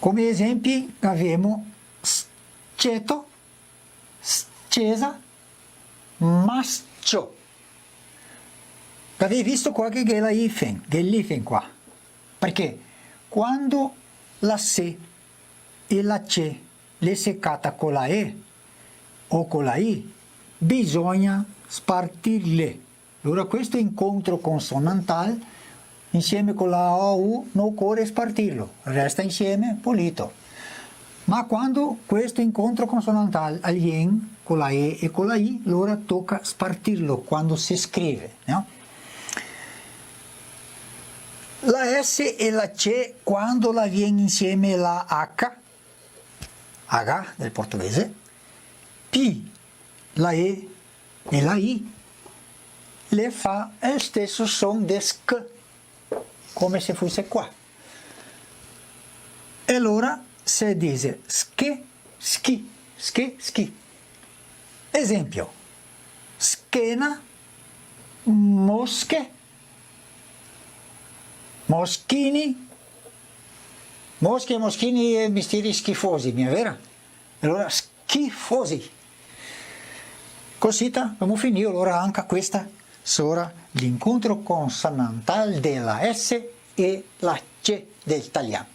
Come esempi abbiamo sceto, scesa, mascio. Avete visto qua che è la ifen, che è l'ifen qua? Perché quando la se e la ce le seccata con la e o con la i, bisogna spartirle. Allora questo incontro consonantale insieme con la OU non occorre spartirlo, resta insieme pulito. Ma quando questo incontro consonantale avviene con la e con la i, allora tocca spartirlo quando si scrive, no? La S e la C quando la viene insieme la H del portoghese, P, la E e la I, le fa lo stesso suono di sk, come se fosse qua. E allora si dice ske, ski, ske, ski. Esempio, schena, mosche, moschini, mosche e moschini e mestieri schifosi, mi è vero? Allora schifosi. Così abbiamo finito, allora anche questa sarà l'incontro consonantale della S e la C dell'italiano.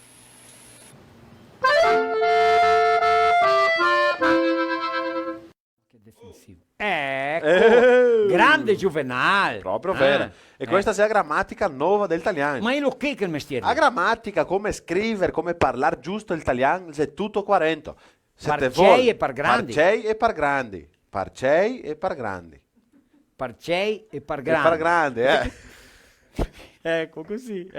Che defensivo. Ecco, grande Juvenal. Proprio vero. E questa è la grammatica nuova dell'italiano. Ma lo che è il mestiere? La grammatica, come scrivere, come parlare giusto l'italiano, è tutto 40. Parcei e par grandi. Parcei e par grandi. Parcei e par grandi. Parcei e par E par grandi, Ecco così.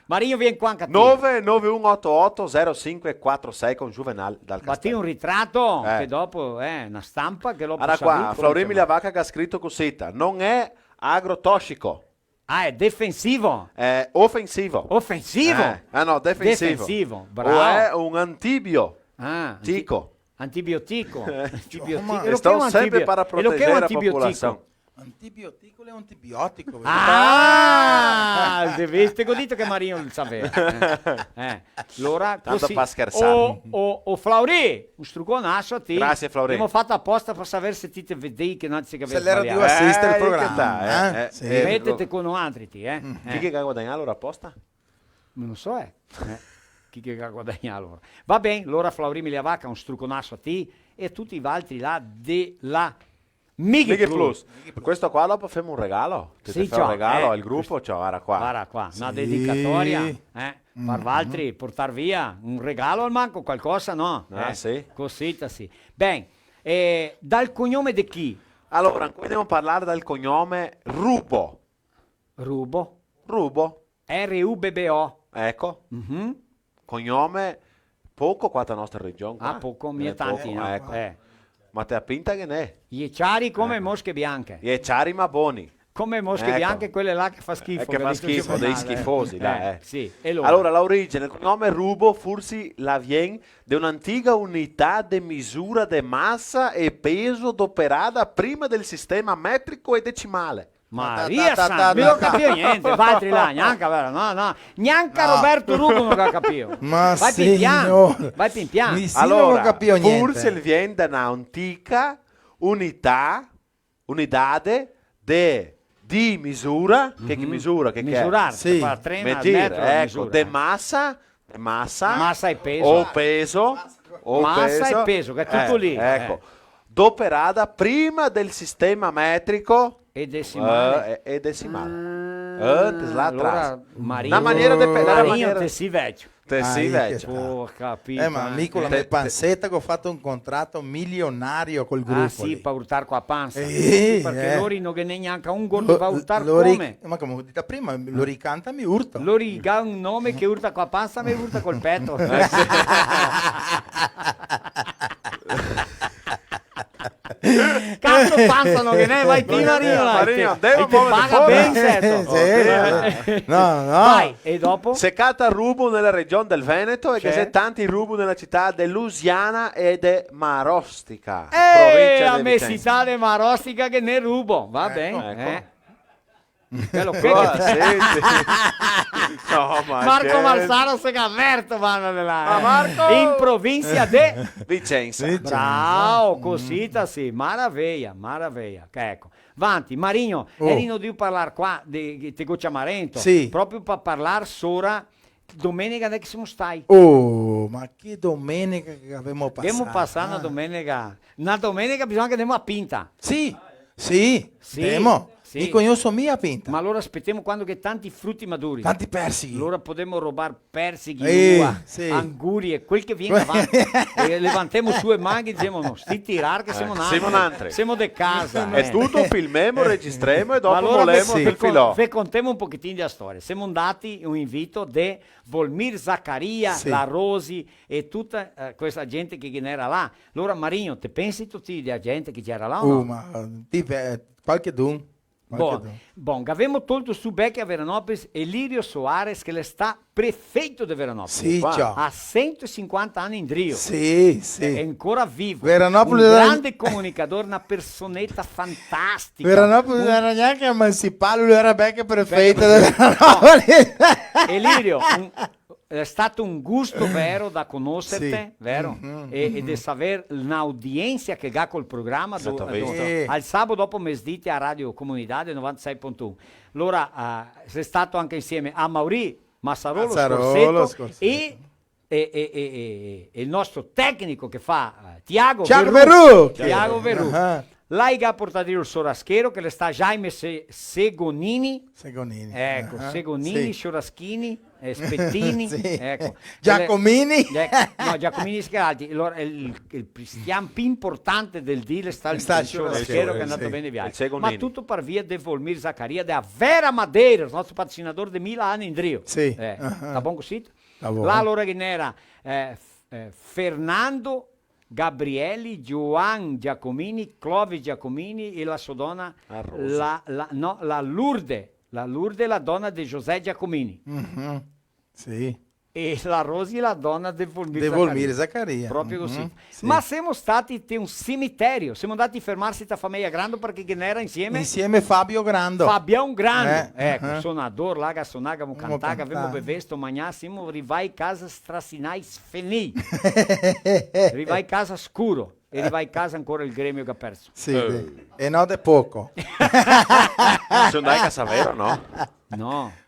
Mario vieni qua anche a te. 99188 0546 con Juvenal dal Batti Castello. un ritratto che dopo è una stampa che l'ho Allora qua, Flaurimio Lavacca che ha scritto così, non è agrotossico. Ah, è difensivo. È offensivo. Offensivo? No, difensivo. Difensivo, bravo. O è un antibio. Tico. Antibiotico. Sto sempre per proteggere la popolazione. Antibiotico è un antibiotico. Ah, avete godito che Mario lo sapeva. Allora, Tanto così. fa scherzare. O Flauri, un struconasso a te. Grazie, Flauri. Abbiamo fatto apposta per sapere se ti vedi che non si capisce. Se l'era di assistere il programma. Sì. Mettete con altri, Chi che ha guadagnato l'ora apposta? Non lo so, chi che ha guadagnato allora. Va bene, allora Flauri Miliavacca un struconasso a te e tutti gli altri là della Mighi Plus. Questo qua dopo facciamo un regalo. Ti fai un regalo al gruppo, guarda qua. Guarda qua, una dedicatoria. Per altri portare via un regalo al manco, qualcosa no? Sì. Cosita sì. Bene, dal cognome di chi? Allora, qui dobbiamo parlare del cognome Rubo. Rubo? Rubo. R-U-B-B-O. Ecco. Cognome poco qua nella nostra regione. Ah, poco, mi è tanti, no? Ecco. Ma te ha pinta che ne è? Gli ciari come mosche bianche. Gli ciari ma buoni. Come mosche bianche, quelle là che fa schifo. Che fa schifo, dei schifosi. Sì, allora, l'origine, il nome Rubo forse la viene di un'antica unità di misura di massa e peso operata prima del sistema metrico e decimale. Maria Santa, non ho capito niente, vai là, neanche, no, neanche Roberto Rubo non ha capito. Ma vai pian piano. Allora, niente. forse viene da un'antica unità di misura, che misura, che misurare, sì, fa 3 medire, ecco, di massa e peso. O peso. Massa e peso, che è tutto lì. Ecco, doperata prima del sistema metrico e decimale. Allora, Marino, una maniera di te si vecchio. Te si vecchio. Oh, capito. Ma amico, la mia pansetta che ho fatto un contratto milionario col gruppo. Ah sì, per urtare qua panza. Sì, perché loro non che neanche un gordo va urtare come. Ma come ho detto prima, lo ricanta mi urta. Lo riga un nome che urta qua panza, mi urta col petto. Cazzo panzano che ne vai ti Marino devo paga ben setto. No. Vai, e dopo? Seccata Rubo nella regione del Veneto e che c'è tanti Rubo nella città di Lusiana e di Marostica. A me città di Marostica che ne rubo. Va bene. Quello che No, ma Marco che- Marsano se Gaverto vanno nella Ma Marco! in provincia de Vicenza. Bravo, cosita sì, maraviglia, ecco. Vanti, Marino, erino di parlare qua di Tego Ciamarento, Sì. proprio per parlare sora domenica che siamo stai. Oh, ma che domenica che abbiamo passato. Abbiamo passato una domenica bisogna che andiamo a Pinta. Sì. Demo. Mi conosco mia pinta. Ma allora aspettiamo quando che tanti frutti maduri. Tanti persighi. Allora potremo rubare persighi, uva, sì. anguri e quel che viene avanti. E levantiamo su e manghi e diciamo no, sti tirar che siamo nati. siamo nantri. Siamo de casa. E tutto filmiamo, registriamo e dopo Ma allora volemo per filò. vi contiamo un pochettino di storia. Siamo andati un invito di Volmir Zaccaria, Sì. la Rosi e tutta questa gente che era là. Allora Marino, te pensi tutti di gente che c'era là o no? Ma qualche dun. Bon, avevamo tolto su becchi a Veranópolis Elirio Soares che le sta prefetto di Veranópolis. Sì, già. Ha 150 anni in drio. Sì. È ancora vivo. Veranópolis un era- grande comunicatore, una personetta fantastica. Veranópolis non era neanche emancipato, lui era becca prefetto di Veranópolis. Elirio, è stato un gusto vero da conoscerti, Sì. vero? E di sapere un'audienza che ha col programma. Stato visto. Al sabato dopo mezz'ite a Radio Comunidade 96.1. Allora sei stato anche insieme a Mauri Massarolo Scorsetto e il nostro tecnico che fa Tiago Verù. Tiago Verù. Ah. Lei ha portato il soraschero che le sta Jaime Segonini. Ecco, Ah, Segonini, sì. Scioraschini, Spettini, Sì. ecco. Giacomini. No, Giacomini Scaldi. Allora, il cristiano più importante del deal sta il Sta il Scioraschero che è andato sì. bene via. Il Segonini. Ma tutto per via di Volmir Zaccaria, da Vera Madeira, il nostro patrocinatore di 1000 anni in Drio. Sì. Sta buon così? Sta buono. Là allora che ne era Fernando Gabrieli, Gioan Giacomini, Clovis Giacomini e la sua donna, la Lourdes, la donna di José Giacomini. Sì. E la Rosi, la donna di Volmir De Volmir Zaccaria. Proprio così. Sì. Ma siamo stati in un cimitero, siamo andati a fermarsi da famiglia Grando perché che ne era insieme Fabio Grando. Fabião Grando, ecco, uh-huh. suonador, lá, suonavamo, cantava, avevamo cantare. bevesto, mangiassimo, rivai casa strasinais feni, rivai casa scuro, e rivai casa ancora il gremio che ha perso. Sì, e no de poco. Se andai a Casavero, no?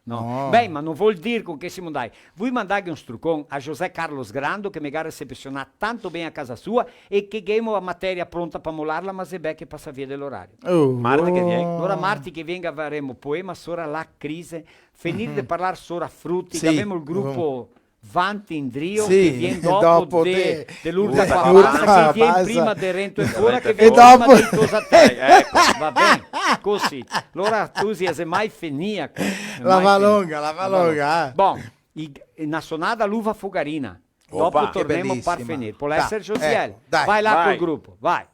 No. Beh, ma non vuol dire con che siamo andati. Voi mandate un struccone a José Carlos Grando che mi ha recepzionato tanto bene a casa sua e che abbiamo la materia pronta per mollarla, ma se beh che passa via dell'orario. Marti che viene. Allora Marti che venga avremo poema sora la crisi, finire di parlare sora frutti, Sì. che abbiamo il gruppo Vanti in Drio Sì, che viene dopo dell'Urca Urca Papazza, che Papazza. viene prima di Rento e Fora, che E viene prima dopo- di Tosatei. Ecco, va bene, così. Allora tu sei mai finia. La Valonga. Bon, una sonata l'uva fogarina. Opa, Dopo che torniamo a bellissima. far finire. Può Dai, essere Josiel. ecco, dai. Vai là Vai. col gruppo, vai.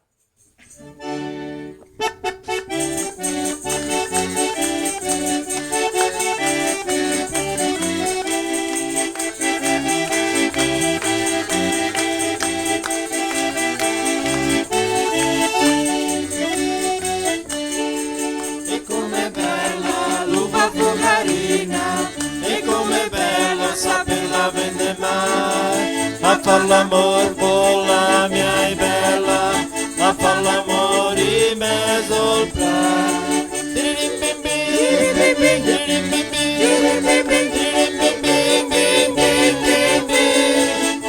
E com'è bella l'uva fogarina, e com'è bello saperla vendere mai. A far l'amor bolla mia è bella, a far l'amore in mezzo al prato. Tiririm bim bim, tiririm bim bim, tiririm bim bim, tiririm bim bim, bim bim bim bim.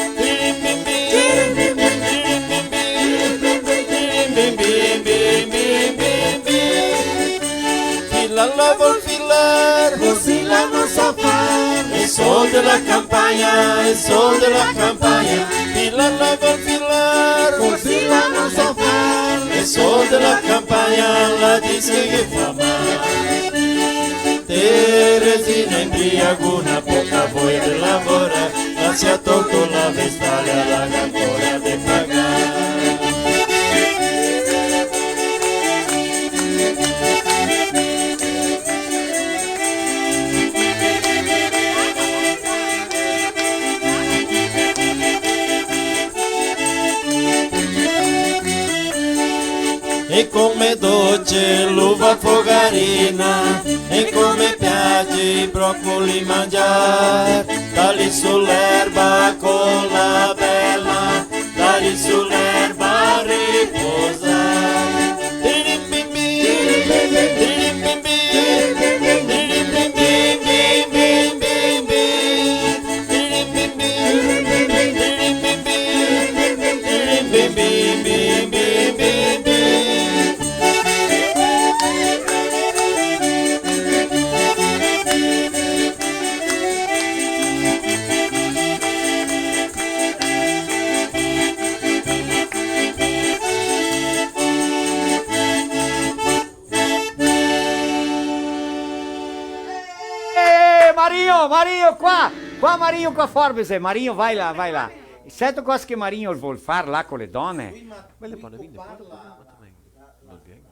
Tiririm bim bim, tiririm bim bim, tiririm bim bim, tiririm bim bim, bim bim bim. Filarla vuol filar, così la non sa fare. Il sol della campagna, il sol della campagna. Filarla vuol filar, così la non sa fare. Il sol della campagna, la dice che fa male. Teresina embriaguna, poca voglia di lavorare. La si ha tolto la vestale alla cantora di pagare. E come come dolce l'uva fogarina e come piace i broccoli mangiare, dali sull'erba con la bella, dali sull'erba riposare. Marinho, qua Marinho com a Forbes, Marinho, vai lá. Certo cosa che Marinho vuol fare là con le donne? La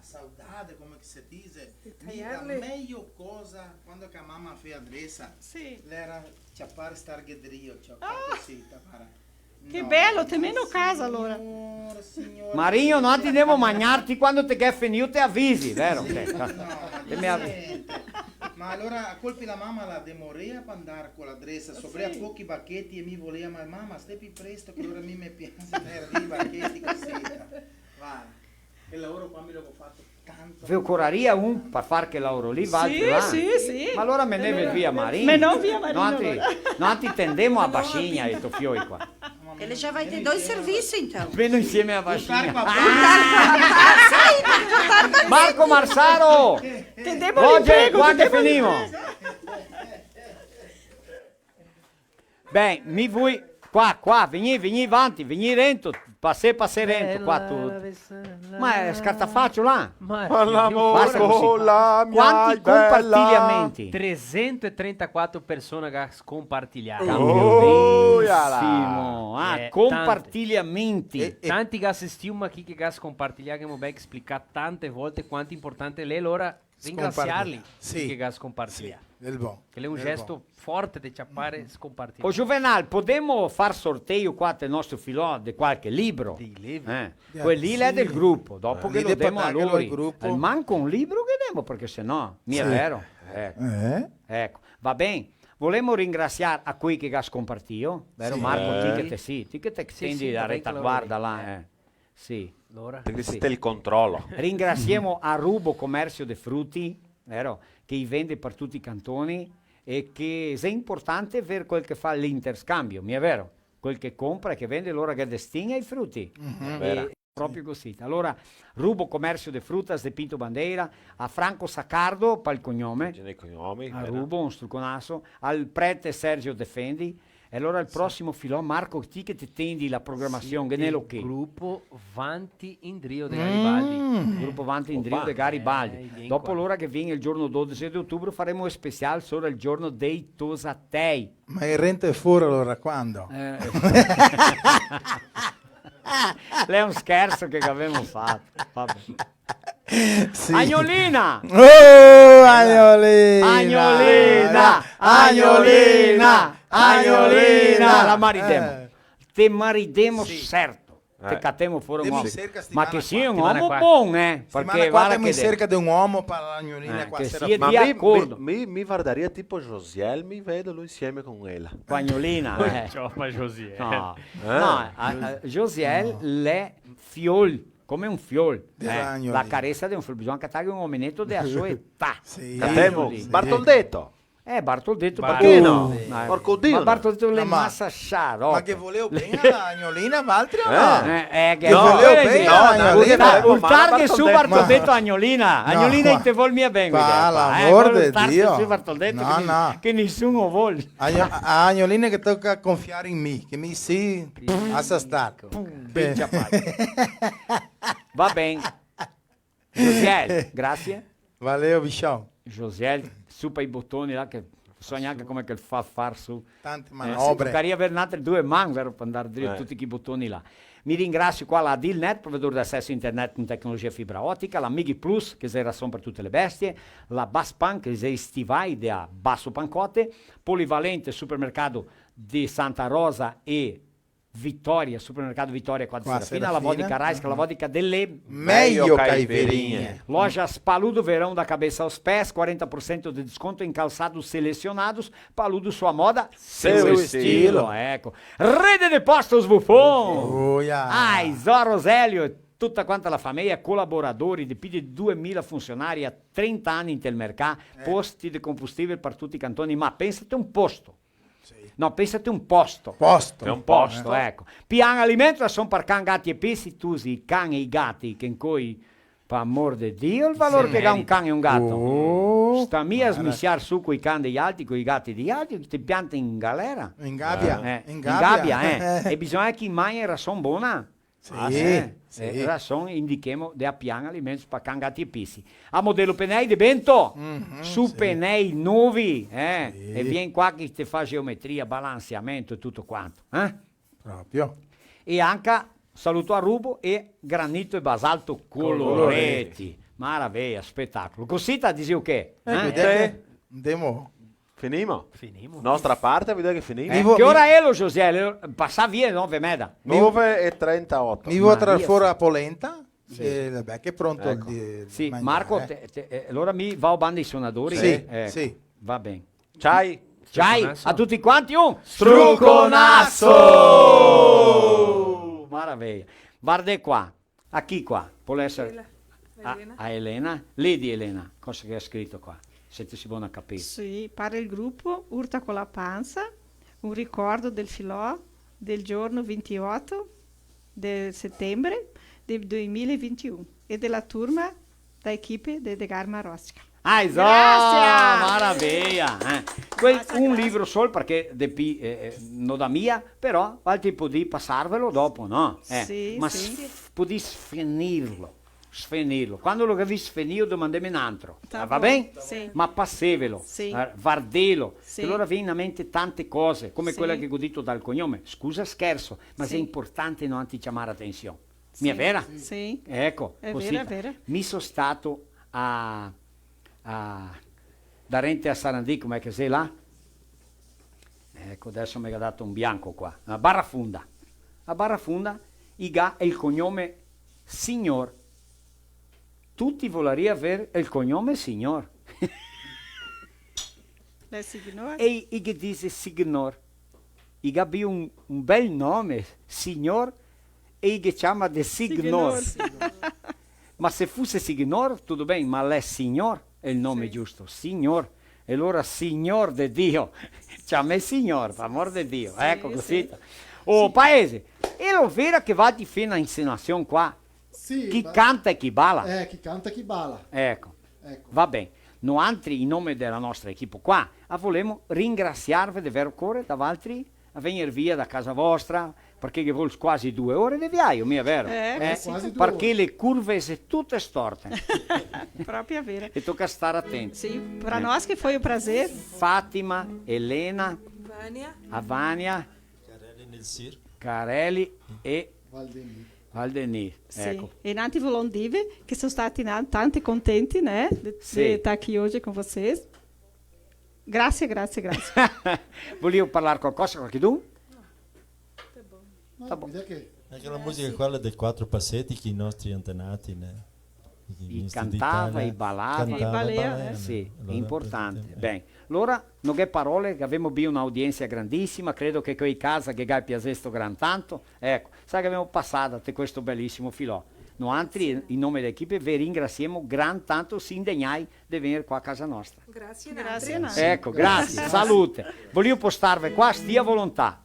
saudade, come si dice, la meglio cosa quando che mamma fa adressa, era ciappare starghedrio, così, Che bello, te meno casa allora. Marinho, non ti devo mangiarti quando te che è finito te avvisi, vero? Ma allora colpi la mamma la demorea per andare con l'adressa, sopra pochi bacchetti e mi voleva, ma mamma stai più presto che ora mi piace per i bacchetti così. Va. E lavoro qua mi l'ho fatto tanto. Veo coraria per fare che lavoro lì, va sì. Ma allora me ne via Marinho. Me non via Marinho. Non ti tendemo a Bascigna e Tofioi qua. Ele já vai ter 2 serviços, então. Vendo insieme a Bascigna. Marco Marsaro! Oggi, quando finimo? Beh, mi vuoi... Qua, vieni avanti, vieni rento, passer rento, qua tu. Ma è scartafaccio là. L'amore con la mia Quanti compartilhamenti? 334 persone che scompartigliano. Bellissimo. Compartilhamenti. Tanti che assistiamo qui che scompartigliano, che mi abbiamo explicato tante volte quanto è importante lei, allora ringraziarli che scompartigliano. Che è un gesto forte di ciappare scompartigliare. O Juvenal, potremmo far sorteio qua del nostro filò di qualche libro? Quelli è del gruppo, dopo che lo diamo a loro. Manco un libro che diamo, perché sennò, mi è vero. Ecco, va bene. Volemo ringraziare a quei che ha scompartito, vero Marco? Ti che te tendi la retaguarda là. Sì. Allora, perché il controllo. Ringraziamo a Rubo Commercio dei Frutti, vero? Che vende per tutti i cantoni e che è importante per quel che fa l'interscambio, mi è vero? Quel che compra e che vende l'ora che destina i frutti. Proprio così. Allora, Rubo Commercio de Frutas de Pinto Bandeira, a Franco Saccardo, per il cognome, a Rubo, un struconasso, al prete Sergio Defendi. E allora il prossimo filò, Marco, ti che ti tendi la programmazione, il gruppo Vanti Indrio de Garibaldi. Gruppo Vanti Indrio de Garibaldi. Dopo l'ora che viene il giorno 12 di ottobre faremo un speciale solo il giorno dei Tosatei. Ma il rente è fuori allora quando? Lei è un scherzo che avevamo fatto. Vabbè. Sì. Agnolina! Agnolina! La maridemo. Te maridemo certo. Te catemo fuori un uomo. Ma che sia un uomo buono, perché guarda mi cerca di un uomo per l'agnolina qua sera. Ma mi guardaria tipo Josiel, mi vedo lui insieme con ella. Agnolina. Ciao, Josiel. No, Josiel l'è fiol. Come un fiol, la carezza di un fiol, bisogna cattare un omenetto della sua età. Bartoldetto. Bartoldetto, perché no? Porco Dio. Ma Bartoldetto le massa sciaro. Ma che volevo bene all'agnolina, Valtri o no? Che volevo bene. Un target su Bartoldetto Agnolina. Agnolina te vuol mia bene. Ma l'amor di Dio. Su Bartoldetto che nessuno vuole. Agnolina che tocca confiare in me, che mi si assastar. Va bene. Josiel, grazie. Valeu, bichão. Josiel, su per i bottoni là che so neanche come che fa far su. Tante manovre. Toccaria avere altre 2 man per andare dritto tutti i bottoni là. Mi ringrazio qua la Dilnet, provedore di accesso internet con tecnologia fibra ottica, la Migi Plus, che è ragione per tutte le bestie, la Baspan, che è stivai da basso pancote, Polivalente, supermercato di Santa Rosa e Vittoria, supermercado Vittoria qua di Qua, Serafina, la Serafina. vodka Raisca, la vodka delle Meglio caipirinha. Lojas Paludo, verão da cabeça aos pés, 40% de desconto em calçados selecionados. Paludo, sua moda, seu estilo. Ecco. Rede de Postos Buffon. Oh, yeah. Ai, Zorros Hélio, tutta quanta la famiglia, collaboratori di più di 2000 funzionari a 30 anni in Telmercà, posti di combustibile per tutti i cantoni, ma pensate un posto. No, pensate un posto. Posto. È un posto, ecco. Pian alimento sono per can, gatti e pesci, tu i can e i gatti, che in cui, per amor di Dio, il valore che ha un cane e un gatto. Sta mia a smisciare su coi can degli altri, coi gatti degli altri, ti pianta in galera. In gabbia. In gabbia, E bisogna che mangi ragione buona. Sì. Ragione indichiamo di pian alimento per can, gatti e pesci. A modello penei di Bento, su penei nuovi, e vieni qua che ti fa geometria, balanceamento e tutto quanto. Proprio. E anche saluto a rubo e granito e basalto coloreti. Maraviglia, spettacolo. Cosita dicevo che? Andiamo. Finimo. Nostra parte, vedo che finimo. Che ora è lo José? Passa via 9:30. 9:38. Mi vuoi trarre fuori la polenta? Vabbè, che è pronto Ecco. di Sì, mangiare, Marco, allora mi va a banda i suonatori? Sì, Ecco. sì. Va bene. Ciao. Ciao a tutti quanti un Struconasso! Maraviglia. Guarda qua. A chi qua? Può essere a Elena? Lady Elena. Cosa che ha scritto qua? Se si buona capire. Sì, para il gruppo Urta con la panza, un ricordo del filò del giorno 28 di settembre del 2021 e della turma da equipe di Degarma Rostica. Maraviglia! Un libro solo perché non da mia, però altri puoi passarvelo dopo, no? Sì, ma sì. puoi sfinirlo. Quando lo capisci sfinito, domandami un altro. Va buono. bene? Sì. Ma passevelo, Sì. vardelo. Sì. Che allora viene in mente tante cose, come Sì. quella che ho detto dal cognome. Scusa, scherzo, ma Sì. è importante non ti chiamare attenzione. Sì. Mi è vera? Sì. Ecco, È così. vera, è vera. Mi sono stato da Rente a Sarandì, com'è che sei là? Ecco, adesso mi ha dato un bianco qua. A Barrafunda. A Barrafunda è il cognome Signor. Tutti vorrebbero avere il cognome Signor. Lei signor? E che dice Signor. Abbiamo un bel nome, Signor, e che chiama de Signor. Ma se fosse Signor, tutto bene, ma lei Signor è il nome giusto, Signor. E allora Signor de Dio, chiama Signor, per amor di Dio, ecco così. Oh, paese, e lo vero che va di fino a insinuazione qua? Sì, Chi canta e chi balla? Chi canta e chi balla. Ecco, va bene. Noi altri, in nome della nostra equipe qua, volemo ringraziarvi di vero cuore davanti a venire via da casa vostra, perché che vuol quasi 2 ore di viaggio, mi è vero? Quasi 2 perché ore. le curve sono tutte storte. Proprio vero. E tocca stare attenti. Sì, para nós que foi um prazer. Fatima, Elena, Avania, Carelli e Valdemir. Sì. Ecco. E Nati Volondive, che sono stati tanto contenti, né, di estar aqui hoje com vocês. Grazie. Volevo parlare qualcosa con tu? Tá bom. Aquela música quella dei 4 passetti che i nostri antenati, né? Cantava e ballava. Sì, è importante. Bene, allora, non è parole, che abbiamo un'audienza grandissima, credo che qui in casa che gai piacesto gran tanto. Ecco, sai che abbiamo passato te questo bellissimo filò. Noi altri, in nome dell'equipe, vi ringraziamo gran tanto, si indegnai di venire qua a casa nostra. Grazie. Ecco, grazie, salute. Volevo postarvi qua, stia volontà.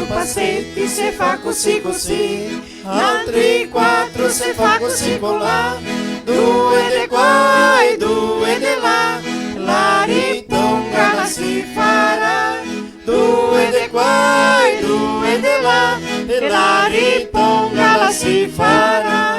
Passetti se fa così così, altri 4 se fa così colà, 2 di qua e 2 di là, la riponga la si farà, 2 di qua e 2 di là, e la riponga la si farà.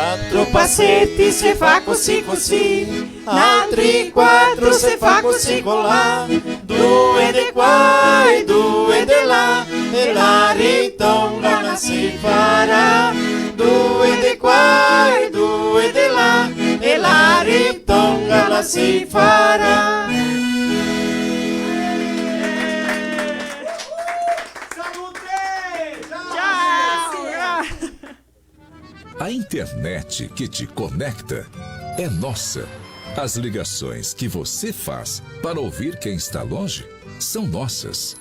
Quattro passetti se fa così così, altri quattro se fa così colà, due di qua e due di là, e la ritongana si farà. Due di qua e due di là, e la ritongana si farà. A internet que te conecta é nossa. As ligações que você faz para ouvir quem está longe são nossas.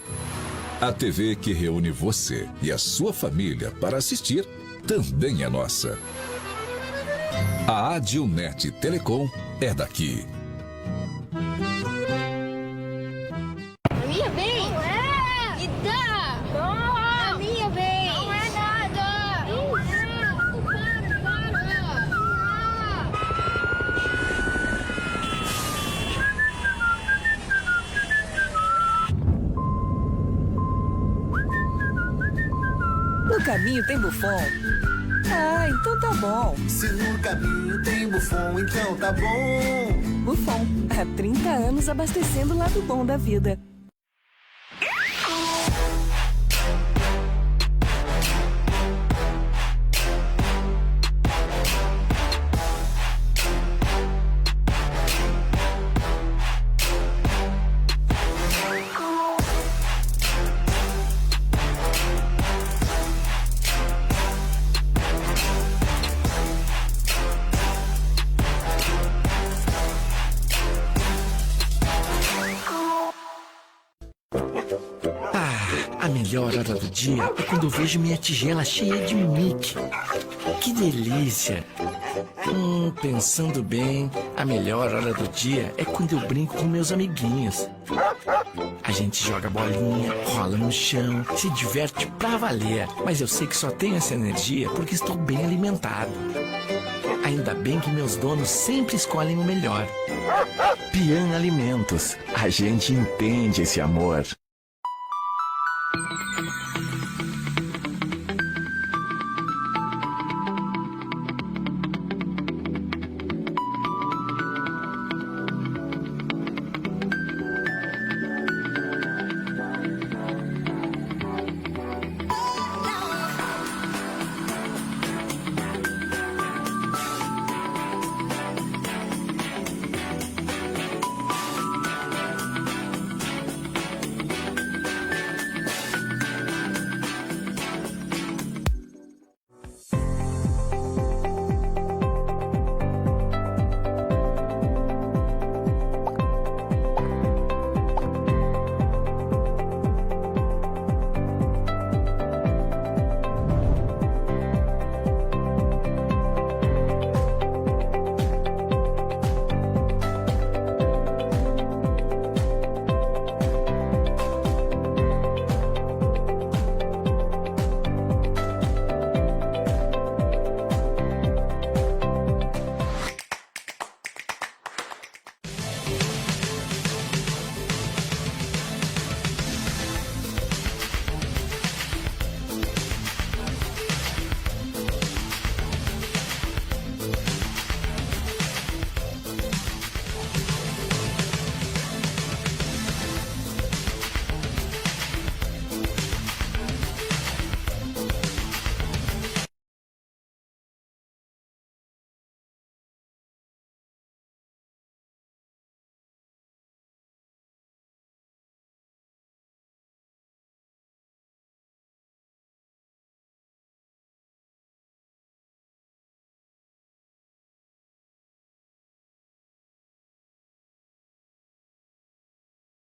A TV que reúne você e a sua família para assistir também é nossa. A Adilnet Telecom é daqui. A minha vem? Não é! E dá! Não! A minha vem! Não é nada! Não é! No caminho tem Buffon. Ah, então tá bom. Se no caminho tem Buffon, então tá bom. Buffon, há 30 anos abastecendo o lado bom da vida. A melhor hora do dia é quando eu vejo minha tigela cheia de Mickey. Que delícia! Pensando bem, a melhor hora do dia é quando eu brinco com meus amiguinhos. A gente joga bolinha, rola no chão, se diverte pra valer. Mas eu sei que só tenho essa energia porque estou bem alimentado. Ainda bem que meus donos sempre escolhem o melhor. Pian Alimentos. A gente entende esse amor.